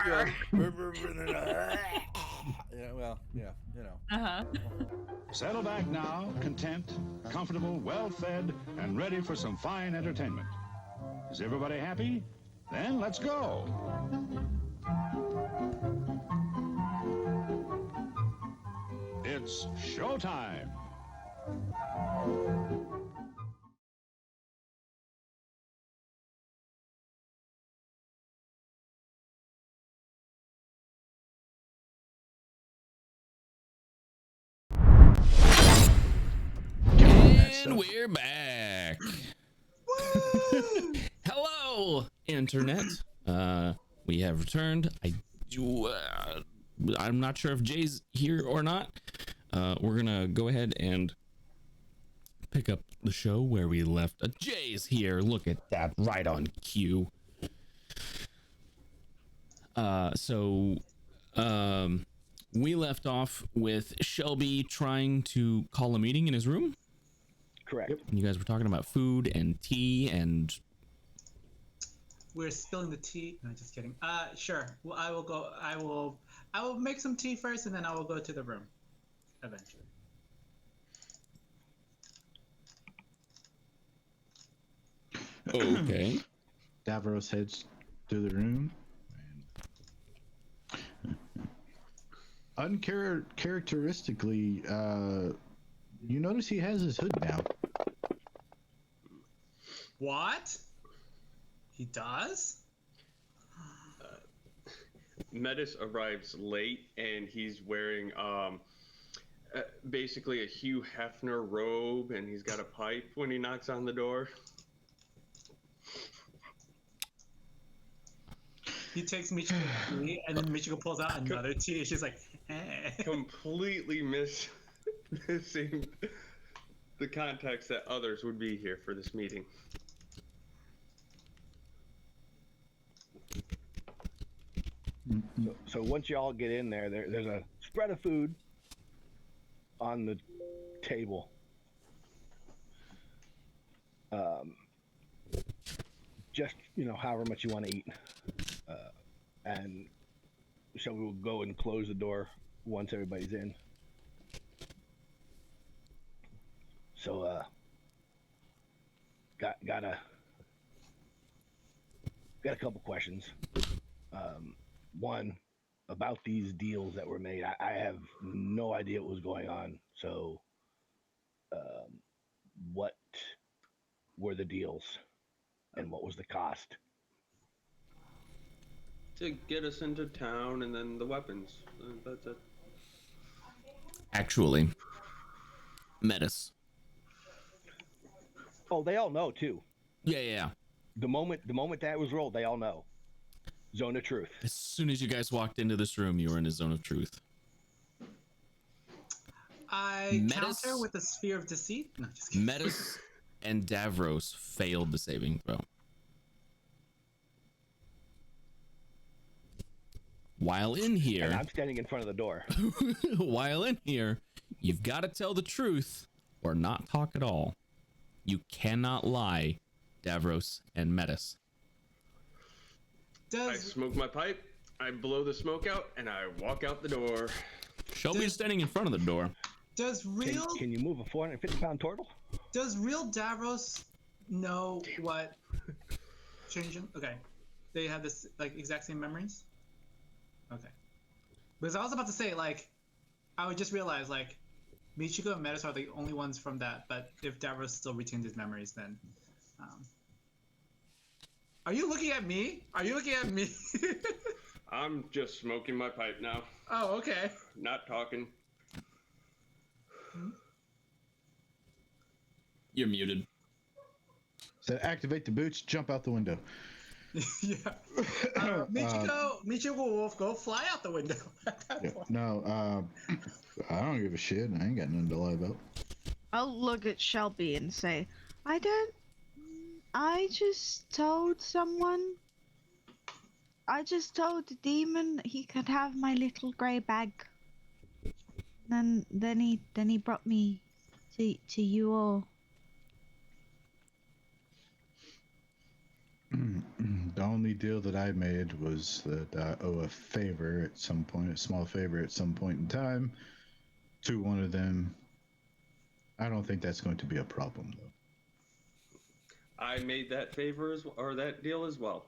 Yeah. Settle back now, content, comfortable, well-fed, and ready for some fine entertainment. Is everybody happy? Then let's go. It's showtime. And we're back. Hello, internet. We have returned. I'm not sure if Jay's here or not. We're gonna go ahead and pick up the show where we left. Jay's here. Look at that, right on cue. We left off with Shelby trying to call a meeting in his room. Correct. And you guys were talking about food and tea and... We're spilling the tea. No, just kidding. Sure. Well, I will go. I will make some tea first, and then I will go to the room. Eventually. Okay. Davros heads to the room. Uncharacteristically, you notice he has his hood down. What? He does? Metis arrives late, and he's wearing basically a Hugh Hefner robe, and he's got a pipe when he knocks on the door. He takes Michiko's tea, and then Michiko pulls out another tea, and she's like, eh. Completely missing the context that others would be here for this meeting. So once you all get in there, there's a spread of food on the table. Just, however much you want to eat. And so we'll go and close the door once everybody's in. So, got a couple questions. One, about these deals that were made. I have no idea what was going on. So, what were the deals, and what was the cost? To get us into town, and then the weapons. That's it. Actually, Metis. Oh, they all know too. Yeah. The moment that was rolled, they all know. Zone of truth. As soon as you guys walked into this room, you were in a zone of truth. I counter with a sphere of deceit. No, just kidding. Metis and Davros failed the saving throw. While in here... And I'm standing in front of the door. While in here, you've got to tell the truth or not talk at all. You cannot lie, Davros and Metis. I smoke my pipe, I blow the smoke out, and I walk out the door. Shelby's standing in front of the door. Does real... Can you move a 450-pound turtle? Does real Davros know what changing? Okay. They have this, exact same memories? Okay. Because I was about to say, I would just realize, Michiko and Metis are the only ones from that, but if Davros still retains his memories, then... Are you looking at me? I'm just smoking my pipe now. Oh, okay. Not talking. You're muted. So activate the boots, jump out the window. Yeah. Michiko will go fly out the window at that point. No, I don't give a shit. I ain't got nothing to lie about. I'll look at Shelby and say, I just told someone. I just told the demon he could have my little grey bag. Then he brought me to you all. The only deal that I made was that I owe a favor at some point, a small favor at some point in time, to one of them. I don't think that's going to be a problem, though. I made that favor or that deal as well.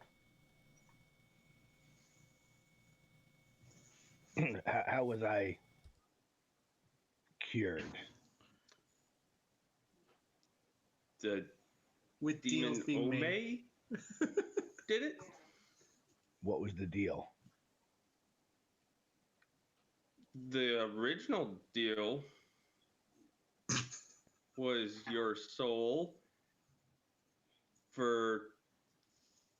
How was I cured? The with demon Ome did it. What was the deal? The original deal was your soul for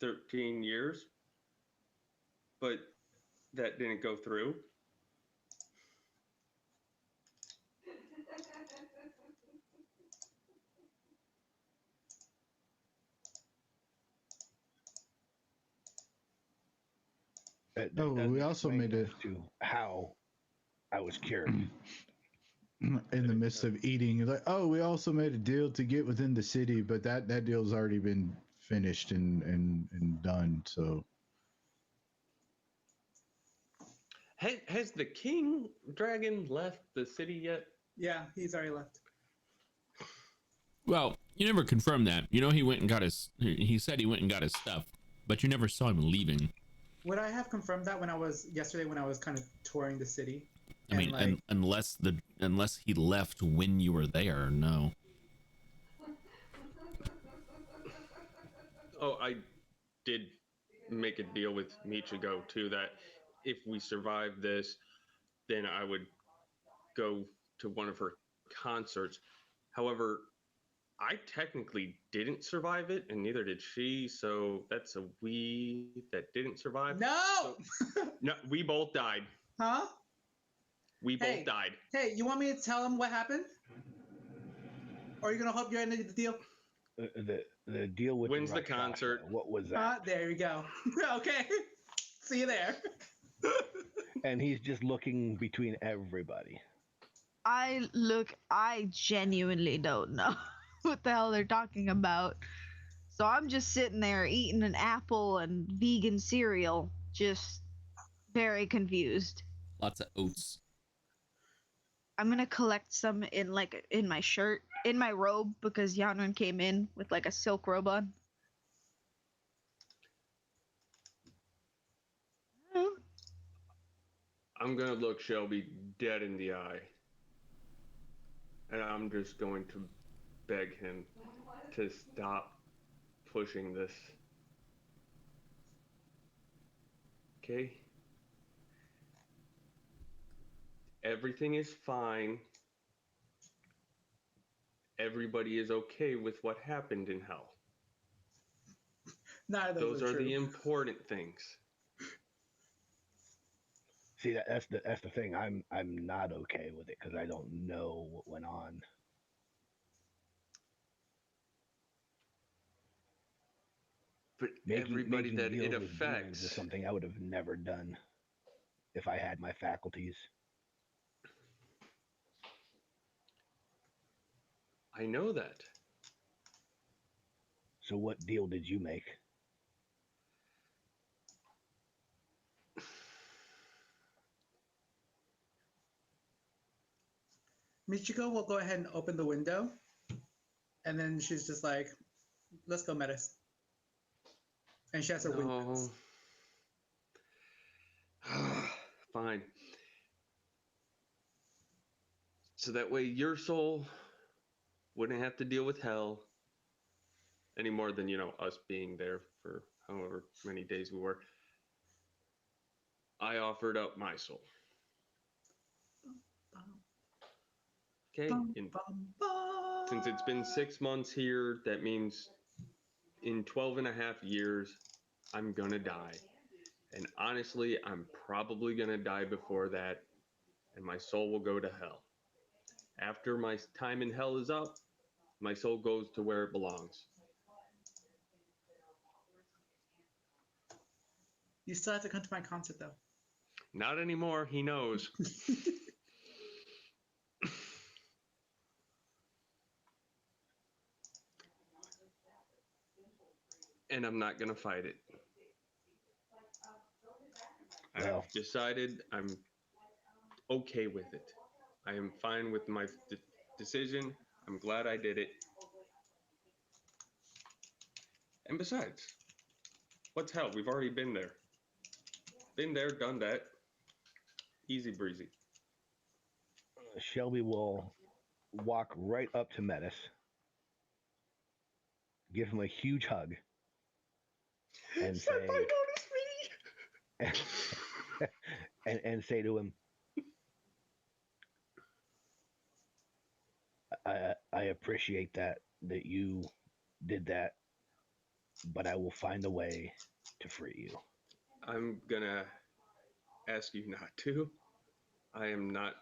13 years, but that didn't go through. We also made it to how I was cured. In the midst of eating, like, we also made a deal to get within the city, but that deal's already been finished and done. So, Has the king dragon left the city yet? Yeah, he's already left. Well, you never confirmed that. You know, he went and got his. He said he went and got his stuff, but you never saw him leaving. Would I have confirmed that when I was kind of touring the city? I mean, unless he left when you were there, no. Oh, I did make a deal with Michigo too that if we survive this, then I would go to one of her concerts. However, I technically didn't survive it, and neither did she. So that's a we that didn't survive. No, no, we both died. Huh? We both died. Hey, you want me to tell him what happened? Or are you gonna hope you're in the deal? The deal with when's the concert? What was that? There you go. Okay. See you there. And he's just looking between everybody. I genuinely don't know what the hell they're talking about. So I'm just sitting there eating an apple and vegan cereal, just very confused. Lots of oats. I'm gonna collect some in my shirt, in my robe, because Yanran came in with like a silk robe on. I'm gonna look Shelby dead in the eye, and I'm just going to beg him to stop pushing this. Okay? Everything is fine. Everybody is okay with what happened in hell. None of Those are true. the important things. See, that's the thing. I'm not okay with it because I don't know what went on. But everybody that it affects is something I would have never done if I had my faculties. I know that. So what deal did you make? Michiko will go ahead and open the window, and then she's just like, "Let's go, Metis." And she has her windows. Fine. So that way your soul wouldn't have to deal with hell any more than, us being there for however many days we were. I offered up my soul. Okay. Since it's been 6 months here, that means in 12 and a half years, I'm gonna die. And honestly, I'm probably gonna die before that, and my soul will go to hell. After my time in hell is up, my soul goes to where it belongs. You still have to come to my concert, though. Not anymore, he knows. And I'm not gonna fight it. I've decided I'm okay with it. I am fine with my decision. I'm glad I did it. And besides, what's hell? We've already been there. Been there, done that. Easy breezy. Shelby will walk right up to Metis, give him a huge hug, and say, and say to him, I appreciate that you did that, but I will find a way to free you. I'm gonna ask you not to. I am not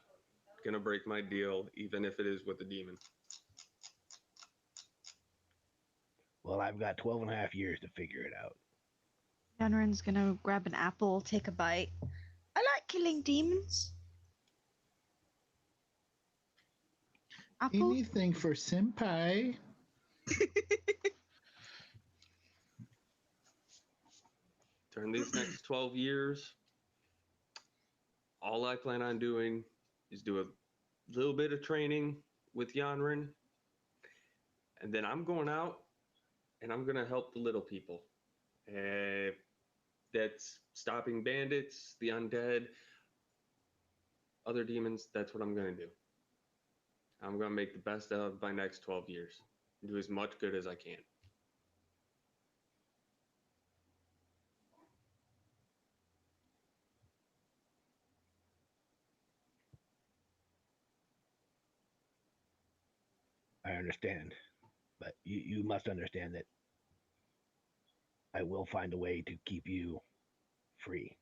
gonna break my deal, even if it is with the demon. Well, I've got 12 and a half years to figure it out. Yanren's gonna grab an apple, take a bite. I like killing demons. Apple? Anything for senpai. During these next 12 years, all I plan on doing is do a little bit of training with Yanren, and then I'm going out and I'm gonna help the little people. That's stopping bandits, the undead, other demons. That's what I'm gonna do. I'm gonna make the best out of my next 12 years. Do as much good as I can. I understand, but you must understand that I will find a way to keep you free.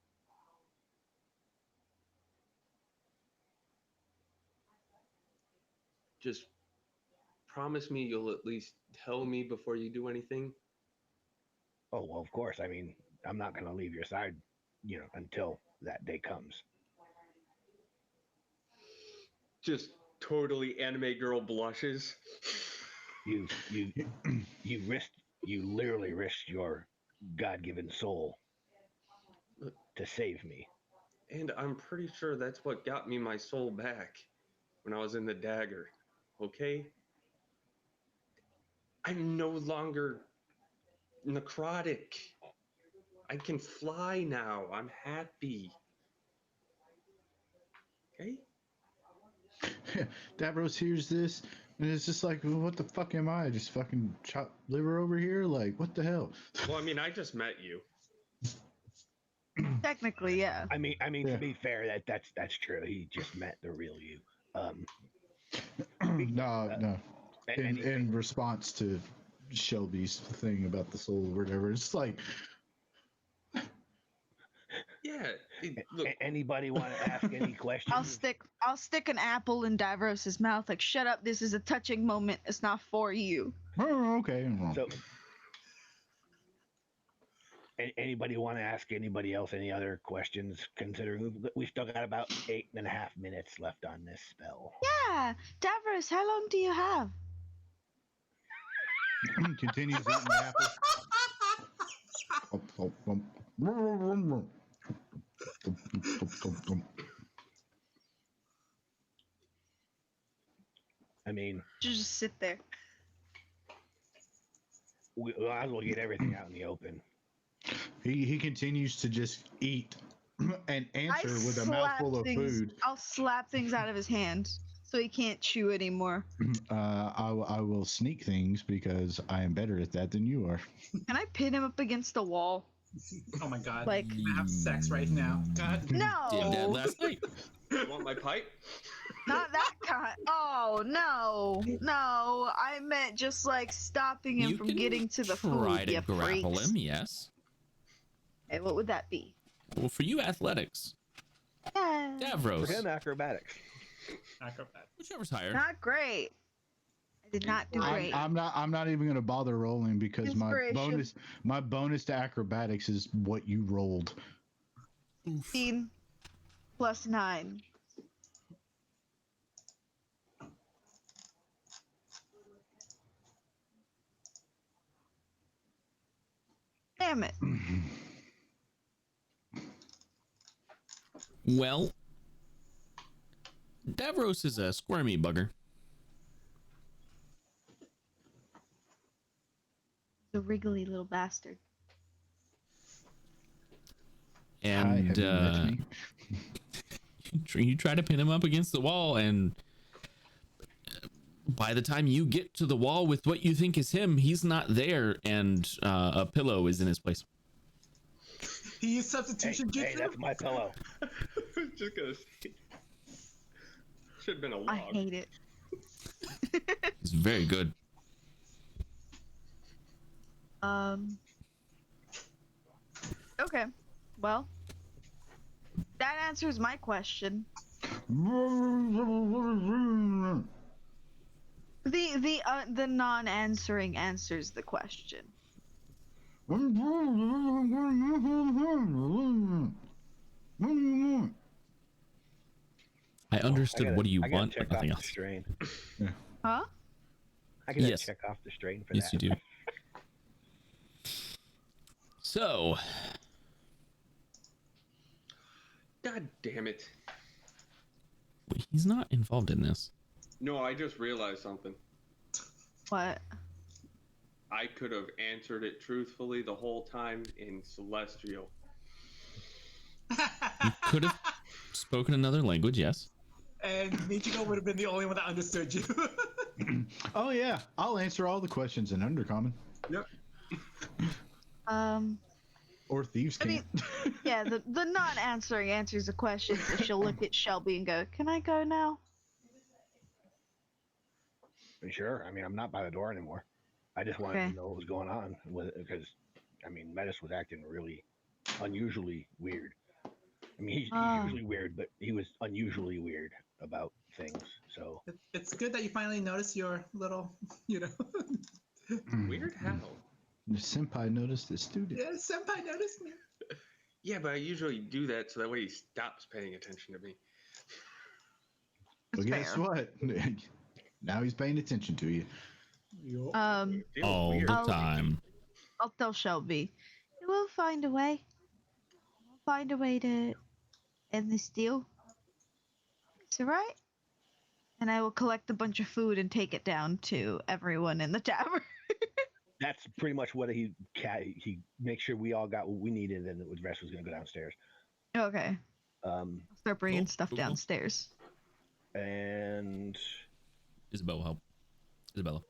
Just promise me you'll at least tell me before you do anything. Oh, well, of course. I mean, I'm not going to leave your side, until that day comes. Just totally anime girl blushes. You literally risked your God-given soul to save me. And I'm pretty sure that's what got me my soul back when I was in the dagger. Okay? I'm no longer necrotic. I can fly now. I'm happy. Okay? Davros hears this and it's just like, what the fuck am I? Just fucking chop liver over here? Like, what the hell? Well, I mean, I just met you. Technically, yeah. I mean, to be fair, that's true. He just met the real you. No. In response to Shelby's thing about the soul or whatever, it's like, yeah. Look, anybody want to ask any questions? I'll stick an apple in Davros's mouth. Like, shut up. This is a touching moment. It's not for you. Oh, okay. So, anybody want to ask anybody else any other questions? Considering we still got about 8.5 minutes left on this spell. Yeah, Davros, how long do you have? Continues eating the apple. I mean, just sit there. We might as well get everything out in the open. He continues to just eat and answer with a mouthful of food. I'll slap things out of his hand so he can't chew anymore. I will sneak things because I am better at that than you are. Can I pin him up against the wall? Oh my god. Like- Can I have sex right now? God. No. Did that last night. You want my pipe? Not that kind. Oh no, no! I meant just like stopping him You from can getting to the try food. to You grapple freaks. him, yes. Hey, what would that be? Well, for you, athletics. Yeah. Davros. For him, acrobatics. Acrobat. Whichever's higher. Not great. I did not do great. I'm not even gonna bother rolling because Inspiration. my bonus to acrobatics is what you rolled. 15 plus 9. Damn it. Well, Davros is a squirmy bugger. The wriggly little bastard. And have you met me? you try to pin him up against the wall, and by the time you get to the wall with what you think is him, he's not there, and a pillow is in his place. He used substitution jutsu? Hey, that's my pillow. Just gonna say. Should have been a log. I hate it. He's very good. Okay. Well, that answers my question. The non-answering answers the question. I understood what do you want, check but nothing off else. The strain. Huh? I can Yes. check off the strain for Yes, that. you do. So, God damn it. wait, he's not involved in this. No, I just realized something. What? I could have answered it truthfully the whole time in Celestial. You could have spoken another language, yes. And Michiko would have been the only one that understood you. Oh yeah, I'll answer all the questions in Undercommon. Yep. Or thieves I can't. mean, yeah, the non-answering answers the question, so she'll look at Shelby and go, "Can I go now?" Sure. I mean, I'm not by the door anymore. I just wanted Okay. to know what was going on with it because, I mean, Metis was acting really unusually weird. I mean, he's usually weird, but he was unusually weird about things. So It's good that you finally noticed your little, Weird how? The senpai noticed the student. Yeah, senpai noticed me. Yeah, but I usually do that so that way he stops paying attention to me. Well, guess what? Now he's paying attention to you. All the I'll- time. I'll tell Shelby, "We'll find a way. We'll find a way to end this deal. It's alright." And I will collect a bunch of food and take it down to everyone in the tavern. that's pretty much what he makes sure we all got what we needed, and the rest was going to go downstairs. Okay. I'll start bringing stuff cool. downstairs. And Isabella will help. Isabella.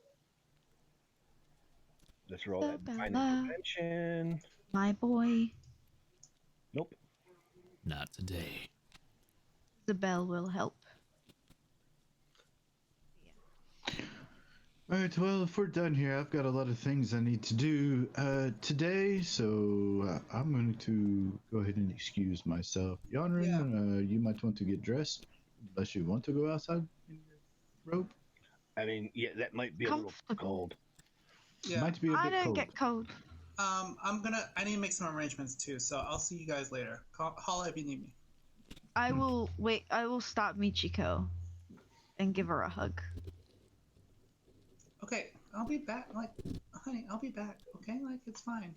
let's roll that find Isabella. prevention. My boy. Nope. Not today. Isabel will help. All right, well, if we're done here, I've got a lot of things I need to do today, so I'm going to go ahead and excuse myself. Yanrin, you might want to get dressed, unless you want to go outside in your robe. I mean, yeah, that might be a little cold. Yeah. Might be a bit I don't cold. get cold. I need to make some arrangements too, so I'll see you guys later. Holla if you need me. I will wait. I will stop Michiko and give her a hug. Okay, I'll be back. Like, honey, I'll be back. Okay, like it's fine.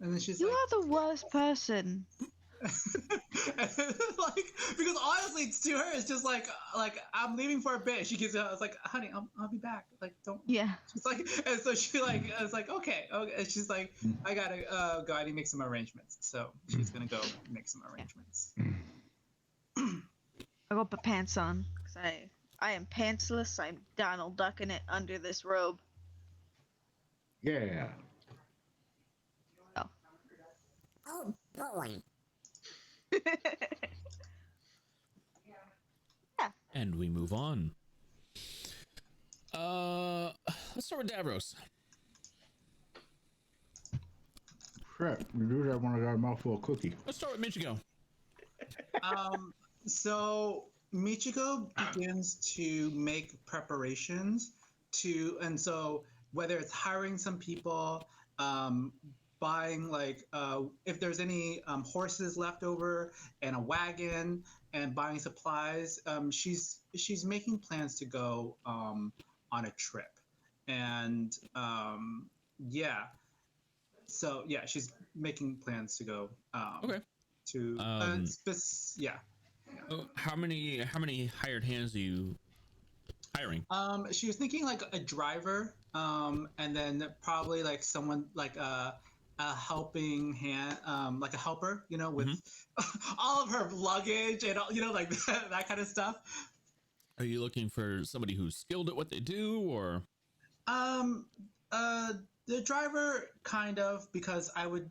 And then she's You like, are the worst person. like, because honestly, to her, it's just like I'm leaving for a bit. She gives it. I was like, honey, I'll be back. Like, don't. Yeah. She's like, and so she like, I was like, okay. And she's like, I gotta go. I need to make some arrangements. So she's gonna go make some arrangements. I will put pants on because I am pantsless. I'm Donald ducking it under this robe. Yeah. Oh boy. And we move on. Let's start with Davros. Crap, you do that when I got a mouthful of cookie. Let's start with Michigo. So Michiko begins to make preparations and so whether it's hiring some people, buying like if there's any horses left over and a wagon and buying supplies, she's making plans to go on a trip, and yeah, so yeah, she's making plans to go. Okay. To yeah. Oh, how many hired hands are you hiring? She was thinking like a driver, and then probably like someone like a helping hand, like a helper, you know, with all of her luggage and all, you know, like that kind of stuff. Are you looking for somebody who's skilled at what they do, or? The driver kind of, because I would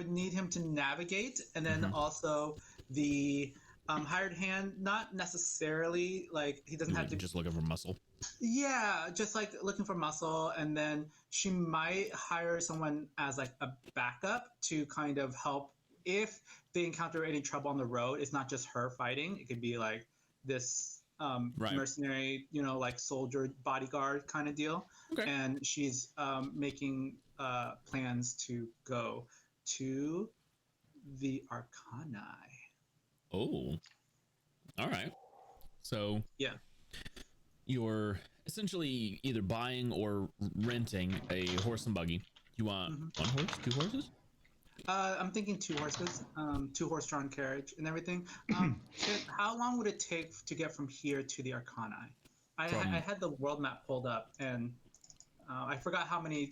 need him to navigate, and then also the hired hand, not necessarily like he doesn't have to just looking for muscle. Yeah, just like looking for muscle, and then she might hire someone as like a backup to kind of help if they encounter any trouble on the road. It's not just her fighting; it could be like this mercenary, you know, like soldier bodyguard kind of deal. Okay. And she's making plans to go to the Arcani. Oh, all right. So yeah, you're essentially either buying or renting a horse and buggy. You want one horse, two horses? I'm thinking 2 horses, 2 horse-drawn carriage and everything. How long would it take to get from here to the Arcani? I had the world map pulled up, and I forgot how many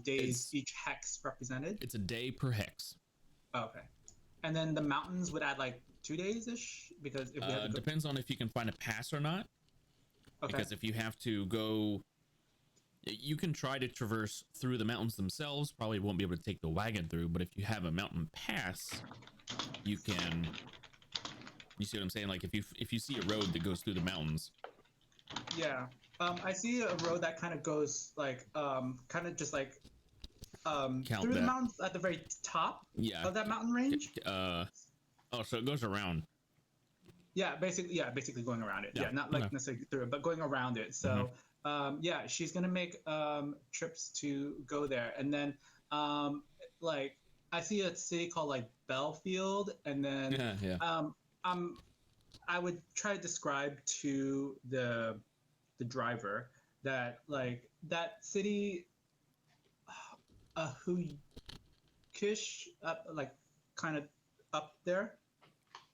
days each hex represented. It's a day per hex. Okay. And then the mountains would add like 2 days-ish? Because if we have to go... Depends on if you can find a pass or not. Okay. Because if you have to go... You can try to traverse through the mountains themselves. Probably won't be able to take the wagon through, but if you have a mountain pass, you can... You see what I'm saying? Like if you see a road that goes through the mountains. Yeah. I see a road that kind of goes like kind of just like through the mountains at the very top of that mountain range. Oh, so it goes around. Yeah, basically going around it. Yeah, not like necessarily through it, but going around it. So yeah, she's gonna make trips to go there, and then like I see a city called like Belfield, and then I would try to describe to the driver that like that city, Kish, like kind of up there,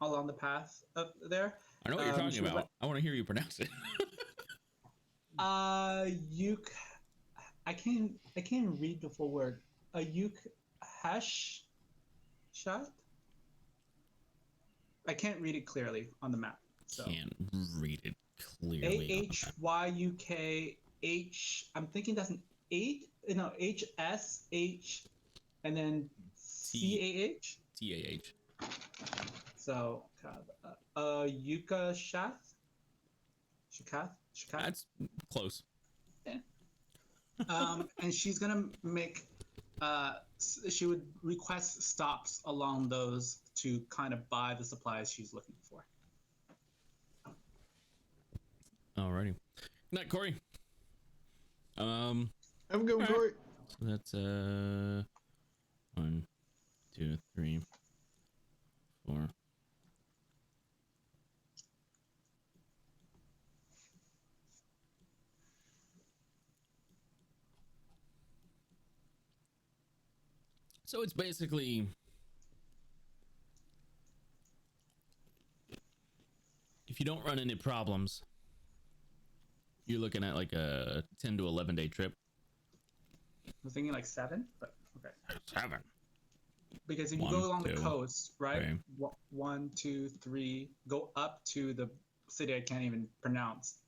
along the path up there. I know what you're talking about. I want to hear you pronounce it. I can't read the full word. Shot. I can't read it clearly on the map. So. Can't read it clearly. AHYUKH. I'm thinking that's an 8. No, HSH, and then CAH. TAH. So, Yuka Shath. Shikath. That's close. Yeah. And she's gonna make. She would request stops along those to kind of buy the supplies she's looking for. Alrighty. Good night, Corey. Have a good one, Corey. So that's 1, 2, 3, 4. So it's basically if you don't run into problems, you're looking at like a 10 to 11 day trip. I was thinking like 7, but okay. 7. Because if you go along the coast, right? 1, 2, 3, go up to the city I can't even pronounce.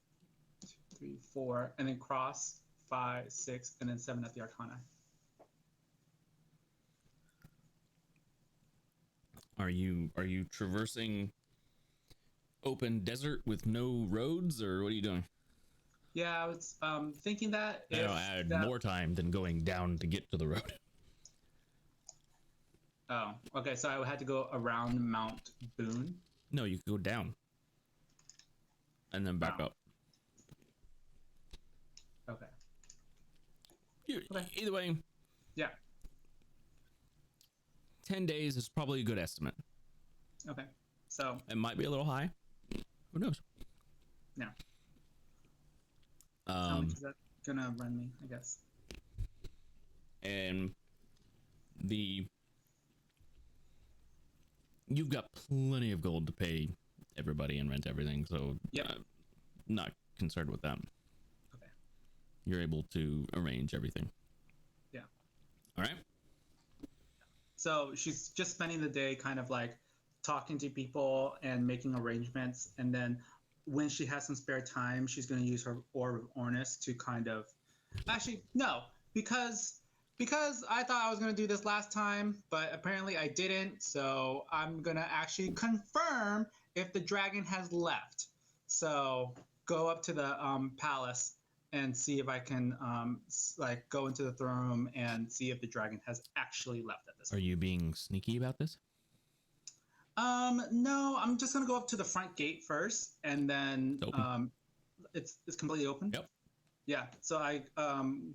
2, 3, 4, and then cross 5, 6, and then 7 at the Arcana. Are you traversing open desert with no roads, or what are you doing? Yeah, I was thinking that That'll add more time than going down to get to the road. Oh, okay. So I had to go around Mount Boone. No, you could go down and then back up. Okay. Either way. Yeah. 10 days is probably a good estimate. Okay. So it might be a little high. Who knows? Yeah. How much is that gonna run me, I guess? And you've got plenty of gold to pay everybody and rent everything, so not concerned with that. Okay. You're able to arrange everything. Yeah. All right. So she's just spending the day kind of like talking to people and making arrangements, and then when she has some spare time, she's going to use her Orb of Ornis to kind of... Actually, no, because I thought I was going to do this last time, but apparently I didn't, so I'm going to actually confirm if the dragon has left. So go up to the palace and see if I can like go into the throne room and see if the dragon has actually left at this point. Are you being sneaky about this? No, I'm just gonna go up to the front gate first, and then it's completely open. Yep. Yeah. So I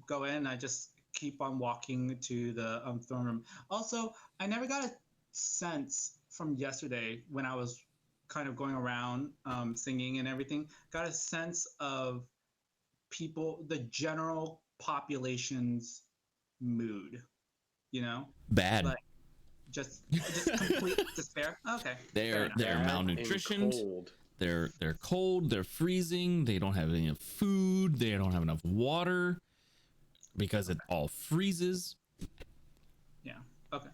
go in. I just keep on walking to the throne room. Also, I never got a sense from yesterday when I was kind of going around singing and everything. Got a sense of people, the general population's mood. You know. Bad. Like, just complete despair. Okay. They're malnutritioned. They're cold. They're freezing. They don't have enough food. They don't have enough water because it all freezes. Yeah. Okay.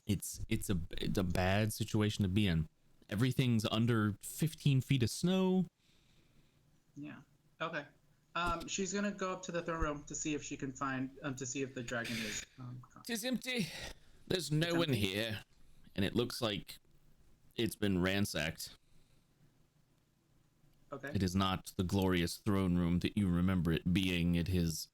It's a bad situation to be in. Everything's under 15 feet of snow. Yeah. Okay. She's gonna go up to the throne room to see if she can find to see if the dragon is. It's empty. There's no one here, and it looks like it's been ransacked. Okay. It is not the glorious throne room that you remember it being. It is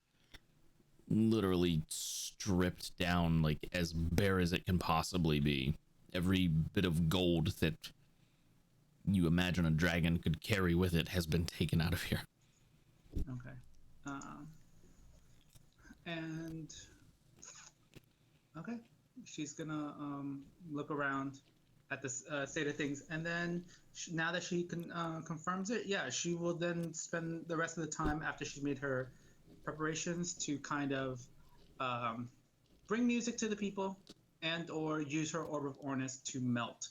literally stripped down, like as bare as it can possibly be. Every bit of gold that you imagine a dragon could carry with it has been taken out of here. Okay. And okay. She's gonna look around at the state of things, and then now that she confirms it, yeah, she will then spend the rest of the time after she's made her preparations to kind of bring music to the people, and or use her Orb of Ornis to melt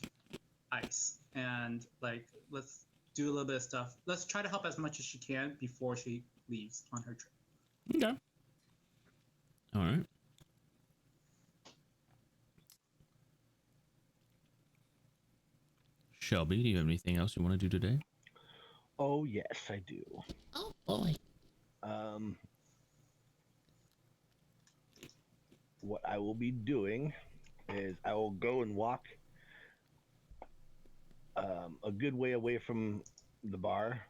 ice, and like let's do a little bit of stuff. Let's try to help as much as she can before she leaves on her trip. Okay. All right. Shelby, do you have anything else you want to do today? Oh, yes, I do. Oh, boy. What I will be doing is I will go and walk a good way away from the bar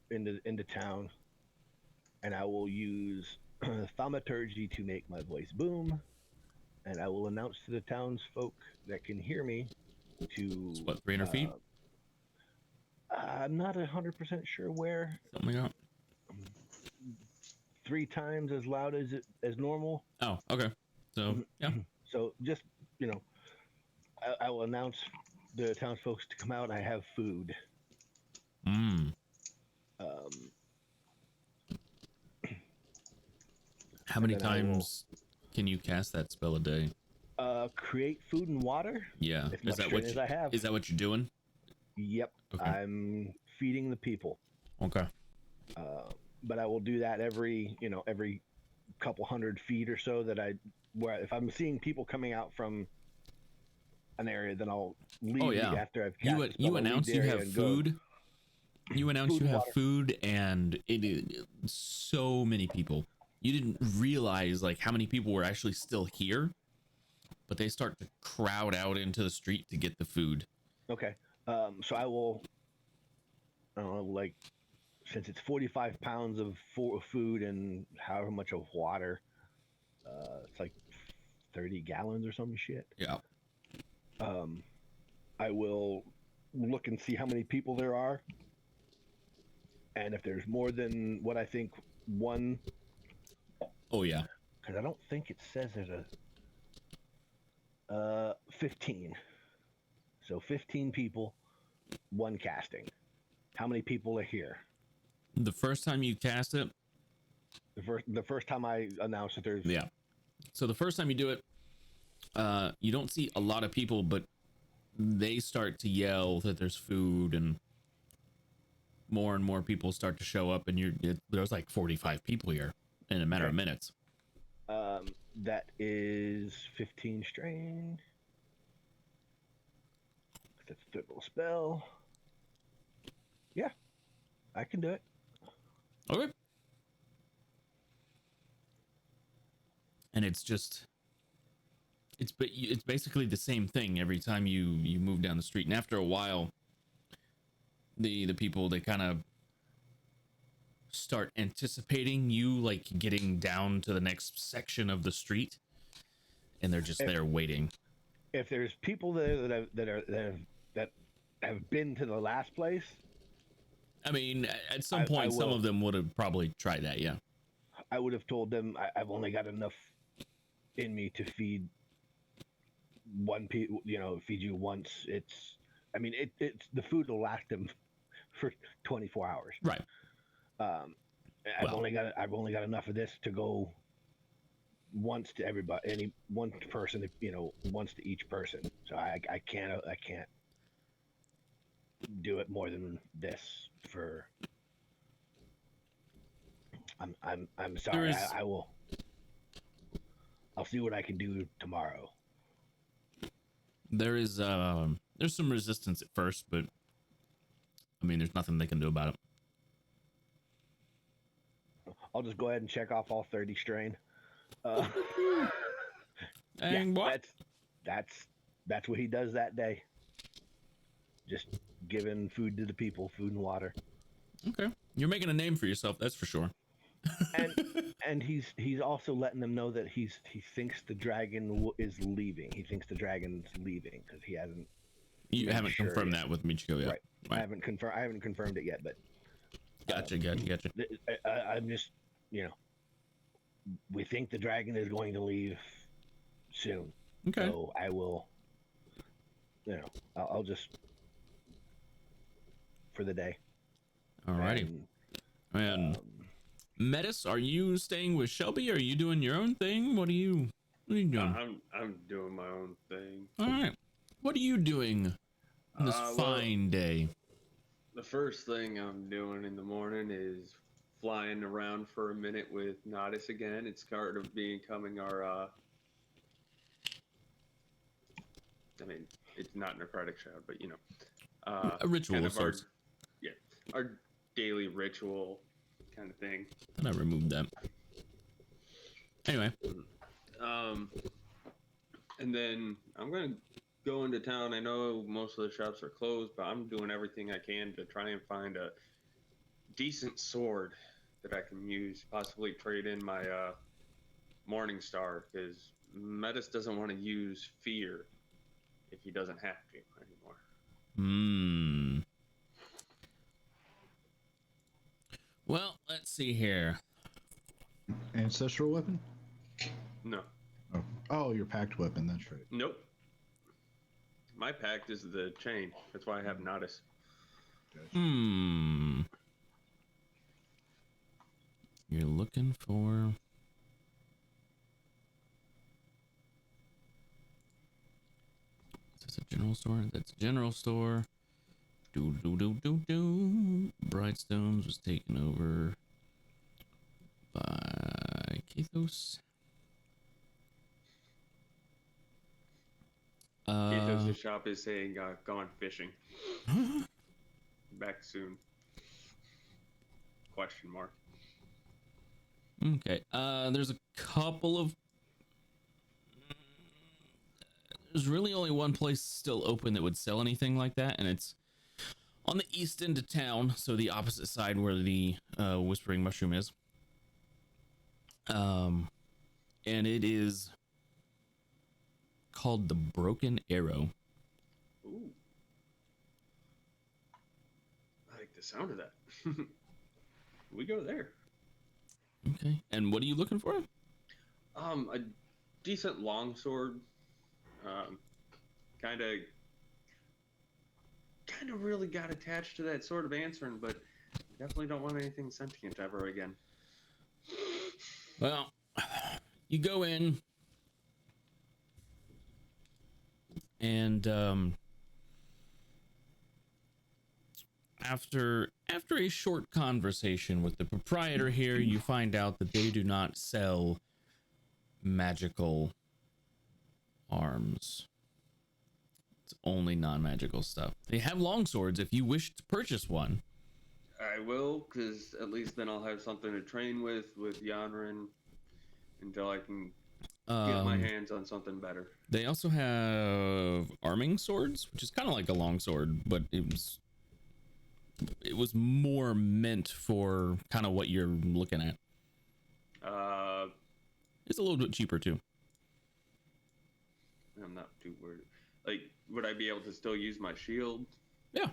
into town, and I will use thaumaturgy to make my voice boom, and I will announce to the townsfolk that can hear me to... It's what, 300 feet? I'm not 100% sure where. Something like that. 3 times as loud as normal. Oh, okay. So, yeah. So just, I will announce the townsfolk to come out. I have food. How many times can you cast that spell a day? Create food and water. Yeah. Is that what you're doing? Yep. Okay. I'm feeding the people. Okay. But I will do that every couple hundred feet or so where if I'm seeing people coming out from an area, then I'll leave after I've cast the spell. You announce you have food. You announce you have food, and it is so many people. You didn't realize like how many people were actually still here but they start to crowd out into the street to get the food. Okay. So I will, I don't know, like, since it's 45 pounds of food and however much of water, it's like 30 gallons or some shit. Yeah. I will look and see how many people there are. And if there's more than what I think one. Oh, yeah. Because I don't think it says there's a 15. So 15 people, one casting. How many people are here? The first time you cast it. The first time I announced that there's. Yeah. So the first time you do it, you don't see a lot of people, but they start to yell that there's food, and more people start to show up, and there's like 45 people here in a matter of minutes. That is 15 strain. That's a little spell. Yeah, I can do it. Okay. And it's basically the same thing every time you move down the street, and after a while, the people, they kind of start anticipating you like getting down to the next section of the street, and they're just there waiting. If there's people there that have been to the last place, I mean, at some point, some of them would have probably tried that. Yeah, I would have told them I've only got enough in me to feed one feed you once. It's the food will last them for 24 hours. Right. I've only got enough of this to go once to everybody, one person, once to each person. So I can't do it more than this for. I'm sorry. I will. I'll see what I can do tomorrow. There's some resistance at first, but I mean, there's nothing they can do about it. I'll just go ahead and check off all 30 strain. And what? That's what he does that day. Just giving food to the people, food and water. Okay, you're making a name for yourself, that's for sure. and he's also letting them know that he thinks the dragon is leaving. He thinks the dragon's leaving because he hasn't. You haven't confirmed that with Michiko yet. Right. I haven't confirmed it yet, but. Gotcha. I'm just, we think the dragon is going to leave soon. Okay. So I will, I'll just for the day. Alrighty. And Metis, are you staying with Shelby? Are you doing your own thing? What are you doing? I'm doing my own thing. All right. What are you doing on this fine day? The first thing I'm doing in the morning is flying around for a minute with Nodis again. It's part of becoming our, it's not necrotic shroud, but a ritual kind of sorts. Our daily ritual kind of thing. And I removed that. Anyway. And then I'm going to go into town. I know most of the shops are closed, but I'm doing everything I can to try and find a decent sword that I can use, possibly trade in my Morning Star, because Metis doesn't want to use fear if he doesn't have to anymore. Well, let's see here. Ancestral weapon? No. Oh, your packed weapon, that's right. Nope. My pact is the chain. That's why I have Nodis. You're looking for... Is this a general store? That's a general store. Brightstones was taken over by Kathos. Kathos' shop is saying gone fishing. Back soon. Question mark. Okay. There's a couple of There's really only one place still open that would sell anything like that, and it's on the east end of town, so the opposite side where the Whispering Mushroom is. And it is called the Broken Arrow. Ooh. I like the sound of that. We go there. Okay. And what are you looking for? A decent longsword. Kind of really got attached to that sort of answering, but definitely don't want anything sentient ever again. Well, you go in and after a short conversation with the proprietor here, you find out that they do not sell magical arms. It's only non-magical stuff. They have longswords if you wish to purchase one. I will, because at least then I'll have something to train with Yanrin until I can get my hands on something better. They also have arming swords, which is kind of like a longsword, but it was more meant for kind of what you're looking at. It's a little bit cheaper too. I'm not too worried. Like, would I be able to still use my shield? Yeah.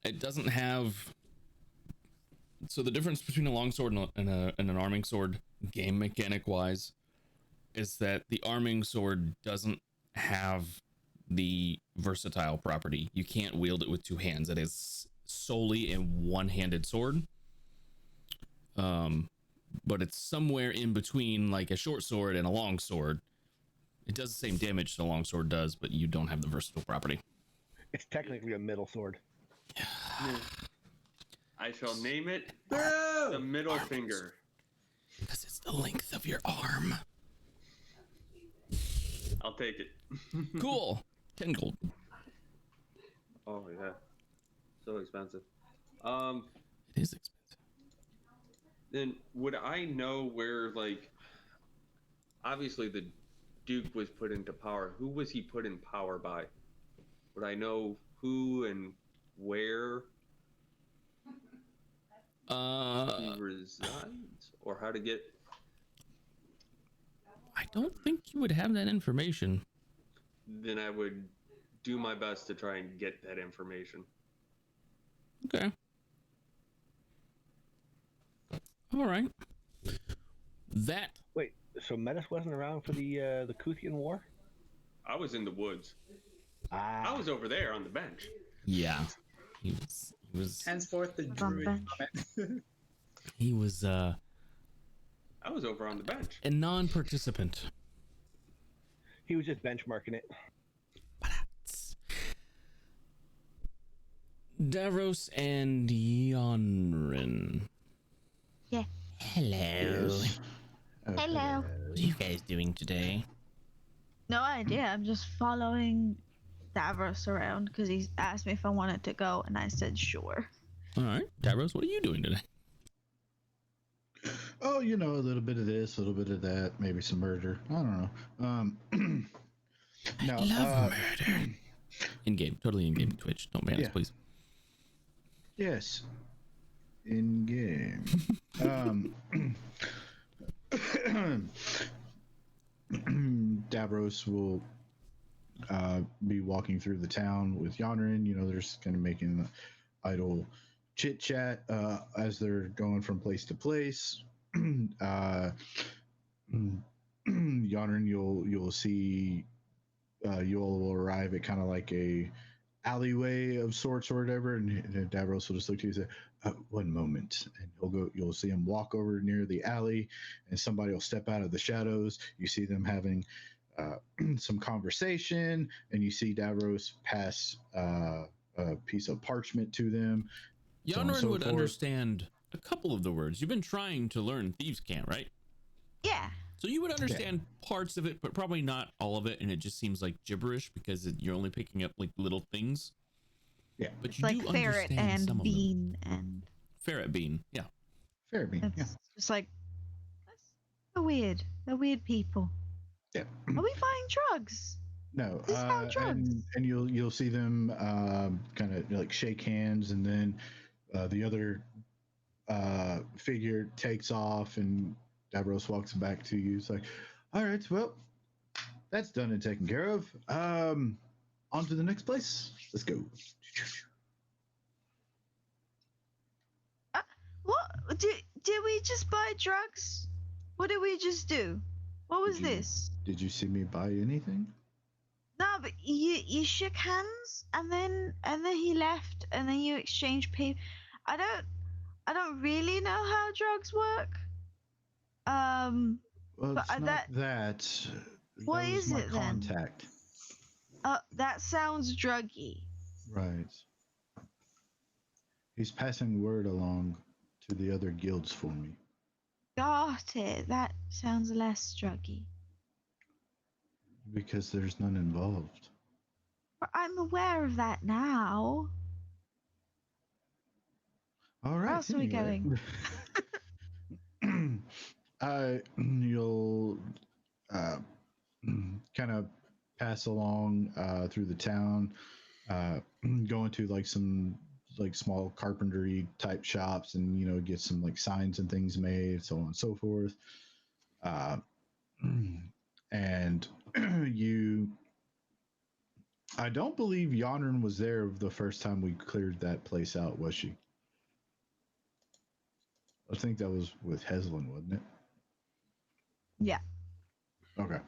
It doesn't have. So the difference between a longsword and an arming sword, game mechanic wise, is that the arming sword doesn't have the versatile property. You can't wield it with two hands. It is solely a one-handed sword. But it's somewhere in between, like a short sword and a long sword. It does the same damage the long sword does, but you don't have the versatile property. It's technically a middle sword. I shall name it the middle finger. Because it's the length of your arm. I'll take it. Cool. 10 gold. Oh yeah, so expensive. It is expensive. Then would I know where, like, obviously the Duke was put into power. Who was he put in power by? Would I know who and where he resides, or how to get? I don't think you would have that information. Then I would do my best to try and get that information. Okay. All right. That. Wait, so Metis wasn't around for the Kuthian War? I was in the woods. I was over there on the bench. Yeah. He was Henceforth the druid. he was I was over on the bench. a non-participant. He was just benchmarking it. Davros and Yanrin. Yeah. Hello. Yes. Hello. What are you guys doing today? No idea. I'm just following Davros around because he asked me if I wanted to go, and I said sure. All right. Davros, what are you doing today? Oh, you know, a little bit of this, a little bit of that, maybe some murder. I don't know. No, Love murder. In-game. Totally in-game. Twitch. Don't ban us, Yeah. please. Yes. In game. Davros will be walking through the town with Yanrin. You know, they're just kind of making idle chit chat as they're going from place to place. Yanrin, you'll see you'll arrive at kind of like a alleyway of sorts or whatever, and Davros will just look to you and say, "One moment," and you'll see him walk over near the alley, and somebody will step out of the shadows. You see them having some conversation, and you see Davros pass a piece of parchment to them. so on and Yanrin so would forth. understand a couple of the words. You've been trying to learn Thieves' Cant, right? Yeah. So you would understand parts of it, but probably not all of it, and it just seems like gibberish because you're only picking up like little things. Yeah. But It's you like do ferret understand some and of them. bean and Ferret bean, yeah. Ferret bean, it's just like they're weird. They're weird people. Yeah. Are we flying drugs. No, This is about drugs. and you'll see them kind of like shake hands, and then the other figure takes off, and Davros walks back to you. It's like, all right, well, that's done and taken care of. On to the next place. Let's go. What? Did we just buy drugs? What did we just do? What was this? Did you see me buy anything? No, but you shook hands and then he left and then you exchanged paper. I don't really know how drugs work. Well, but it's not that. What That was is my it then? contact. That sounds druggy. Right. He's passing word along to the other guilds for me. Got it. That sounds less druggy. Because there's none involved. But I'm aware of that now. All right. Where else are we going? You'll kind of pass along through the town, go into like some like small carpentry type shops, and get some like signs and things made, so on and so forth. And I don't believe Yonrin was there the first time we cleared that place out, was she? I think that was with Heslin, wasn't it? Yeah. Okay.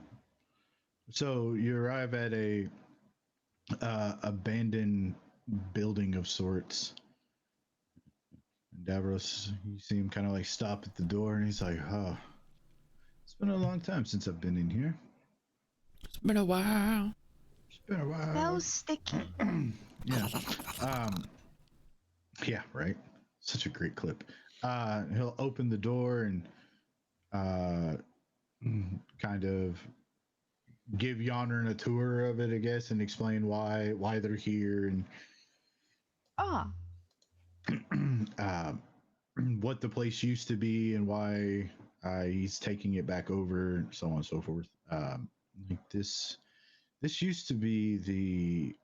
So you arrive at a abandoned building of sorts. And Davros, you see him kind of like stop at the door, and he's like, "Oh, it's been a long time since I've been in here. It's been a while. It's been a while." Smells sticky. Yeah. Yeah. Right. Such a great clip. He'll open the door and kind of give Yonrin a tour of it, I guess, and explain why they're here and what the place used to be and why he's taking it back over, and so on and so forth. Like this used to be the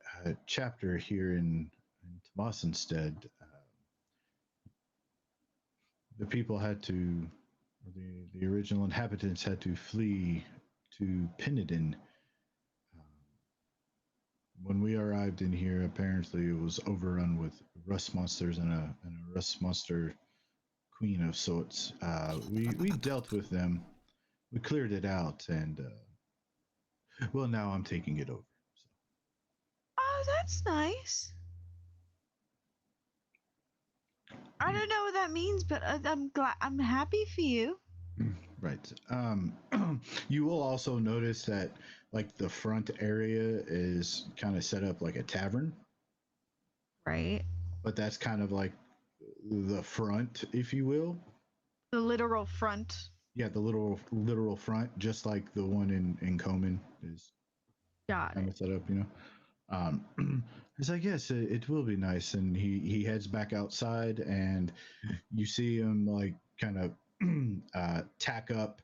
chapter here in Tomasenstead. The people had to, the original inhabitants had to flee to Pinedin. When we arrived in here, apparently it was overrun with rust monsters and a rust monster queen of sorts. We dealt with them. We cleared it out, and well, now I'm taking it over. Oh, that's nice. I don't know what that means, but I'm glad. I'm happy for you. Right. You will also notice that, like, the front area is kind of set up like a tavern. Right. But that's kind of like the front, if you will. The literal front. Yeah, the literal front, just like the one in Komen is kind of set up, It's like, yes, it will be nice. And he heads back outside, and you see him like kind of tack up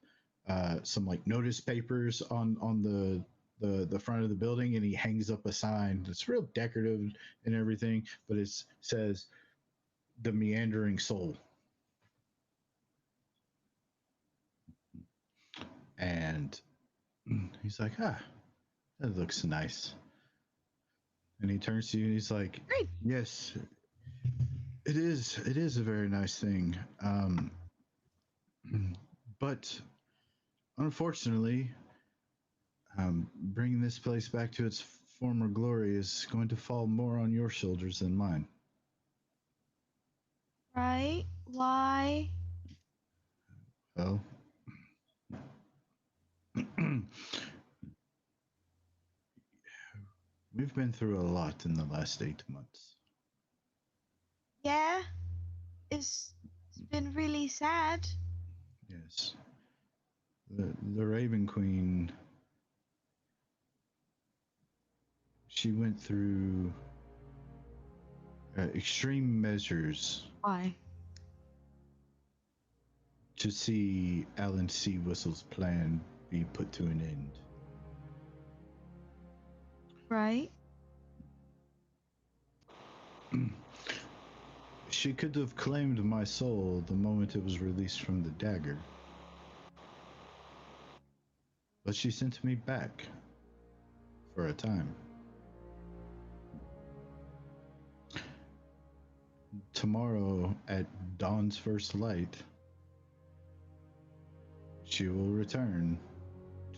some like notice papers on the front of the building, and he hangs up a sign that's real decorative and everything, but it says "The Meandering Soul." And he's like, that looks nice. And he turns to you and he's like, great. Yes, it is a very nice thing. But unfortunately, bringing this place back to its former glory is going to fall more on your shoulders than mine. Right? Why? Well, we've been through a lot in the last 8 months. Yeah. It's been really sad. Yes. The Raven Queen, she went through extreme measures. Why? To see Alan C. Whistle's plan be put to an end. Right? She could have claimed my soul the moment it was released from the dagger. But she sent me back for a time. Tomorrow, at dawn's first light, she will return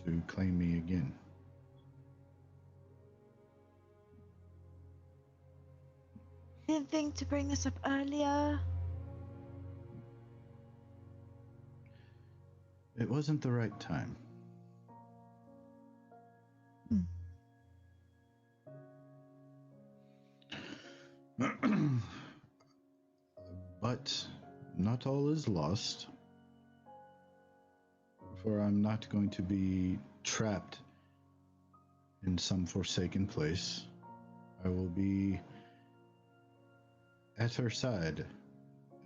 to claim me again. Didn't think to bring this up earlier. It wasn't the right time. But not all is lost, for I'm not going to be trapped in some forsaken place. I will be at her side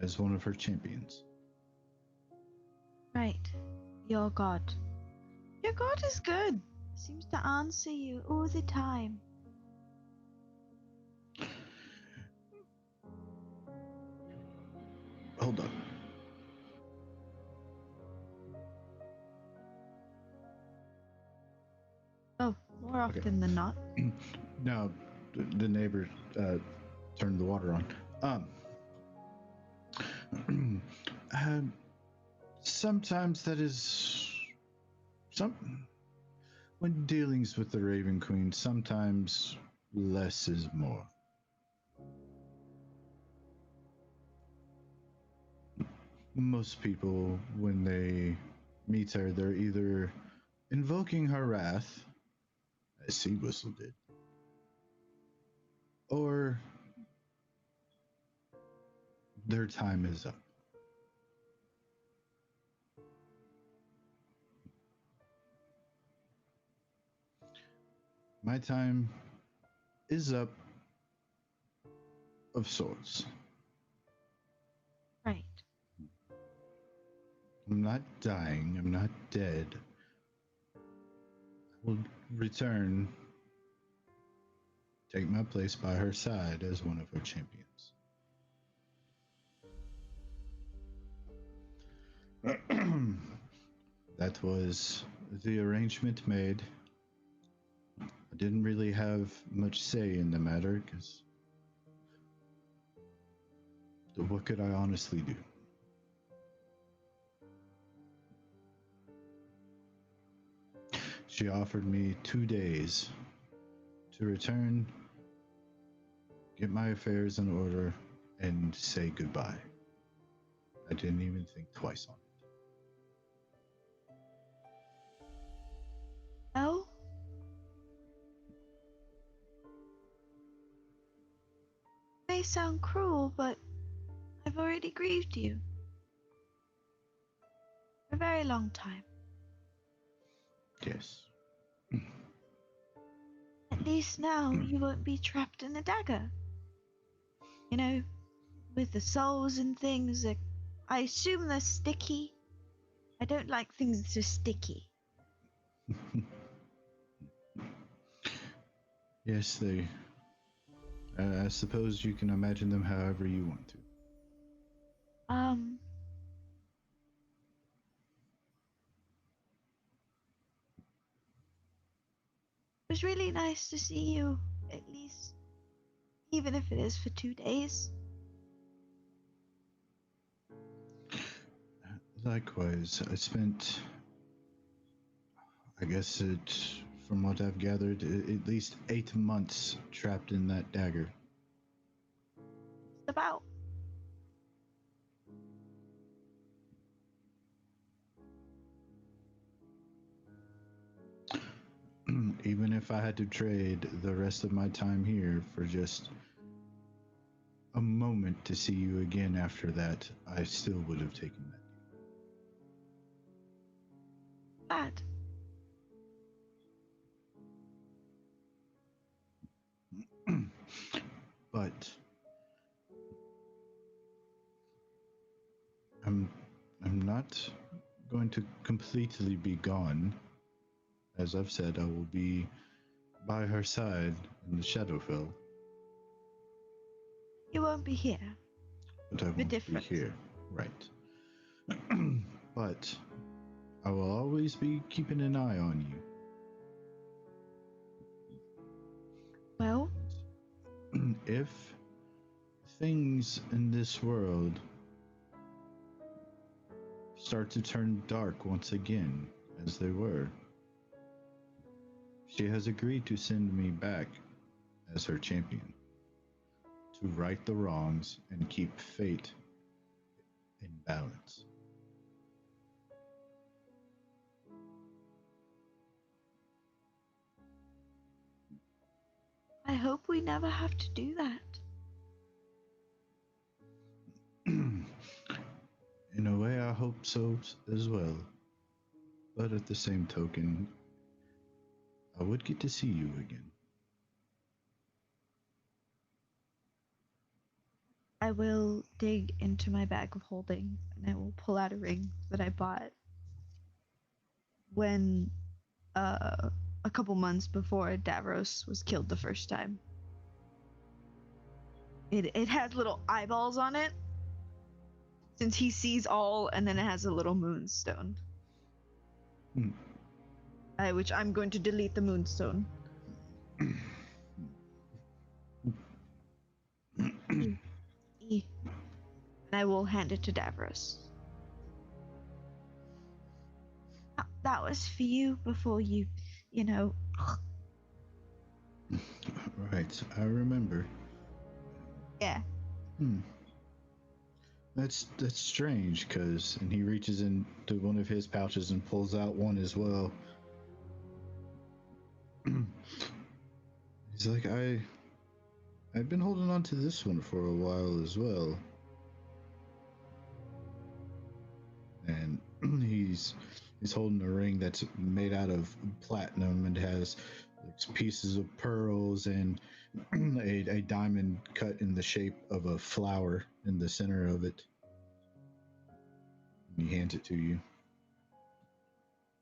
as one of her champions. Right. Your god. Your god is good. Seems to answer you all the time. Hold on. Oh, more often than not. No, the neighbor turned the water on. Sometimes that is when dealings with the Raven Queen, sometimes less is more. Most people, when they meet her, they're either invoking her wrath, as Sea Whistle did, or their time is up. My time is up of sorts. Right. I'm not dying, I'm not dead. I will return, take my place by her side as one of her champions. That was the arrangement made. I didn't really have much say in the matter, because what could I honestly do? She offered me 2 days to return, get my affairs in order, and say goodbye. I didn't even think twice on it. Oh? May sound cruel, but I've already grieved you. For a very long time. Yes. At least now you won't be trapped in a dagger. You know, with the souls and things, I assume they're sticky. I don't like things that are sticky. Yes, they. I suppose you can imagine them however you want to. It was really nice to see you, at least, even if it is for 2 days. Likewise, I spent, I guess from what I've gathered, at least 8 months trapped in that dagger. About. Even if I had to trade the rest of my time here for just a moment to see you again after that, I still would have taken that. Bad. But I'm not going to completely be gone. As I've said, I will be by her side in the Shadowfell, You won't be here. but I won't be here. Right. But I will always be keeping an eye on you. Well? If things in this world start to turn dark once again, as they were, she has agreed to send me back as her champion to right the wrongs and keep fate in balance. I hope we never have to do that. In a way, I hope so as well. But at the same token, I would get to see you again. I will dig into my bag of holding and I will pull out a ring that I bought when a couple months before Davros was killed the first time. It has little eyeballs on it since he sees all, and then it has a little moonstone. Which I'm going to delete the moonstone. And I will hand it to Davros. That was for you before you know. Right, I remember. Yeah. That's strange, and he reaches into one of his pouches and pulls out one as well. He's like, I've been holding on to this one for a while as well. And he's holding a ring that's made out of platinum and has pieces of pearls and a diamond cut in the shape of a flower in the center of it. And he hands it to you.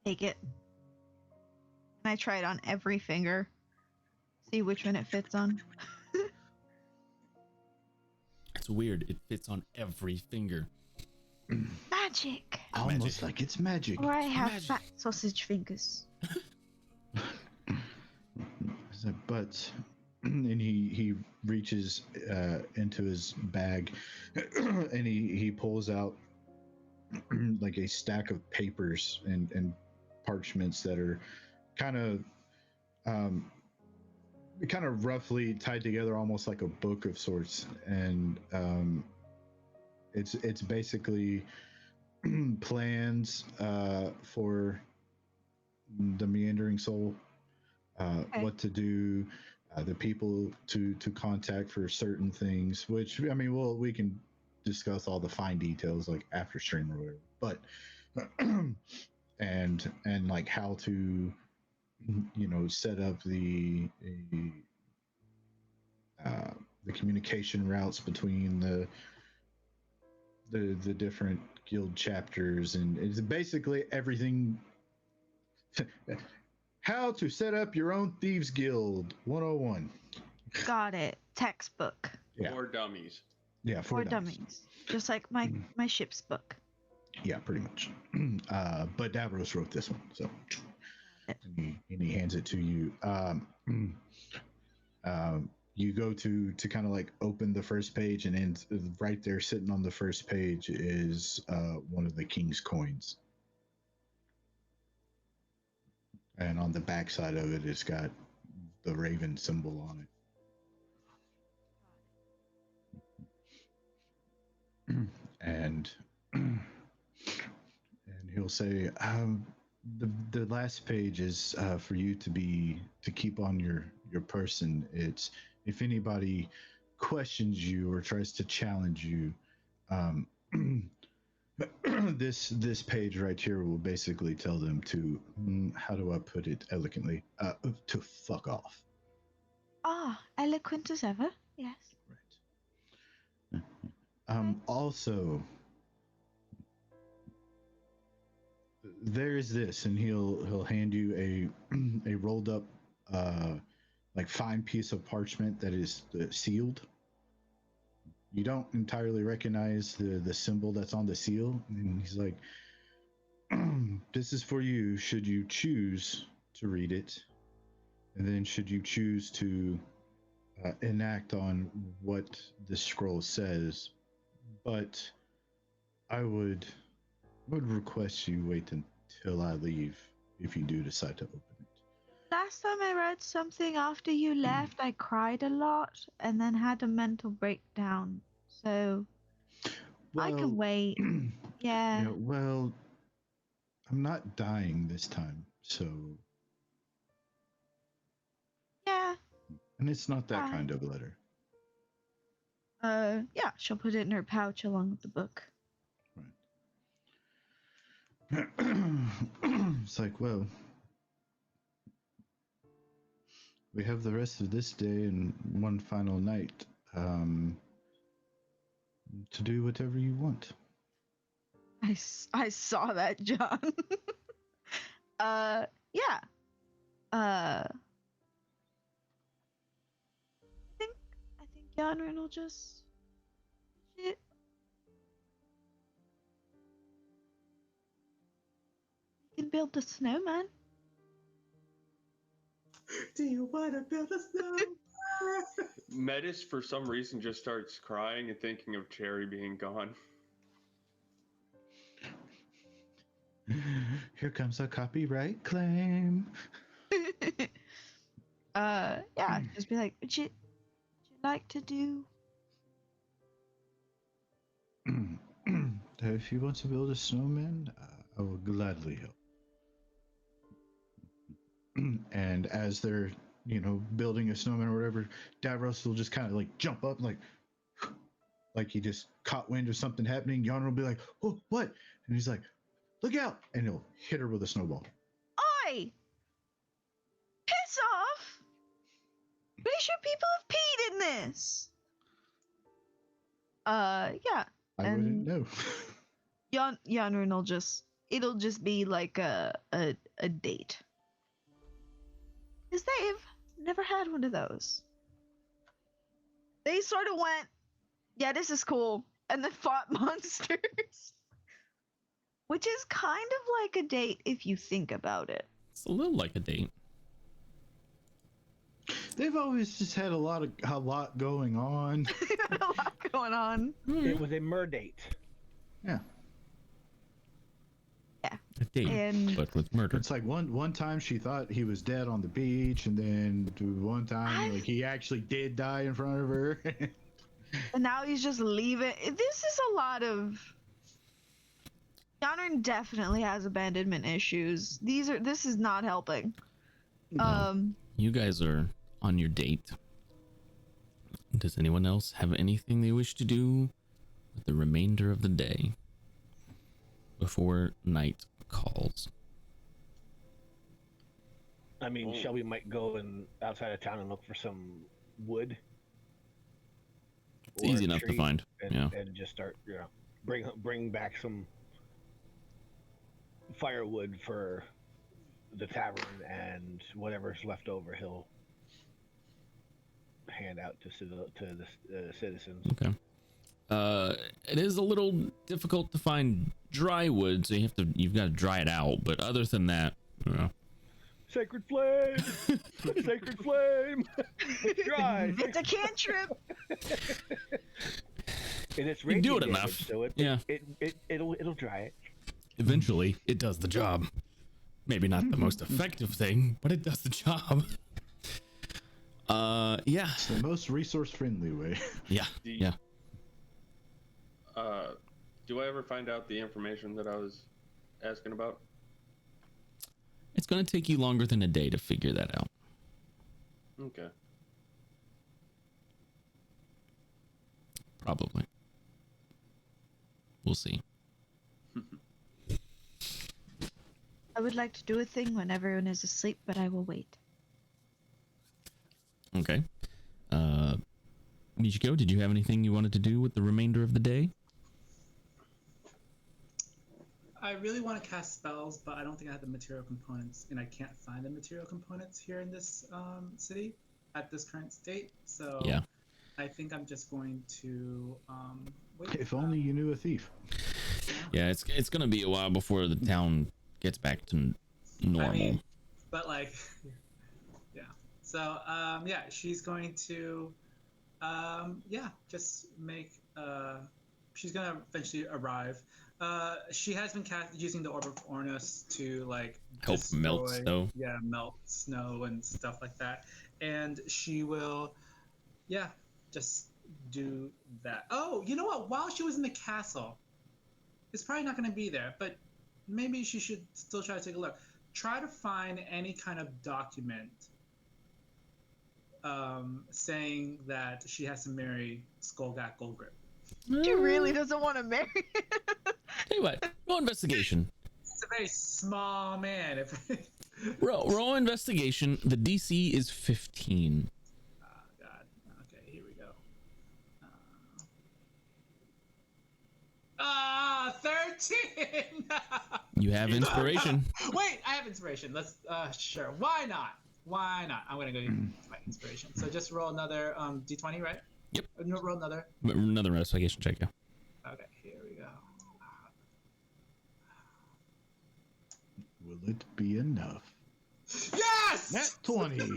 Take it. And I try it on every finger. See which one it fits on. It's weird. It fits on every finger. Magic. Almost like it's magic. Or I have fat sausage fingers. But, and he reaches into his bag and he pulls out like a stack of papers and parchments that are kind of roughly tied together, almost like a book of sorts. And it's basically plans for the meandering soul, what to do, the people to contact for certain things, which I mean, we can discuss all the fine details like after stream or whatever, but and like how to set up the communication routes between the different guild chapters, and it's basically everything. How to set up your own thieves guild 101. Got it. Textbook. Yeah. For dummies. Yeah, for dummies. Just like my ship's book. Yeah, pretty much. But Davros wrote this one, so and he hands it to you. You go to kind of like open the first page, and then right there, sitting on the first page, is one of the king's coins. And on the back side of it, it's got the raven symbol on it. And he'll say, the last page is for you to keep on your person. It's if anybody questions you or tries to challenge you, this page right here will basically tell them to, how do I put it elegantly, to fuck off. Eloquent as ever. Yes. Also, there's this, and he'll hand you a rolled up like fine piece of parchment that is sealed. You don't entirely recognize the symbol that's on the seal, and he's like, "This is for you. Should you choose to read it, and then should you choose to enact on what the scroll says, but I would request you wait until I leave if you do decide to open it." Last time I read something after you left, I cried a lot and then had a mental breakdown. So I can wait. Yeah. Yeah, well, I'm not dying this time, so. Yeah. And it's not that Fine. kind of letter. Yeah, she'll put it in her pouch along with the book. It's like, well, we have the rest of this day and one final night to do whatever you want. I saw that, John. Yeah. I think Yanrin will just shit. You can build the snowman. Do you want to build a snowman? Metis, for some reason, just starts crying and thinking of Cherry being gone. Here comes a copyright claim. Yeah, just be like, would you like to do? If you want to build a snowman, I will gladly help. And as they're, building a snowman or whatever, Davros will just kind of like jump up, like he just caught wind of something happening. Yana will be like, "Oh, what?" And he's like, "Look out!" And he'll hit her with a snowball. Oi! Piss off! Pretty sure people have peed in this. Yeah. I wouldn't know. Yanrin will it'll just be like a date. Because they've never had one of those. They sort of went, yeah, this is cool, and then fought monsters. Which is kind of like a date if you think about it. It's a little like a date. They've always just had a lot going on. A lot going on. It was a date. Yeah. Yeah. A date, but with murder. It's like one time she thought he was dead on the beach, and then one time like he actually did die in front of her. And now he's just leaving. This is a lot of. Yanrin definitely has abandonment issues. This is not helping. You guys are on your date. Does anyone else have anything they wish to do with the remainder of the day before night calls? I mean, Shelby might go outside of town and look for some wood. It's easy enough to find. And just start, bring back some firewood for the tavern, and whatever's left over he'll hand out to the citizens. Okay. It is a little difficult to find dry wood, so you've got to dry it out. But other than that, Sacred flame, sacred flame, dry. It's a cantrip. And it's you do it damage, enough. So it'll dry it. Eventually, it does the job. Maybe not the most effective thing, but it does the job. Yeah. It's the most resource-friendly way. Yeah. Yeah. Do I ever find out the information that I was asking about? It's going to take you longer than a day to figure that out. Okay. Probably. We'll see. I would like to do a thing when everyone is asleep, but I will wait. Okay. Michiko, did you have anything you wanted to do with the remainder of the day? I really want to cast spells, but I don't think I have the material components, and I can't find the material components here in this city at this current state. So Yeah. I think I'm just going to wait. If only you knew a thief. Yeah, it's gonna be a while before the town gets back to normal. I mean, but like, yeah. So yeah, she's going to just make she's gonna eventually arrive. She has been using the Orb of Ornus to like help melt destroy- snow. Yeah, melt snow and stuff like that. And she will, just do that. Oh, you know what? While she was in the castle, it's probably not going to be there, but maybe she should still try to take a look. Try to find any kind of document saying that she has to marry Skullgat Goldgrip. She really doesn't want to marry. Tell you what, roll investigation. It's a very small man. Roll investigation. The DC is 15. Oh, God. Okay, here we go. 13! You have inspiration. Wait, I have inspiration. Let's, sure. Why not? Why not? I'm going to go use my inspiration. So just roll another d20, right? Yep. No, roll another. Another investigation check, yeah. Okay, here we go. Will it be enough? Yes! Nat 20.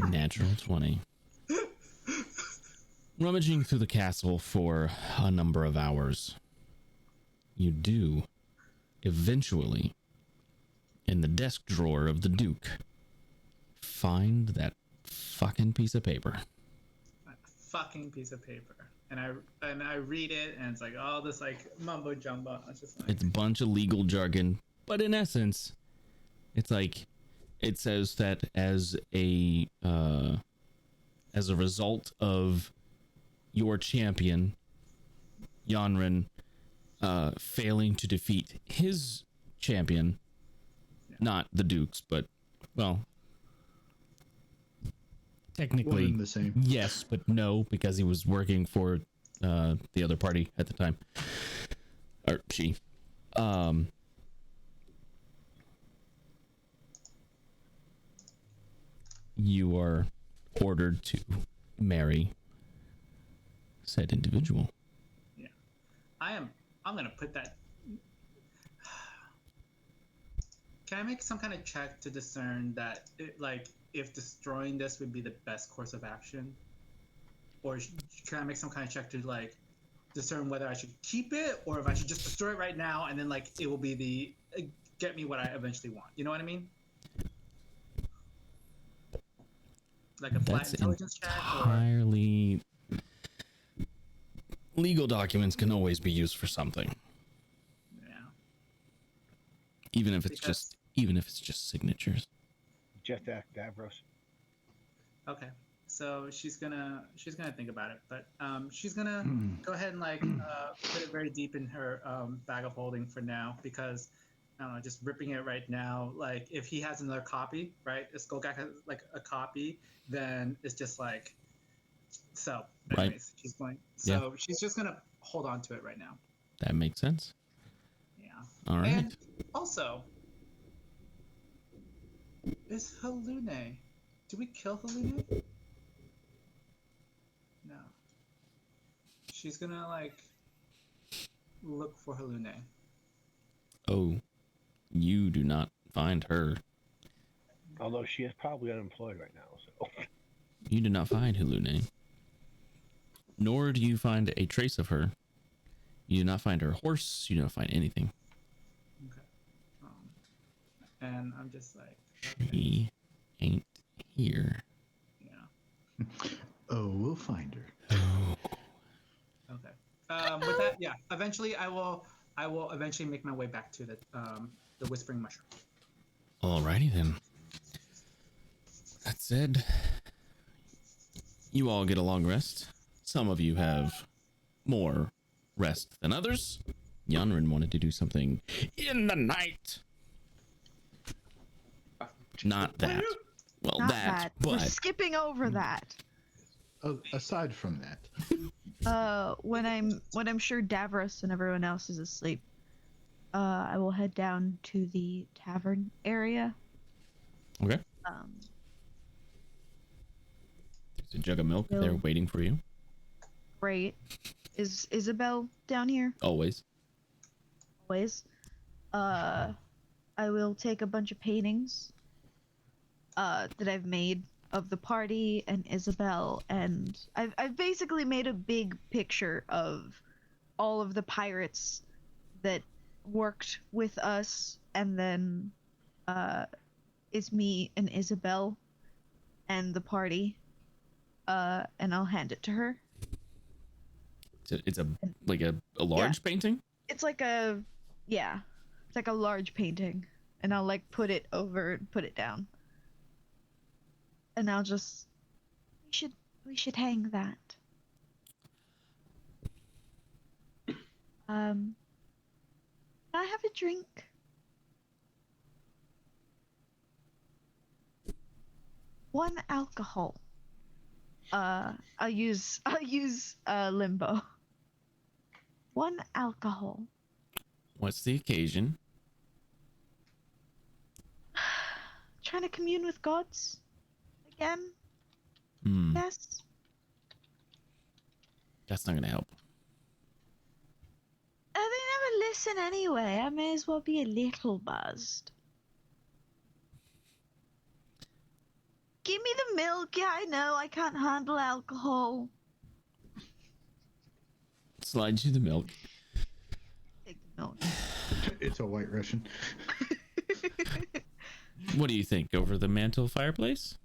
Natural 20. Rummaging through the castle for a number of hours, you do eventually, in the desk drawer of the Duke, find that fucking piece of paper. Fucking piece of paper, and I read it, and it's like all this like mumbo jumbo. It's just like, It's a bunch of legal jargon, but in essence, it's like it says that as a result of your champion Yanrin failing to defeat his champion, not the Duke's, but well, technically One and the same. yes, but no, because he was working for the other party at the time, or she. You are ordered to marry said individual. yeah, I'm gonna put that. Can I make some kind of check to discern that if destroying this would be the best course of action, or can I make some kind of check to like discern whether I should keep it or if I should just destroy it right now and then like it will be the get me what I eventually want. You know what I mean? Like a flat That's intelligence check, or entirely. Legal documents can always be used for something. yeah. Even if it's just signatures. Just ask Davros. Okay, so she's gonna think about it, but she's gonna go ahead and like put it very deep in her bag of holding for now, because I don't know, just ripping it right now. Like if he has another copy, right? If Skullgak has like a copy, then it's just like so. Anyways, she's going. So she's just gonna hold on to it right now. That makes sense. Yeah. All right. And also, is Halune? Did we kill Halune? No. She's gonna like look for Halune. Oh, you do not find her. Although she is probably unemployed right now, so. You do not find Halune. Nor do you find a trace of her. You do not find her horse. You do not find anything. Okay. And I'm just like, She ain't here. yeah. Oh, we'll find her. Oh. Okay. With that, yeah. Eventually, I will eventually make my way back to the Whispering Mushroom. Alrighty then. That said, you all get a long rest. Some of you have more rest than others. Yanrin wanted to do something in the night. Not that. Well, Not that, We're but skipping over that. Aside from that, When I'm sure Davros and everyone else is asleep. I will head down to the tavern area. Okay. There's a jug of milk there waiting for you. Great. Is Isabel down here? Always. Always. I will take a bunch of paintings that I've made of the party and Isabel, and I've basically made a big picture of all of the pirates that worked with us, and then it's me and Isabel and the party, and I'll hand it to her. It's a like a large painting? It's like a it's like a large painting, and I'll like put it down. And I'll just we should hang that. Can I have a drink? One alcohol. I'll use limbo. One alcohol. What's the occasion? Trying to commune with gods again. Yes. That's not gonna help. They never listen anyway. I may as well be a little buzzed. Give me the milk. Yeah, I know I can't handle alcohol. Slide you the milk. Take the milk. It's a White Russian. What do you think? Over the mantle fireplace?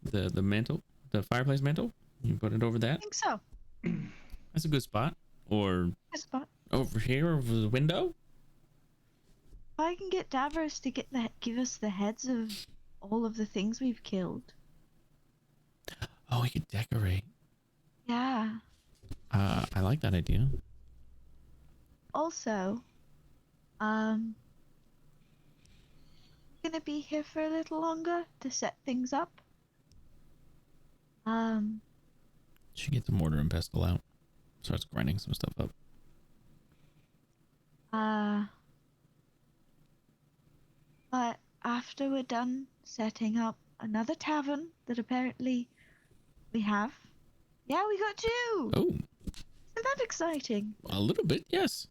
The mantle? The fireplace mantle? You put it over that? I think so. That's a good spot. Or Good spot. over here, over the window? If I can get Davros to give us the heads of all of the things we've killed. Oh, we could decorate. Yeah. I like that idea. Also, I'm gonna be here for a little longer to set things up. Should get the mortar and pestle out. Starts grinding some stuff up. But after we're done setting up another tavern that apparently we have. Yeah, we got two! Oh. Isn't that exciting? A little bit, yes.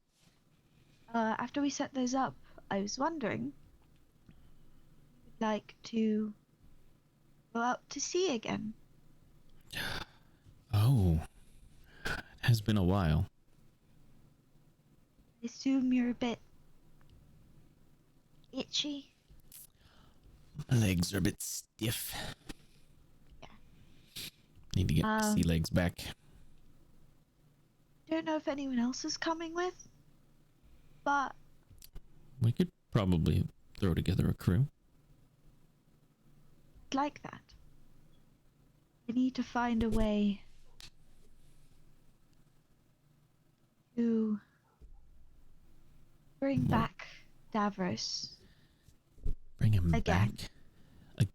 After we set those up, I was wondering if you'd like to go out to sea again. Oh. It has been a while. I assume you're a bit itchy. My legs are a bit stiff. Yeah. Need to get my sea legs back. Don't know if anyone else is coming with, but We could probably throw together a crew. I'd like that. I need to find a way to bring back Davros. Bring him again. back.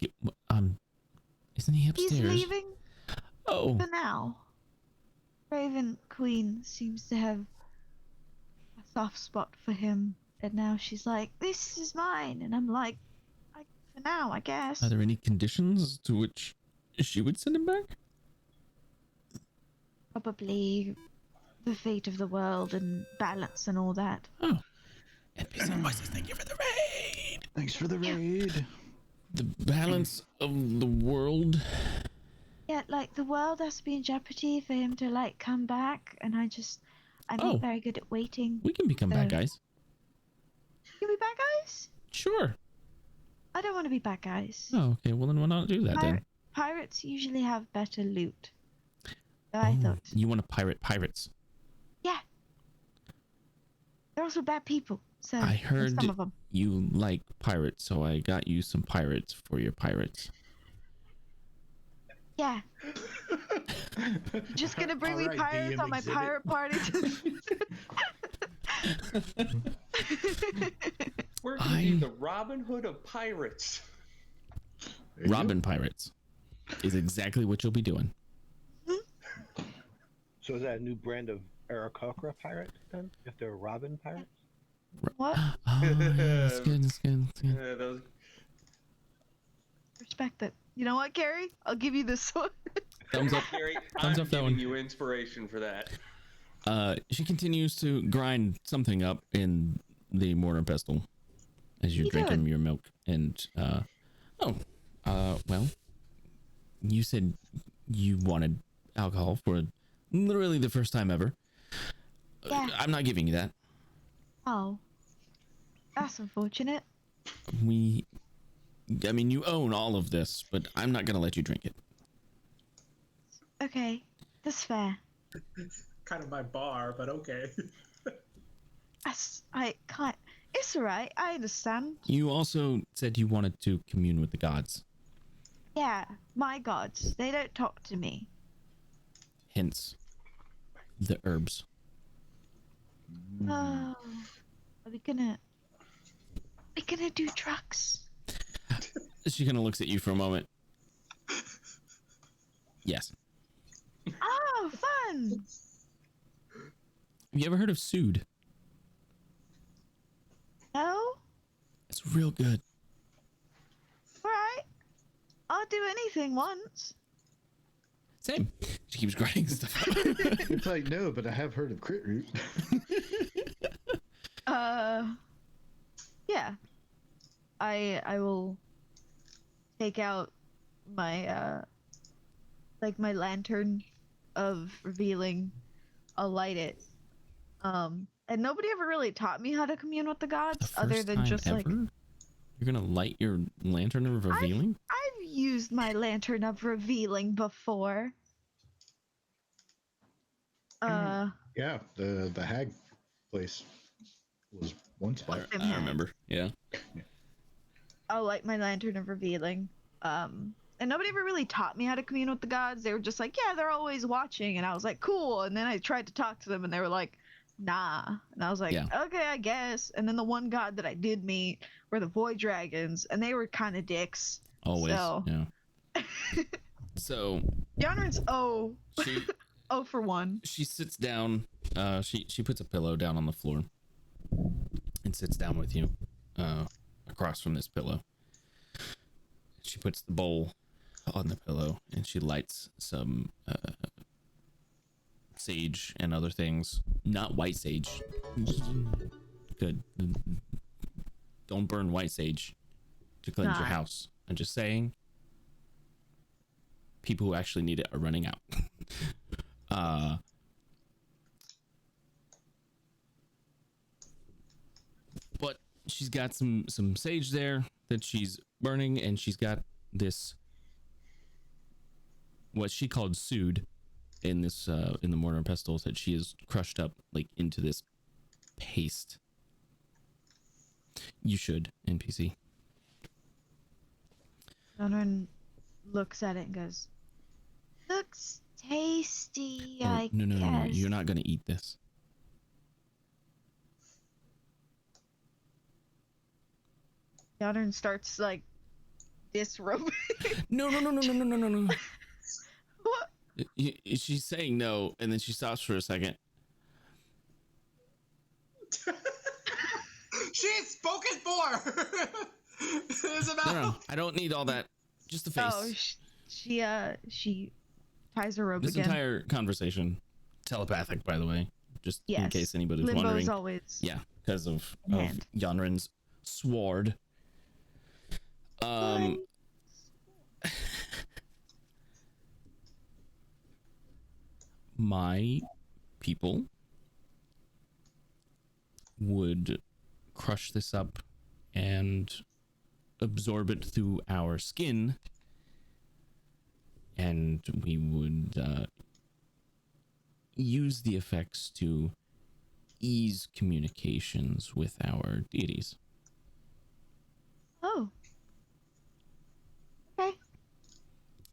Isn't he upstairs? He's leaving. Oh. For now. Raven Queen seems to have a soft spot for him, and now she's like, "This is mine," and I'm like, "For now, I guess." Are there any conditions to which she would send him back? Probably the fate of the world and balance and all that. Oh. NPC voices, thank you for the raid. Thanks for the raid. The balance of the world. Yeah, like the world has to be in jeopardy for him to like come back, and I'm not very good at waiting. We can become bad guys. Can we be bad guys? Sure. I don't want to be bad guys. Oh, okay. Well, then why not do that then? Pirates usually have better loot. So I thought. You want to pirate pirates? Yeah. They're also bad people. So I heard some of them. you like pirates, so I got you some pirates for your pirates. Yeah. Just gonna bring me Alright, pirates DM on my exhibit. pirate party. We're gonna be the Robin Hood of pirates. Robin pirates is exactly what you'll be doing. So is that a new brand of Aarakocra pirate then? If they're Robin pirates? What? Oh, yeah, it's good. It's good. It's good. Yeah, those... Respect it. You know what, Gary? I'll give you this one. Thumbs up. Gary, Thumbs I'm up that giving one. you inspiration for that. She continues to grind something up in the mortar and pestle as you're drinking your milk. And, well, you said you wanted alcohol for literally the first time ever. Yeah. I'm not giving you that. Oh. That's unfortunate. I mean, you own all of this, but I'm not going to let you drink it. Okay. That's fair. Kind of my bar, but okay. I can't. It's alright. I understand. You also said you wanted to commune with the gods. Yeah, my gods. They don't talk to me. Hence, the herbs. Oh. Are we gonna do drugs? She kind of looks at you for a moment. Yes. Oh, fun! Have you ever heard of Sood? No? It's real good. Alright. I'll do anything once. Same. She keeps grinding stuff up. It's like, no, but I have heard of crit root. Yeah. I will take out my my lantern of revealing. I'll light it. And nobody ever really taught me how to commune with the gods other than just ever? like You're gonna light your lantern of revealing? I've used my lantern of revealing before. Yeah, the hag place was one spot. I remember. Yeah. I'll light my lantern of revealing. And nobody ever really taught me how to commune with the gods. They were just like, yeah, they're always watching. And I was like, cool. And then I tried to talk to them and they were like, nah. And I was like, okay, I guess. And then the one god that I did meet were the void dragons. And they were kind of dicks. Always. So. Yeah. So. Yonrin's O. She, O for 1. She sits down. She puts a pillow down on the floor and sits down with you across from this pillow. She puts the bowl on the pillow and she lights some sage and other things. Not white sage. Good. Don't burn white sage to cleanse your house. I'm just saying. People who actually need it are running out. But she's got some sage there that she's burning, and she's got this what she called Sood in this in the mortar and pestle that she has crushed up like into this paste. You should, NPC. Yonrin looks at it and goes, looks tasty, I guess. No, you're not gonna eat this. Yonrin starts like disrobing. No. What? She's saying no, and then she stops for a second. She's spoken for. Isabel. No, I don't need all that. Just the face. Oh, she ties her robe This again. entire conversation, telepathic, by the way, just in Yes. case anybody's Limbo's wondering. always Yeah, because of hand. Yonrin's sword. My people would crush this up and absorb it through our skin, and we would use the effects to ease communications with our deities. Oh. Okay.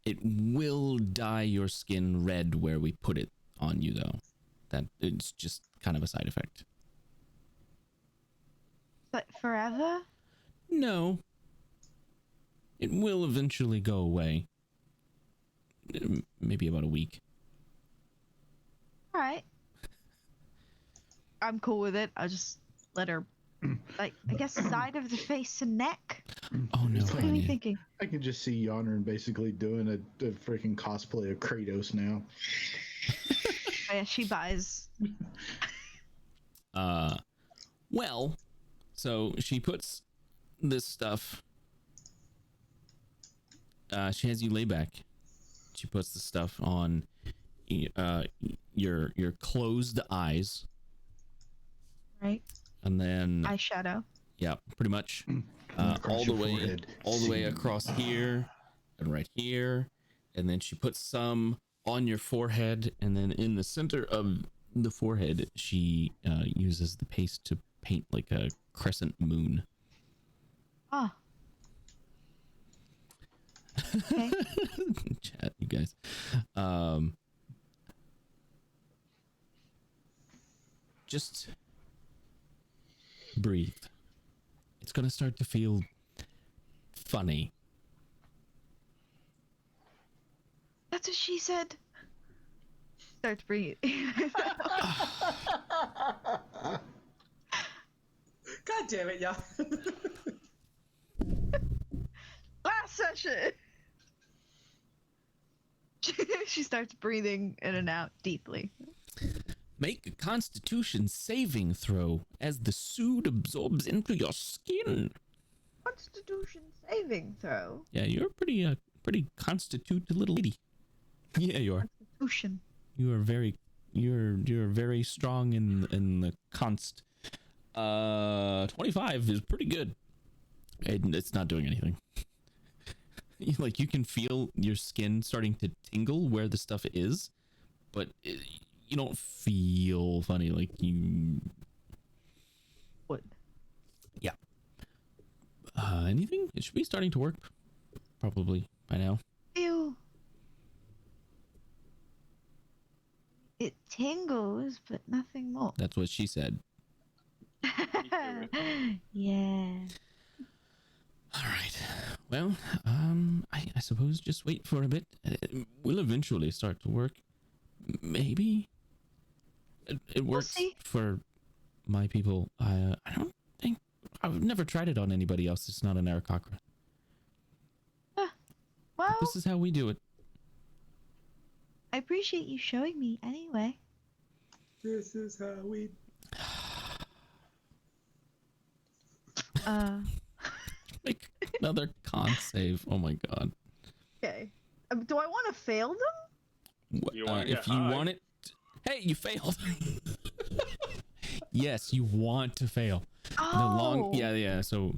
It will dye your skin red where we put it on you, though. That it's just kind of a side effect. But forever? No. It will eventually go away. Maybe about a week. Alright. I'm cool with it. I'll just let her like, I guess, side of the face and neck. Oh no! What are we thinking? I can just see Yarn basically doing a freaking cosplay of Kratos now. Oh, yeah, she buys. Well, so she puts this stuff. She has you lay back. She puts the stuff on your closed eyes. Right. And then eyeshadow. Yeah, pretty much. All the way across here and right here, and then she puts some on your forehead, and then in the center of the forehead, she uses the paste to paint like a crescent moon. Ah. Okay. Chat, you guys. Just breathe. It's gonna start to feel funny. That's what she said. Start to breathe. God damn it, y'all. Last session. She starts breathing in and out deeply. Make a Constitution saving throw as the suit absorbs into your skin. Constitution saving throw. Yeah, you're pretty constituted little lady. Yeah, you are. Constitution. You are you're very strong in the const. 25 is pretty good. It's not doing anything. Like, you can feel your skin starting to tingle where the stuff is, but you don't feel funny like you would. Yeah. Anything? It should be starting to work probably by now. Ew. It tingles, but nothing more. That's what she said. Yeah. All right. Well, I suppose just wait for a bit. It will eventually start to work. Maybe. It works for my people. I don't think I've never tried it on anybody else. It's not an Aarakocra. Well, this is how we do it. I appreciate you showing me anyway. This is how we. Make another con save. Oh my god. Okay. Do I want to fail them? If you want it. Hey, you failed. Yes, you want to fail. Oh. Yeah. So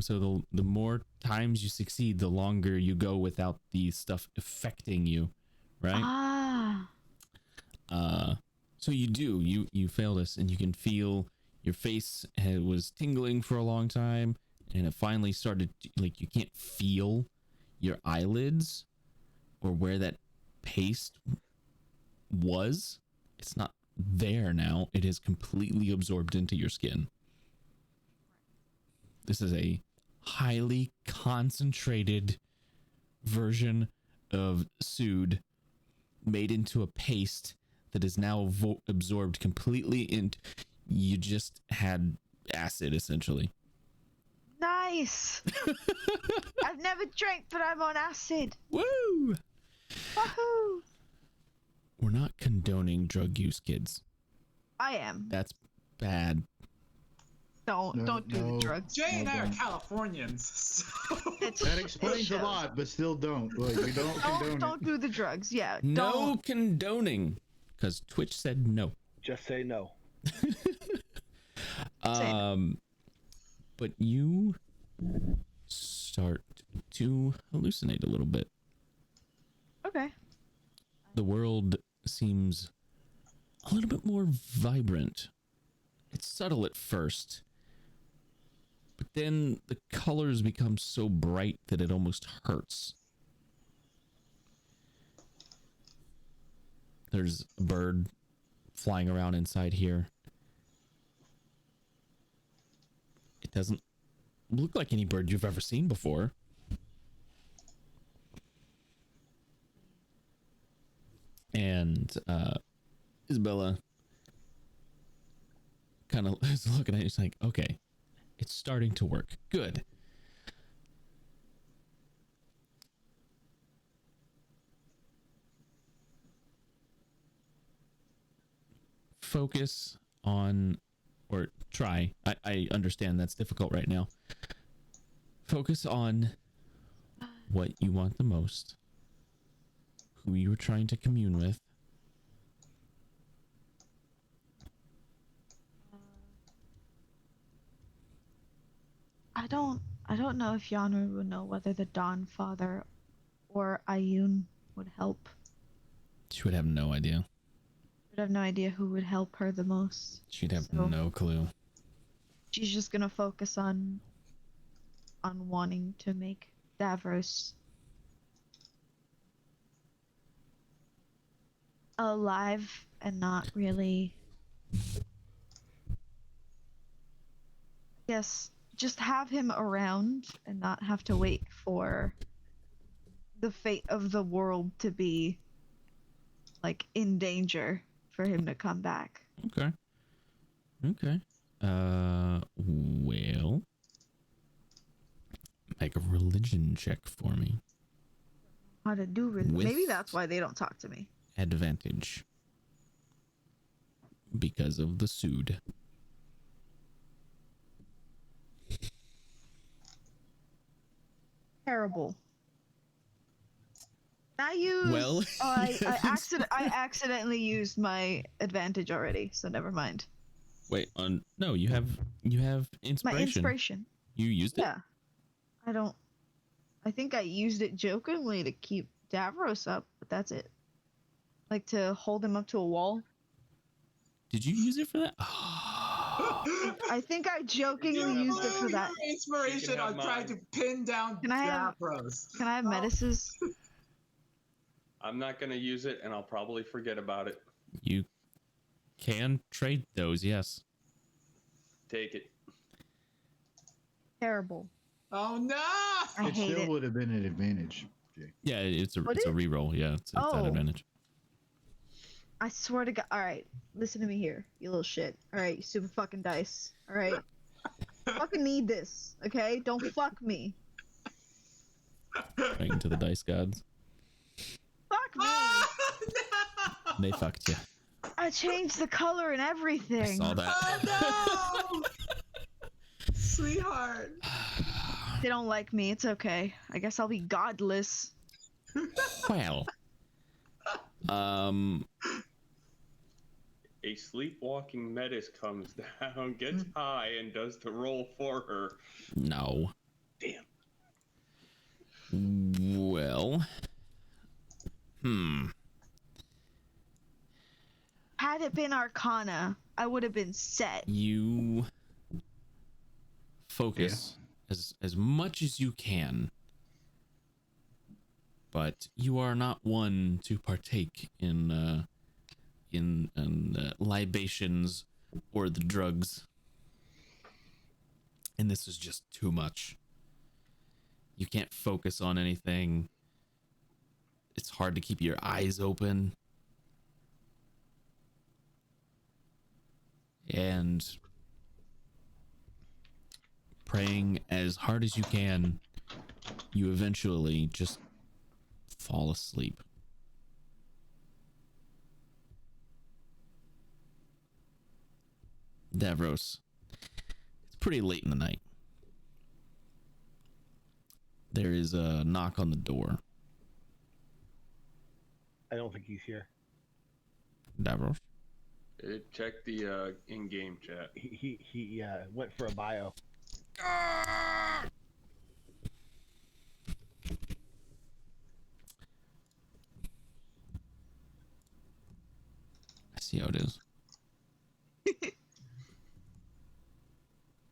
the more times you succeed, the longer you go without the stuff affecting you, right? So you failed us, and you can feel your face was tingling for a long time, and it finally started, like, you can't feel your eyelids or where that paste was. It's not there now. It is completely absorbed into your skin. This is a highly concentrated version of Sood made into a paste that is now absorbed completely into. You just had acid, essentially. Nice. I've never drank, but I'm on acid. Woo! Woohoo! We're not condoning drug use, kids. I am. That's bad. Don't do the drugs. Jay and I are Californians. So. That explains a lot, but still don't. Like, we don't condone don't do the drugs. Yeah. No condoning, because Twitch said no. Just say no. But you start to hallucinate a little bit. Okay. The world seems a little bit more vibrant. It's subtle at first, but then the colors become so bright that it almost hurts. There's a bird flying around inside here. It doesn't look like any bird you've ever seen before. And Isabella kind of is looking at you. She's like, okay, It's starting to work. Good. Focus on, or try. I understand that's difficult right now. Focus on what you want the most, who you were trying to commune with. I don't know if Yanru would know whether the Dawn Father or Ayun would help. She would have no idea. Would have no idea who would help her the most. She'd have So no clue. she's just gonna focus on wanting to make Davros alive and not really. Yes, just have him around and not have to wait for the fate of the world to be like in danger for him to come back. Okay. Okay. Well, make a religion check for me. How to do With- maybe that's why they don't talk to me. Advantage. Because of the Sood. Terrible. I used. Well, I accidentally used my advantage already, so never mind. Wait, no, you have inspiration. My inspiration. You used it? Yeah. I think I used it jokingly to keep Davros up, but that's it. Like to hold him up to a wall. Did you use it for that? I think I jokingly used it for that. Inspiration on trying to pin down Davros. Can I have Medicis? I'm not going to use it, and I'll probably forget about it. You can trade those, yes. Take it. Terrible. Oh no! It still would have been an advantage, Jay. Yeah, it's a Would it's a it? reroll. Yeah, it's Oh. that advantage. I swear to God. Alright, listen to me here, you little shit. Alright, you stupid fucking dice. Alright? Fucking need this, okay? Don't fuck me. Right into the dice gods. Fuck me! They fucked you. I changed the color and everything. I saw that. Oh no! Sweetheart. They don't like me, it's okay. I guess I'll be godless. Well. A sleepwalking Metis comes down, gets high, and does the roll for her. No. Damn. Well. Had it been Arcana, I would have been set. You focus as much as you can, but you are not one to partake in libations or the drugs, and this is just too much. You can't focus on anything. It's hard to keep your eyes open. And praying as hard as you can, you eventually just fall asleep. Davros, it's pretty late in the night. There is a knock on the door. I don't think he's here. Davros? Check the in-game chat. He went for a bio. I see how it is.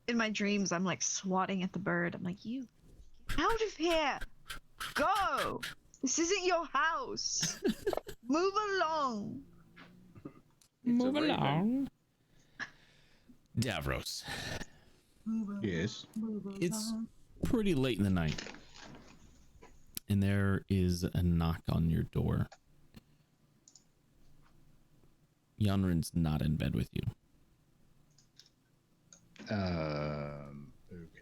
In my dreams, I'm like swatting at the bird. I'm like, you, get out of here! Go! This isn't your house! Move along! Move along. Davros. Yes. It's pretty late in the night, and there is a knock on your door. Yanrin's not in bed with you.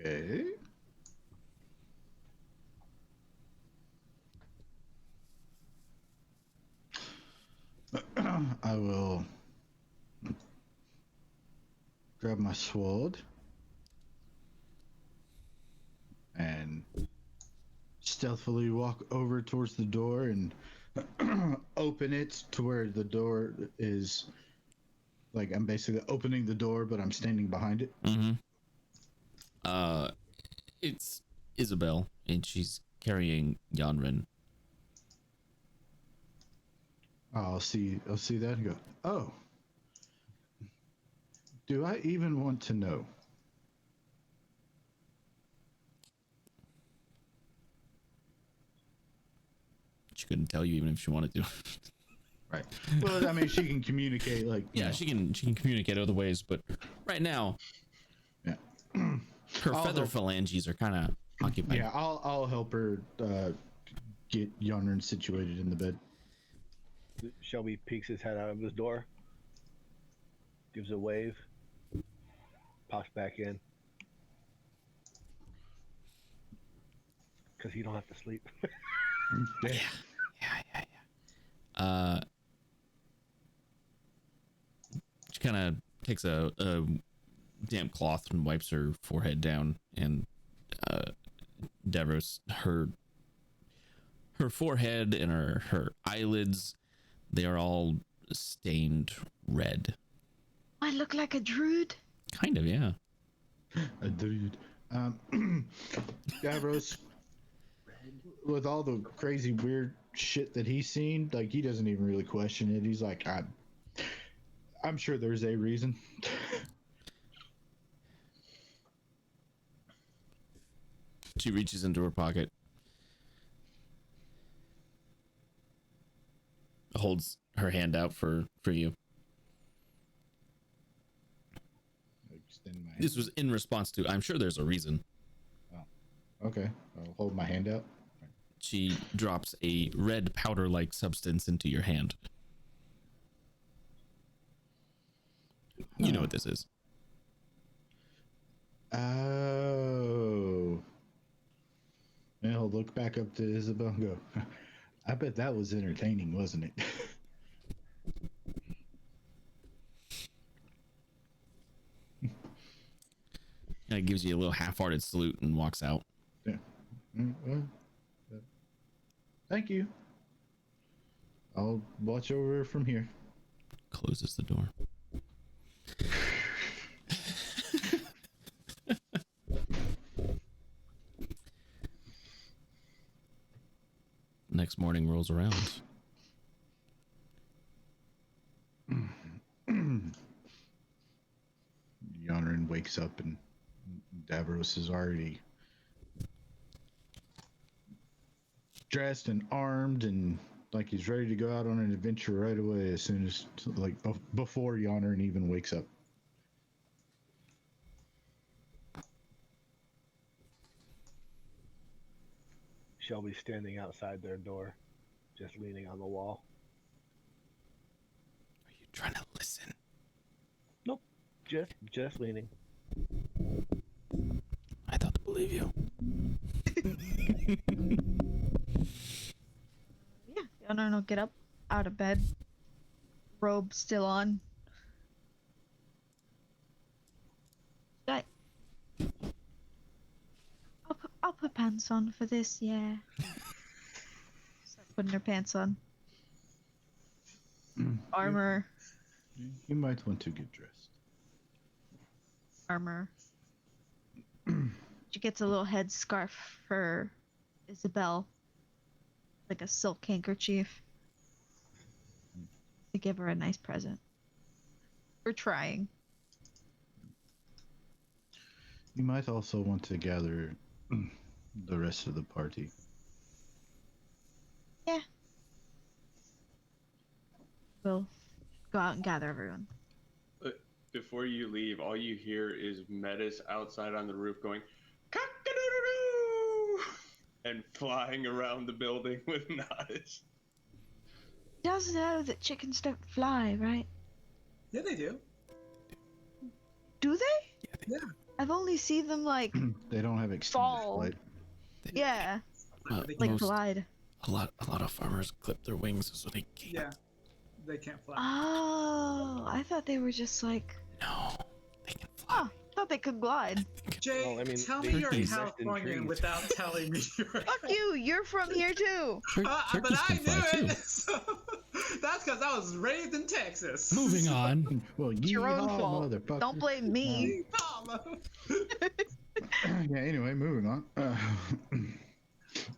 Okay. I will grab my sword and stealthily walk over towards the door and open it to where the door is. Like, I'm basically opening the door, but I'm standing behind it. Mm-hmm. It's Isabel, and she's carrying Yanrin. I'll see that and go, oh. Do I even want to know? She couldn't tell you even if she wanted to. Right. Well, I mean, she can communicate, like, yeah, she can communicate other ways, but right now, yeah, her feather phalanges are kind of occupied. Yeah, I'll help her get Yanrin situated in the bed. Shelby peeks his head out of his door, gives a wave, pops back in. Because he don't have to sleep. Yeah. She kind of takes a damp cloth and wipes her forehead down, and Davros, her forehead and her eyelids, they are all stained red. I look like a druid. Kind of, yeah. A druid. Davros, with all the crazy weird shit that he's seen, like, he doesn't even really question it. He's like, I'm sure there's a reason. She reaches into her pocket, holds her hand out for you. This was in response to, I'm sure there's a reason. Oh, okay. I'll hold my hand out. She drops a red powder-like substance into your hand. You know what this is. Oh. And he'll look back up to Isabel and go, I bet that was entertaining, wasn't it? And it gives you a little half-hearted salute and walks out. Yeah. Well, thank you. I'll watch over her from here. Closes the door. Next morning rolls around. Yanrin wakes up and Davros is already dressed and armed and like he's ready to go out on an adventure right away as soon as, like, before Yanrin even wakes up. Shelby's standing outside their door, just leaning on the wall. Are you trying to listen? Nope, just leaning. I thought to believe you. Yeah, Yanrin will get up out of bed, robe still on. I'll put pants on for this, yeah. Start putting her pants on. Armor. You might want to get dressed. Armor. She gets a little head scarf for Isabel, like a silk handkerchief, to give her a nice present. We're trying. You might also want to gather the rest of the party. Yeah. We'll go out and gather everyone. Before you leave, all you hear is Metis outside on the roof going, cock-a-doodle-doo, and flying around the building with Nodis. Does know that chickens don't fly, right? Yeah, they do. Do they? Yeah. I've only seen them like They don't have extended fall. flight. Yeah, Like like glide. a lot of farmers clip their wings so they can't. Yeah, they can't fly. Oh, I thought they were just like. No, they can fly. Oh, I thought they could glide. Jay, Well, I mean, tell they me you're invest in Californian trees. without telling me you're. Fuck you! You're from here too. But I knew it. So, that's because I was raised in Texas. Moving on. Well, It's your own yeehaw, fault. motherfucker. Don't blame me. Yeah, anyway, moving on.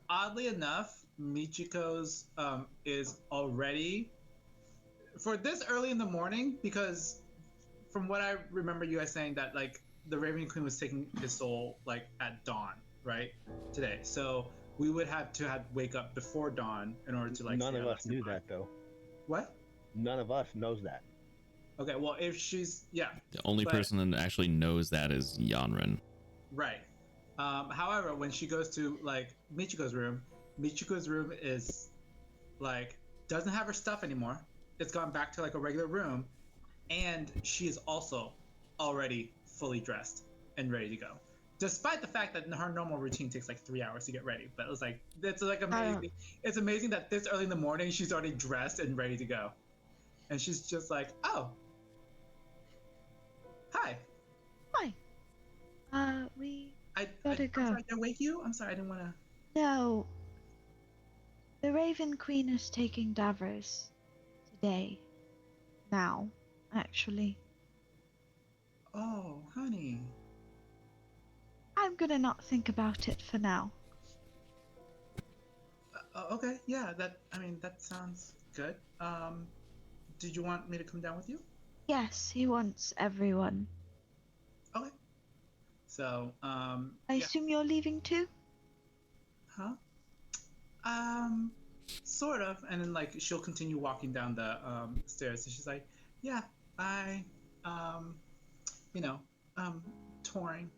Oddly enough, Michiko's is already for this early in the morning, because from what I remember you guys saying that like the Raven Queen was taking his soul like at dawn, right? Today. So we would have to wake up before dawn in order to like None see of how us that's knew survived. that though. What? None of us knows that. Okay, well if she's The only but- person that actually knows that is Yanren. Right. However, when she goes to like Michiko's room is like doesn't have her stuff anymore. It's gone back to like a regular room, and she is also already fully dressed and ready to go. Despite the fact that her normal routine takes like 3 hours to get ready, but it's like amazing. It's amazing that this early in the morning she's already dressed and ready to go, and she's just like, oh, hi. We I gotta go. I'm sorry, did I wake you? I'm sorry, I didn't want to. No. The Raven Queen is taking Davros today. Now, actually. Oh, honey. I'm gonna not think about it for now. Okay, yeah, that sounds good. Did you want me to come down with you? Yes, he wants everyone. Okay. So, I yeah. assume you're leaving too? Huh? Sort of. And then like she'll continue walking down the stairs, and she's like, yeah, I touring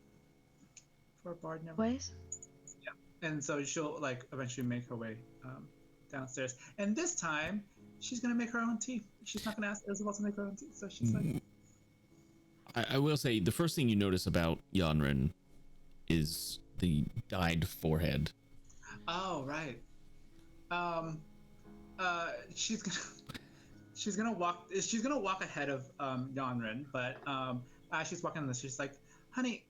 for a bard never. Ways? Yeah. And so she'll like eventually make her way downstairs. And this time she's gonna make her own tea. She's not gonna ask Isabel to make her own tea. So she's like, I will say the first thing you notice about Yanren is the dyed forehead. oh right. She's gonna walk ahead of Yanren, but as she's walking on this, she's like, honey,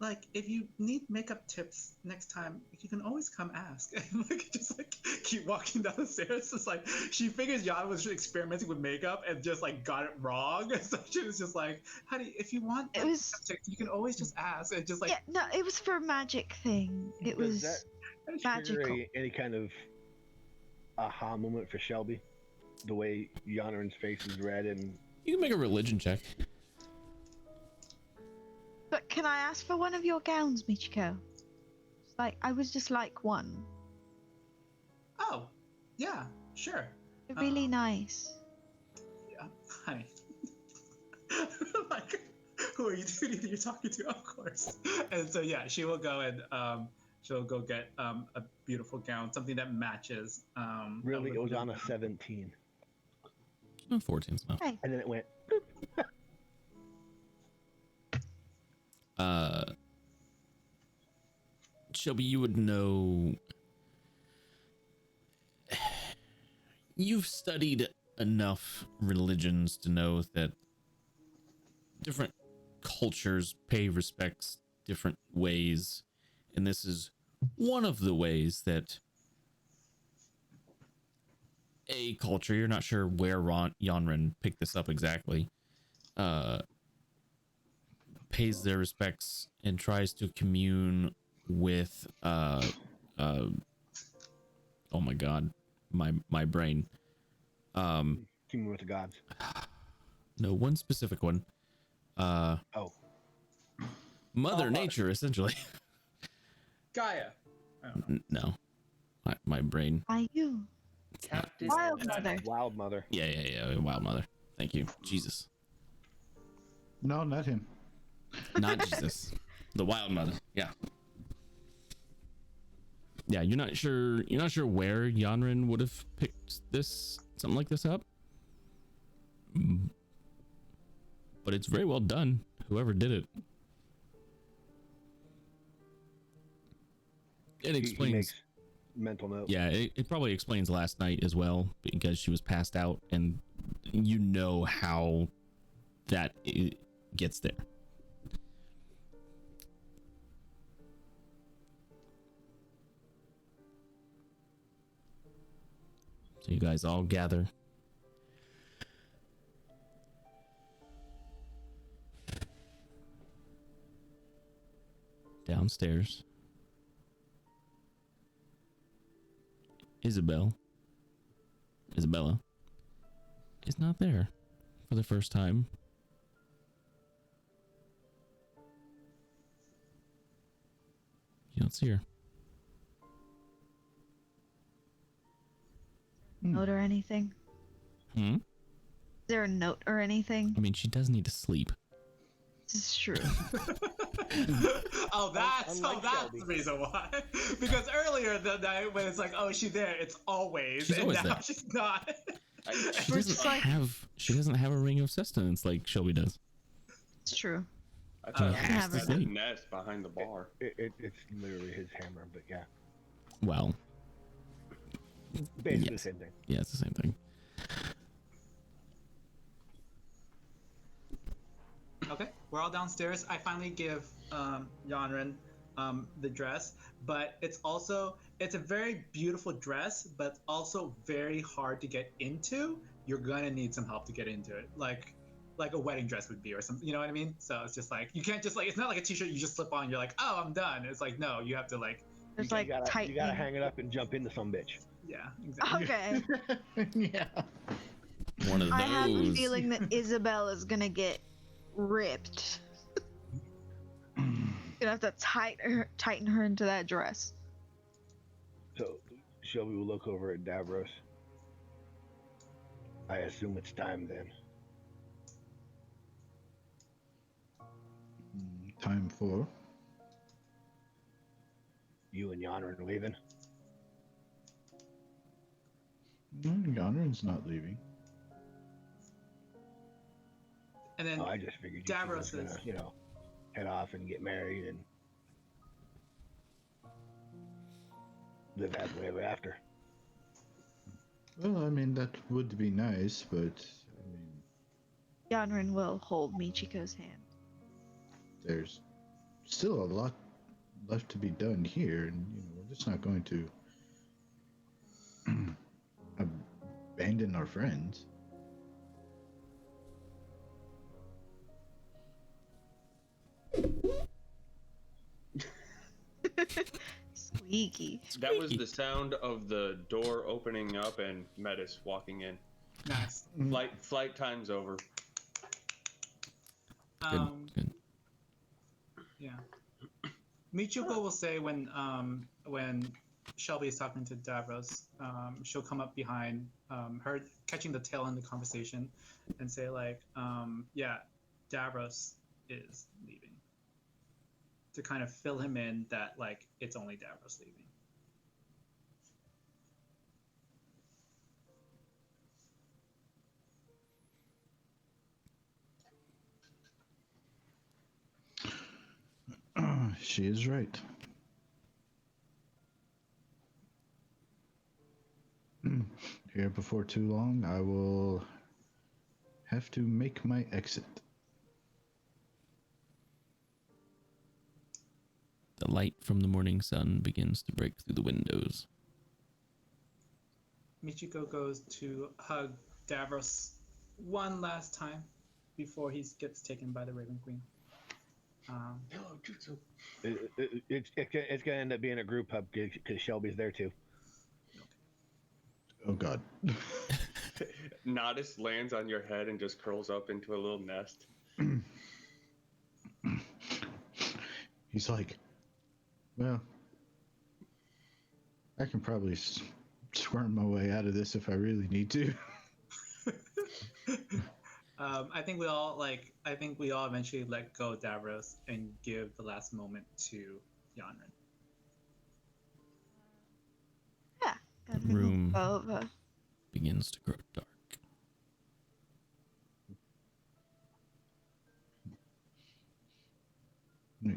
like if you need makeup tips next time, you can always come ask. And like just like keep walking down the stairs. It's like she figures Yan was experimenting with makeup and just like got it wrong. So she was just like, honey, if you want It was- makeup tips, you can always just ask. And just like Yeah, no, it was for a magic thing. It was Does that magical. trigger any kind of aha moment for Shelby? The way Yanren's face is red and You can make a religion check. But can I ask for one of your gowns, Michiko? Like, I was just like one. oh, yeah, sure. They're really nice. Yeah, honey. Like, who are you you're talking to? Of course. And so yeah, she will go and she'll go get a beautiful gown, something that matches. really it was on a 17. 14's enough. Hey. And then it went Shelby, you would know. You've studied enough religions to know that different cultures pay respects different ways, and this is one of the ways that a culture, you're not sure where Yanren picked this up exactly, pays their respects and tries to commune with oh my god, my brain. Commune with the gods. No, one specific one. Mother Nature, essentially. Gaia. No, my brain. Are you? Wild Mother. Wild Mother. Yeah, Wild Mother. Thank you, Jesus. No, not him. Not Jesus. The Wild Mother. Yeah. Yeah, you're not sure where Yanren would have picked something like this up. But it's very well done, whoever did it. It He explains. makes mental note. Yeah, it probably explains last night as well, because she was passed out, and you know how that gets there. So you guys all gather. Downstairs. Isabella is not there for the first time. You don't see her. Note or anything? Hmm? Is there a note or anything? I mean, she does need to sleep. This is true. That's the reason why. Because earlier the night when it's like, oh, she's there, it's always, She's and always now there. she's not. She doesn't have a ring of sustenance like Shelby does. It's true. I thought She has to had a sleep. nest behind the bar. It's literally his hammer, but yeah. Well, Basically yes. the same thing. Yeah, it's the same thing. Okay, we're all downstairs. I finally give Yanren the dress, but it's a very beautiful dress, but also very hard to get into. You're gonna need some help to get into it, like a wedding dress would be or something. You know what I mean? So it's just like you can't just like, it's not like a t-shirt you just slip on and you're like, oh, I'm done. It's like, no, you have to like. There's You gotta hang it up and jump into some bitch. Yeah, exactly. Okay. Yeah. One of those. I have a feeling that Isabel is gonna get ripped. Gonna have to tighten her into that dress. So Shelby will look over at Davros. I assume it's time then. Time for. You and Yanren are leaving. Yanren's not leaving. And then I just figured you Davros were gonna, head off and get married and live happily ever after. Well, I mean, that would be nice, but I mean, Yanren will hold Michiko's hand. there's still a lot left to be done here, and we're just not going to abandon our friends. Squeaky. That was the sound of the door opening up and Metis walking in. Nice. Flight time's over. Good. Yeah. Michiko will say when Shelby is talking to Davros, she'll come up behind her, catching the tail end of the conversation, and say like, yeah, Davros is leaving. To kind of fill him in that like it's only Davros leaving. She is right. Here before too long, I will have to make my exit. The light from the morning sun begins to break through the windows. Michiko goes to hug Davros one last time before he gets taken by the Raven Queen. Hello, Jutsu. It's gonna end up being a group hug because Shelby's there too. Oh God. Nodis lands on your head and just curls up into a little nest. He's like, well, I can probably squirm my way out of this if I really need to. I think we all eventually let go of Davros and give the last moment to Yanren. Yeah. The room begins to grow dark.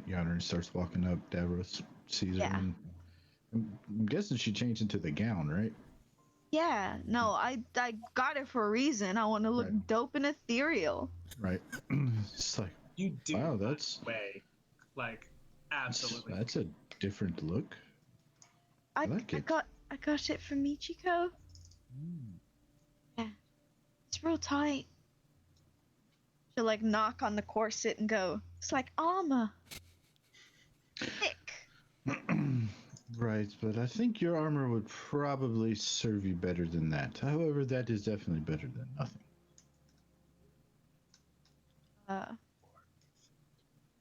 Yanren starts walking up. Davros sees him and I'm guessing she changed into the gown, right? Yeah, no, I got it for a reason. I want to look dope and ethereal. Right. It's like, You do. wow, that's way. Like, absolutely. That's a different look. I like it. I got it from Michiko. Yeah, it's real tight. She'll like knock on the corset and go, "It's like armor." Thick. Right, but I think your armor would probably serve you better than that. However, that is definitely better than nothing.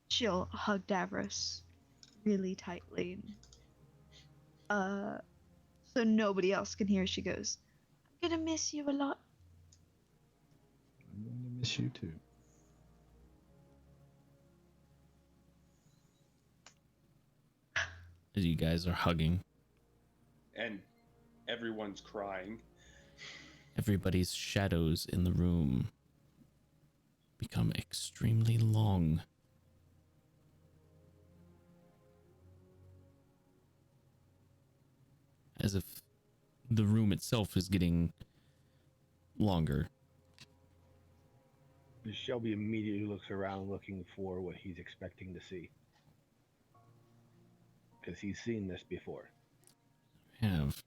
She'll hug Davros really tightly. So nobody else can hear. She goes, "I'm gonna miss you a lot." I'm going to miss you too. As you guys are hugging, And everyone's crying. everybody's shadows in the room become extremely long. As if the room itself is getting longer. Shelby immediately looks around looking for what he's expecting to see. Because he's seen this before. Have.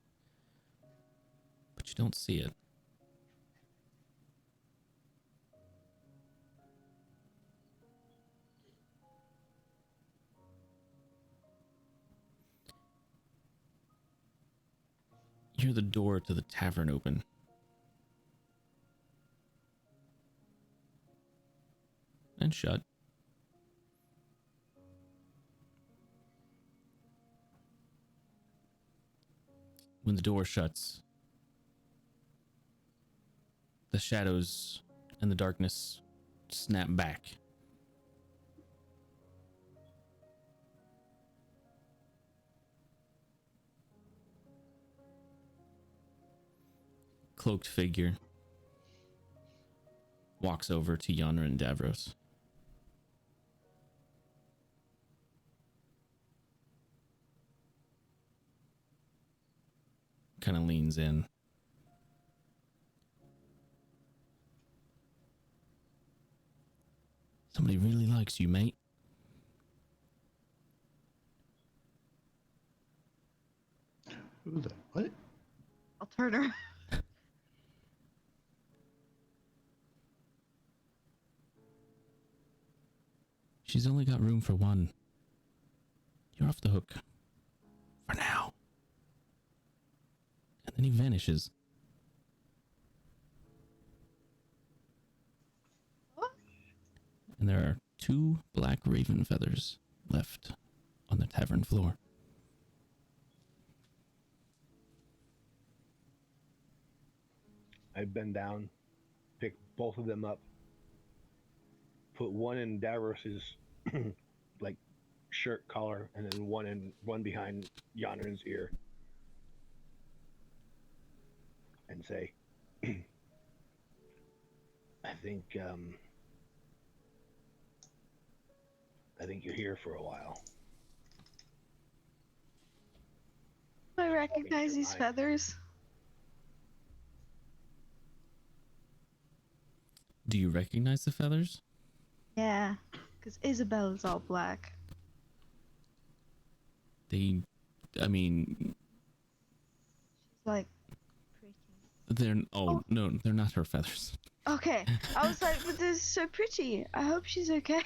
But you don't see it. You hear the door to the tavern open. And shut. When the door shuts, the shadows and the darkness snap back. Cloaked figure walks over to Yana and Davros. Kind of leans in. Somebody really likes you, mate. Who the what? I'll turn her. She's only got room for one. You're off the hook. For now. And then he vanishes. What? And there are 2 black raven feathers left on the tavern floor. I bend down, pick both of them up, put one in Davros's like shirt collar, and then one behind Yonner's ear, and say, "I think you're here for a while." Do I recognize these feathers? Do you recognize the feathers? Yeah, because Isabel's all black. They, I mean... She's like, no, they're not her feathers. okay. I was like, but they're so pretty. I hope she's okay.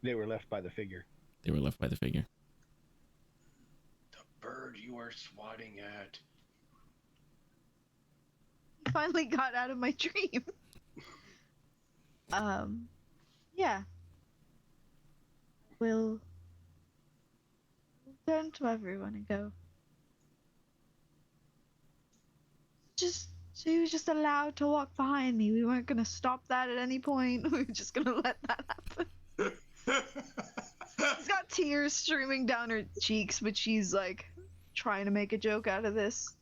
They were left by the figure. They were left by the figure. The bird you are swatting at. He finally got out of my dream. Yeah. We'll turn to everyone and go. She was just allowed to walk behind me. We weren't gonna stop that at any point. We were just gonna let that happen. She's got tears streaming down her cheeks, but she's like trying to make a joke out of this.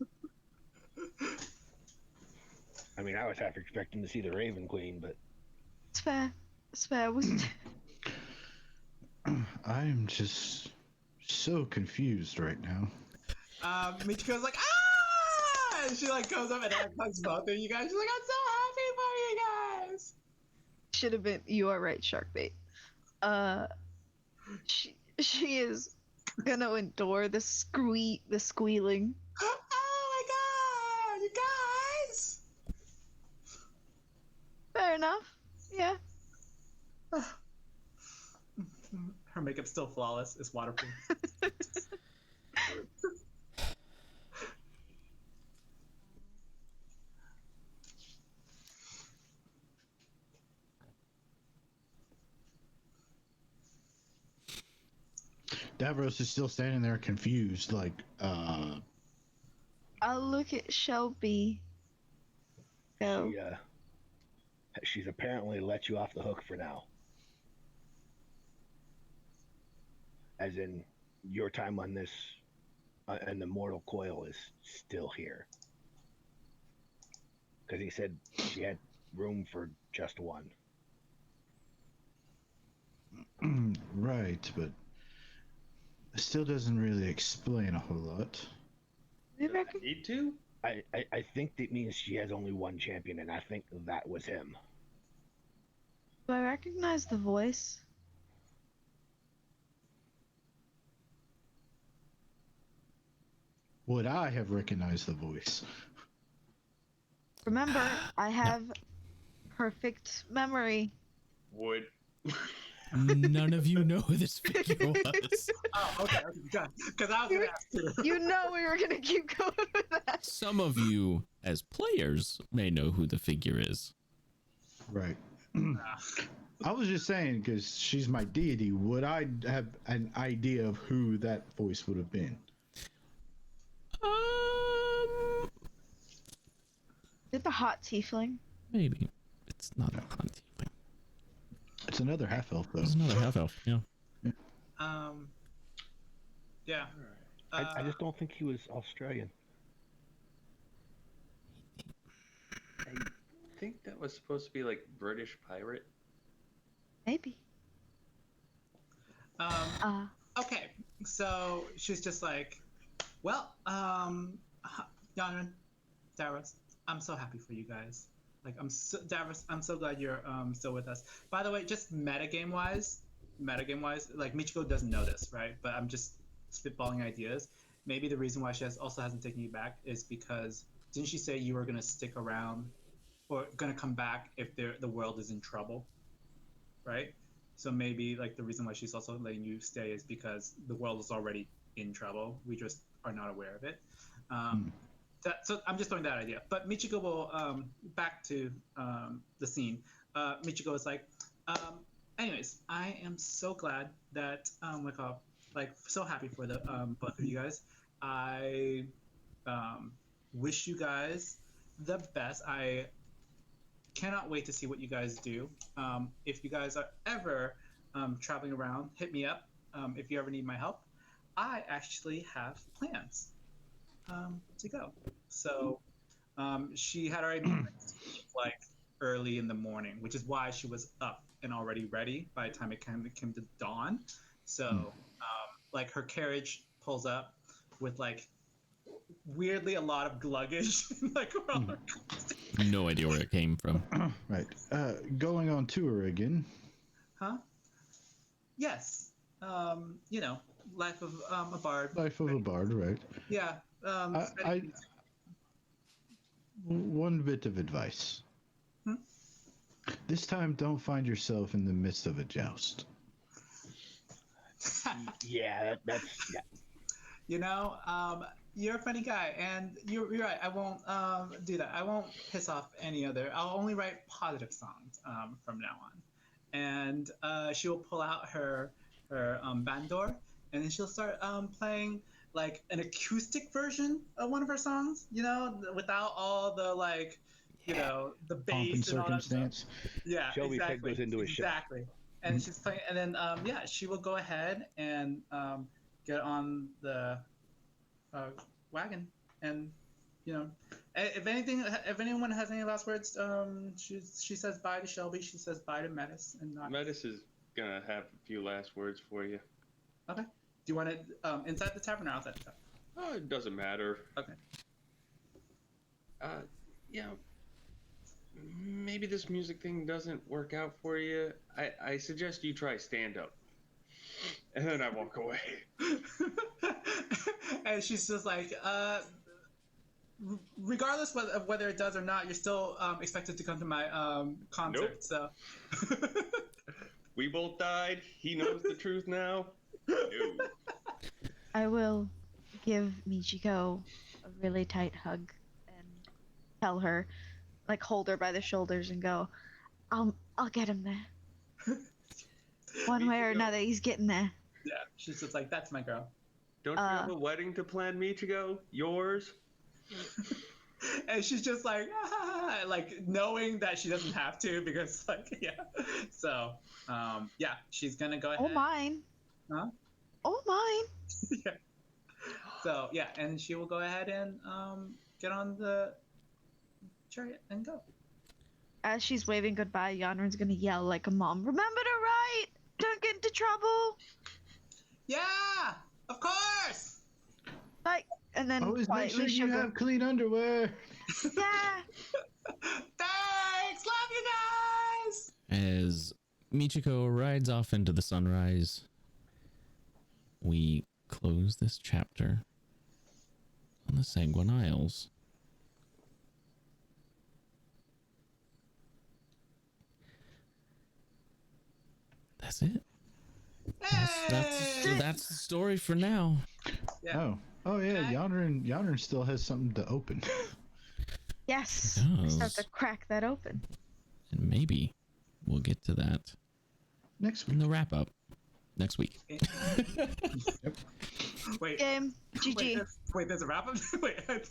I mean, I was half expecting to see the Raven Queen, but It's fair. It's fair. Wasn't I'm just so confused right now. Michiko's like, ah! And she like goes up and hugs both of you guys. She's like, I'm so happy for you guys. Should have been. You are right, Sharkbait. She is gonna endure the squealing. Oh my god, you guys! Fair enough. Yeah. Her makeup's still flawless. It's waterproof. Davros is still standing there confused, like, I'll look at Shelby. Go. She's apparently let you off the hook for now. As in, your time on this and the mortal coil is still here. Because he said she had room for just one. right, but it still doesn't really explain a whole lot. Need to? I think that means she has only one champion, and I think that was him. Do I recognize the voice? Would I have recognized the voice? Remember, I have perfect memory. Would. None of you know who this figure was. Oh, okay. Because I was going to ask too. You know we were going to keep going with that. Some of you, as players, may know who the figure is. Right. I was just saying, because she's my deity, would I have an idea of who that voice would have been? Is it the hot tiefling? Maybe. It's not a hot tiefling. It's another half elf, though. It's another half elf, yeah. Yeah. I just don't think he was Australian. I think that was supposed to be like British pirate. Maybe. Okay, so she's just like, well, Yanran, Davros, I'm so happy for you guys. Like, Davros, I'm so glad you're still with us. By the way, just metagame wise, like Michiko doesn't know this, right? But I'm just spitballing ideas. Maybe the reason why she also hasn't taken you back is because didn't she say you were gonna stick around or gonna come back if the world is in trouble, right? So maybe like the reason why she's also letting you stay is because the world is already in trouble. We just are not aware of it. So I'm just throwing that idea. But Michiko will back to the scene. Michiko is like, anyways, I am so glad that so happy for the both of you guys. I wish you guys the best. I cannot wait to see what you guys do. If you guys are ever traveling around, hit me up. If you ever need my help, I actually have plans to go. So she had already been like early in the morning, which is why she was up and already ready by the time it came to dawn. So like her carriage pulls up with like weirdly a lot of luggage. Like No idea where it came from. Right. Going on tour again. Huh? Yes. You know, life of a bard. Life of a bard, right. Yeah. One bit of advice. This time, don't find yourself in the midst of a joust. Yeah. You know, you're a funny guy, and you're right. I won't do that. I won't piss off any other. I'll only write positive songs from now on. And she will pull out her bandor, and then she'll start playing like an acoustic version of one of her songs. You know, without all the like, you know, the bass and all that stuff. Yeah, Shelby exactly. goes into his show. Exactly. And she's playing, and then she will go ahead and get on the wagon, and you know, if anyone has any last words, she says bye to Shelby. She says bye to Metis, and not. Metis is gonna have a few last words for you. Okay. Do you want it inside the tavern or outside the tavern? Oh, it doesn't matter. Okay. Yeah. Maybe this music thing doesn't work out for you. I suggest you try stand up. And then I walk away. And she's just like, regardless of whether it does or not, you're still expected to come to my concert. Nope. So we both died. He knows the truth now. No. I will give Michiko a really tight hug and tell her, like, hold her by the shoulders and go, I'll get him there. One way or another, he's getting there. Yeah, she's just like, that's my girl. Don't you have a wedding to plan, Michiko? Yours? And she's just like, like knowing that she doesn't have to because, like, yeah. So, yeah, she's gonna go ahead. Oh, mine. Huh? Oh, mine. Yeah. So, yeah, and she will go ahead and get on the chariot and go. As she's waving goodbye, Yanrin's gonna yell like a mom, remember to write! Don't get into trouble! Yeah! Of course! Like, and then Always make quietly sure you have clean underwear. Yeah! Thanks! Love you guys! As Michiko rides off into the sunrise, we close this chapter on the Sanguine Isles. That's it. That's the story for now. Yeah. Oh yeah, Yanrin still has something to open. Yes! It I does. start to crack that open. And maybe we'll get to that next week in the wrap up next week. Wait. Game. GG. Wait, there's a wrap up? Wait.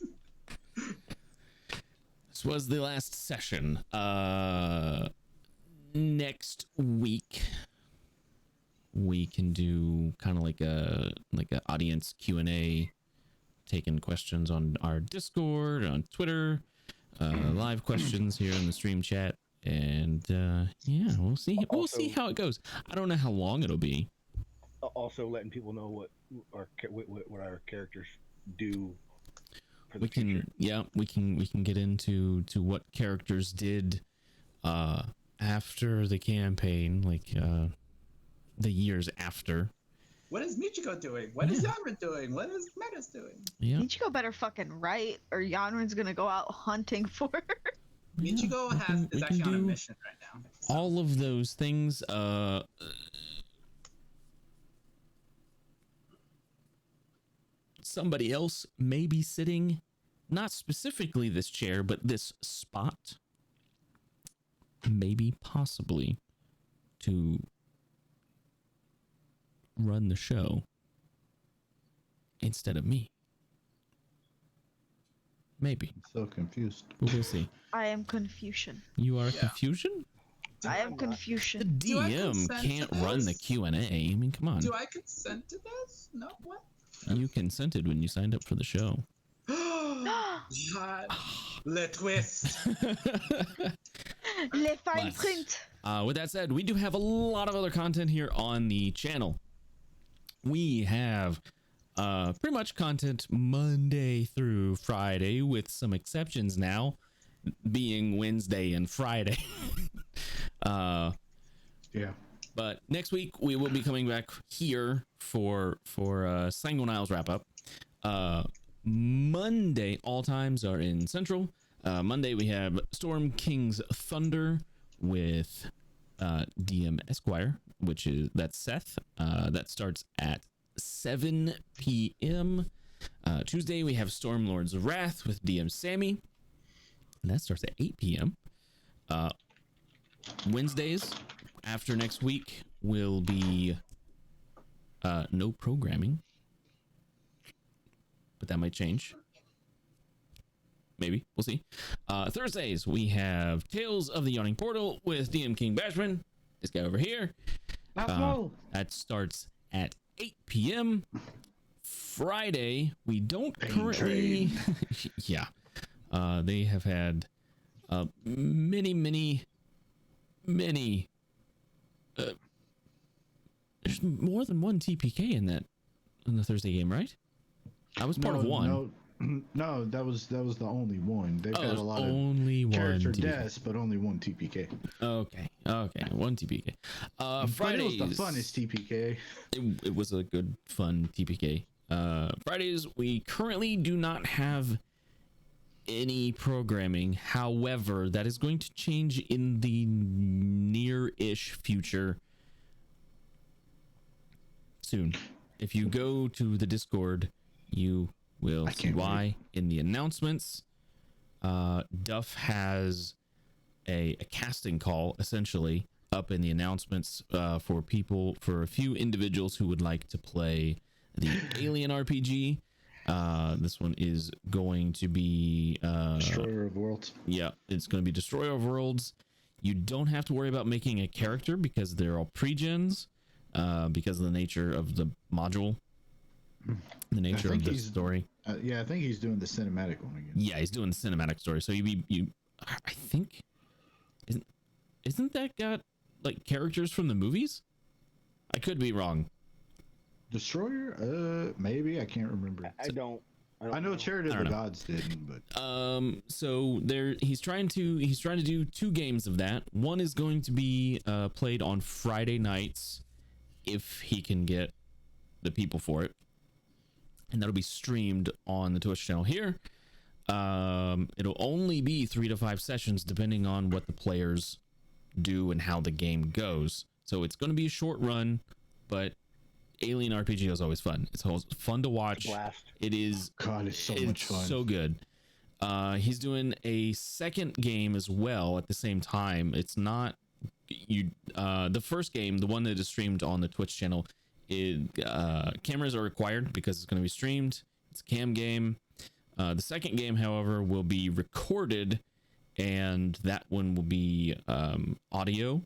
This was the last session. Next week we can do kind of like a audience Q&A, taking questions on our Discord, on Twitter, live questions here in the stream chat, and yeah, we'll see how it goes. I don't know how long it'll be. Also letting people know what our characters do. We can get into what characters did after the campaign, like the years after. What is Michiko doing? What is Yanrin doing? What is Metas doing? Yeah. Michiko better fucking write, or Yanrin's gonna go out hunting for her. Michiko is actually on a mission right now. All of those things. Somebody else may be sitting, not specifically this chair, but this spot. Maybe, possibly, to run the show instead of me. Maybe. I'm so confused. But we'll see. I am Confucian. You are Confusion? I am Confucian. The DM can't run the Q&A. I mean, come on. Do I consent to this? No, what? You consented when you signed up for the show. God. Le twist. Le fine print. With that said, we do have a lot of other content here on the channel. We have pretty much content Monday through Friday, with some exceptions now being Wednesday and Friday. Yeah. But next week we will be coming back here for Sanguine Isles wrap up. Monday, all times are in Central. Monday we have Storm King's Thunder with DM Esquire, that's Seth. That starts at 7 p.m. Tuesday we have Stormlord's Wrath with DM Sammy, and that starts at 8 p.m. Wednesdays after next week will be no programming, but that might change. Maybe. We'll see. Thursdays, we have Tales of the Yawning Portal with DM King Bashman. This guy over here. That starts at 8 p.m. Friday, we don't currently... yeah. They have had many... there's more than one TPK in that in the Thursday game, right? I was part of one. No, that was the only one. They've had a lot only of character one TPK. deaths, but only one TPK. Okay, one TPK. Fridays. But it was the funnest TPK. It was a good, fun TPK. Fridays, we currently do not have any programming. However, that is going to change in the near-ish future soon. If you go to the Discord, you will see why. In the announcements, Duff has a casting call essentially up in the announcements for a few individuals who would like to play the Alien RPG. This one is going to be Destroyer of Worlds. Yeah, it's going to be Destroyer of Worlds. You don't have to worry about making a character because they're all pre-gens, because of the nature of the module, the nature of the story. Yeah, I think he's doing the cinematic one again. Yeah, he's doing the cinematic story. So I think, isn't that got like characters from the movies? I could be wrong. Destroyer? Maybe, I can't remember. I know Chariot of the Gods didn't, but so he's trying to do 2 games of that. One is going to be played on Friday nights if he can get the people for it, and that'll be streamed on the Twitch channel here. It'll only be 3 to 5 sessions depending on what the players do and how the game goes. So it's going to be a short run, but Alien RPG is always fun. It's fun to watch. Blast. It is. God, it's so much fun. So good. He's doing a second game as well at the same time. It's not the first game, the one that is streamed on the Twitch channel. Cameras are required because it's going to be streamed. It's a cam game. The second game, however, will be recorded, and that one will be audio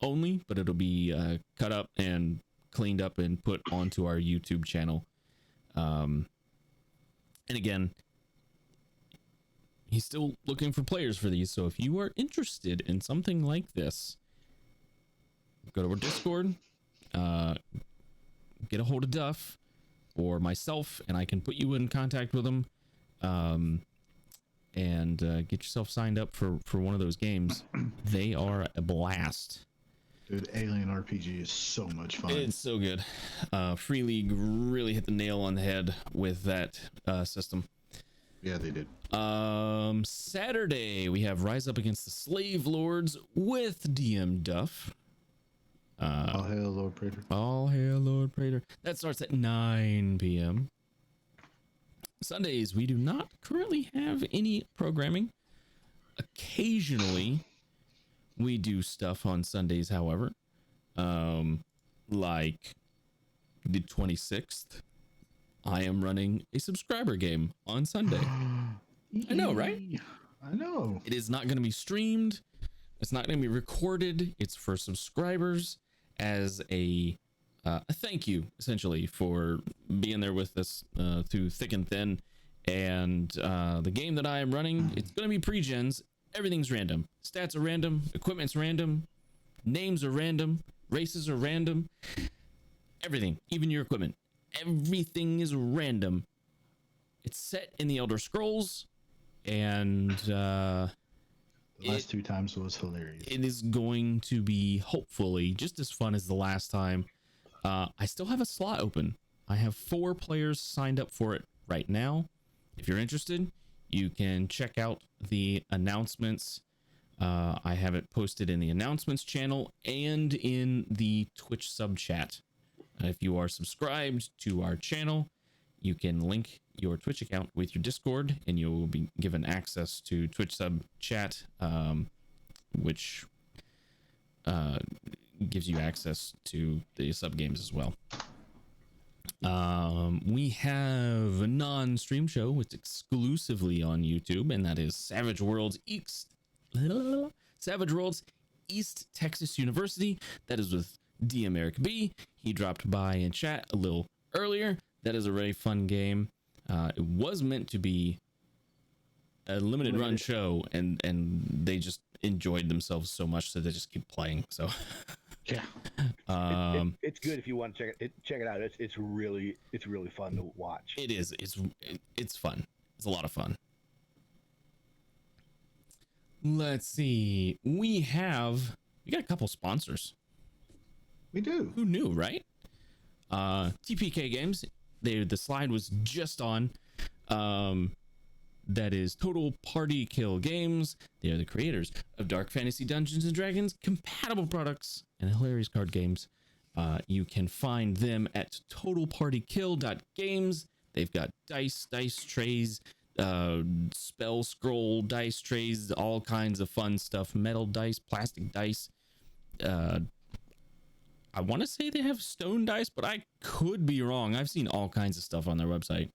only, but it'll be cut up and cleaned up and put onto our YouTube channel. And again, he's still looking for players for these, so if you are interested in something like this, go to our Discord, get a hold of Duff or myself, and I can put you in contact with them, and get yourself signed up for one of those games. They are a blast. Dude, Alien RPG is so much fun. It's so good. Free League really hit the nail on the head with that system. Yeah, they did. Saturday, we have Rise Up Against the Slave Lords with DM Duff. All hail Lord Praetor. All hail Lord Praetor. That starts at 9 p.m. Sundays, we do not currently have any programming. Occasionally, we do stuff on Sundays, however. Like the 26th, I am running a subscriber game on Sunday. I know, right? I know. It is not going to be streamed. It's not going to be recorded. It's for subscribers as a thank you, essentially, for being there with us through thick and thin. And the game that I am running, it's going to be pre-gens. Everything's random. Stats are random. Equipment's random. Names are random. Races are random. Everything, even your equipment. Everything is random. It's set in the Elder Scrolls, and the last 2 times was hilarious. It is going to be hopefully just as fun as the last time. I still have a slot open. I have 4 players signed up for it right now. If you're interested, you can check out the announcements. I have it posted in the announcements channel and in the Twitch sub chat. If you are subscribed to our channel, you can link your Twitch account with your Discord, and you will be given access to Twitch sub chat, which gives you access to the sub games as well. We have a non-stream show. It's exclusively on YouTube, and that is Savage Worlds East Texas University. That is with DM Eric B. He dropped by in chat a little earlier. That is a very fun game. It was meant to be a limited run show, and they just enjoyed themselves so much that they just keep playing. So Yeah. It's good if you want to check it out. It's really fun to watch. It is. It's fun. It's a lot of fun. Let's see. We got a couple sponsors. We do. Who knew, right? TPK Games. The slide was just on. That is Total Party Kill Games. They are the creators of Dark Fantasy Dungeons and Dragons compatible products and hilarious card games. You can find them at totalpartykill.games. They've got dice trays, spell scroll dice trays, all kinds of fun stuff, metal dice, plastic dice. I want to say they have stone dice, but I could be wrong. I've seen all kinds of stuff on their website.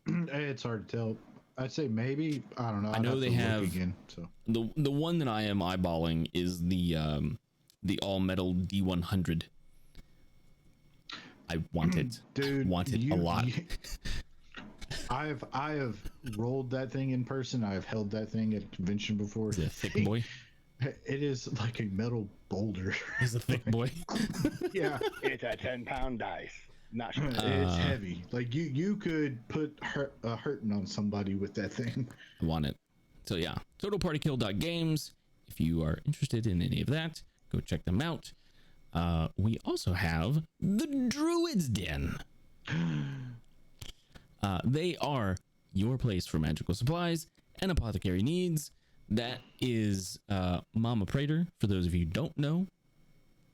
It's hard to tell. I'd say maybe. I don't know. I know they have again. So the one that I am eyeballing is the all metal D100. I want it, dude. Want it a lot. I have rolled that thing in person. I've held that thing at a convention before. Is it a thick boy? It is like a metal boulder. It's a thick boy. Yeah, it's a 10-pound dice. Not sure. It's heavy. Like you could put hurting on somebody with that thing. I want it. So yeah, totalpartykill.games. If you are interested in any of that, go check them out. We also have the Druid's Den. They are your place for magical supplies and apothecary needs. That is Mama Prater. For those of you who don't know,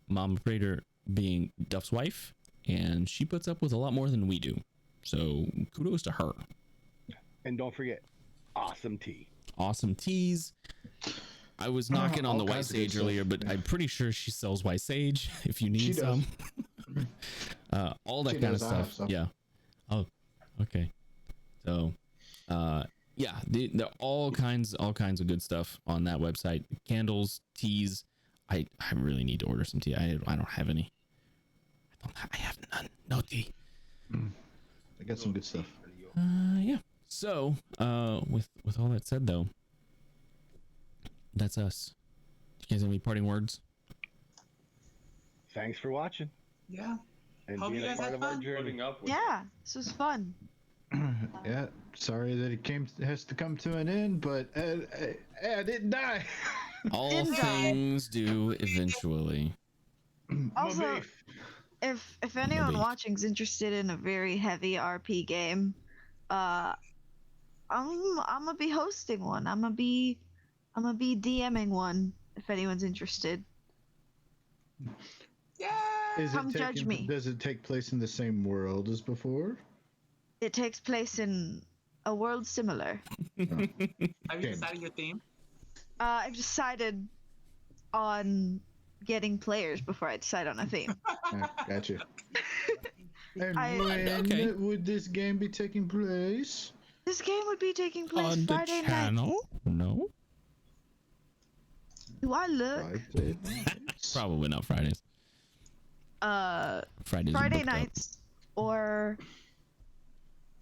Mama Prater being Duff's wife, and she puts up with a lot more than we do. So kudos to her. And don't forget, awesome tea. Awesome teas. I was knocking on the white sage earlier, but I'm pretty sure she sells white sage if you need some. All that kind of stuff. Yeah. Oh, okay. So, yeah, there are all kinds of good stuff on that website. Candles, teas. I really need to order some tea. I don't have any. I have none. No tea. I got some good stuff. Yeah. So, with all that said, though, that's us. Do you guys have any parting words? Thanks for watching. Yeah. And Hope being you a guys part had of our fun. journey. Yeah, this was fun. Yeah, sorry that it has to come to an end, but I didn't die. All things do eventually. Also, if anyone watching is interested in a very heavy RP game, I'm gonna be hosting one. I'm gonna be DMing one if anyone's interested. Come judge me. Does it take place in the same world as before? It takes place in a world similar. Have you decided your theme? I've decided on getting players before I decide on a theme. Gotcha. And when would this game be taking place? This game would be taking place On Friday the channel? night. No. Do I look? Probably not Fridays. Friday nights or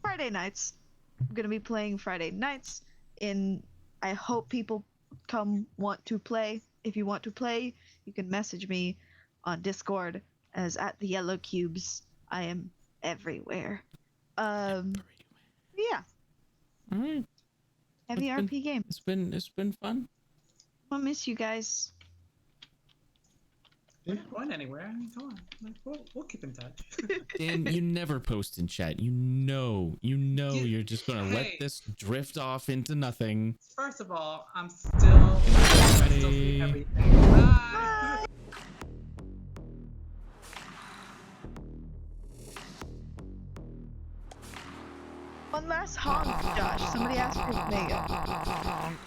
Friday nights. I'm gonna be playing Friday nights. I hope people want to play. If you want to play, you can message me on Discord as @theyellowcubes. I am everywhere. Yeah. All right. Heavy RP game. It's been fun. I'll miss you guys. We're not going anywhere. I mean, come on. We'll keep in touch. Dan, you never post in chat. You know you're just gonna let this drift off into nothing. First of all, I still see everything. Bye. One last honk, Josh. Somebody asked for Mega.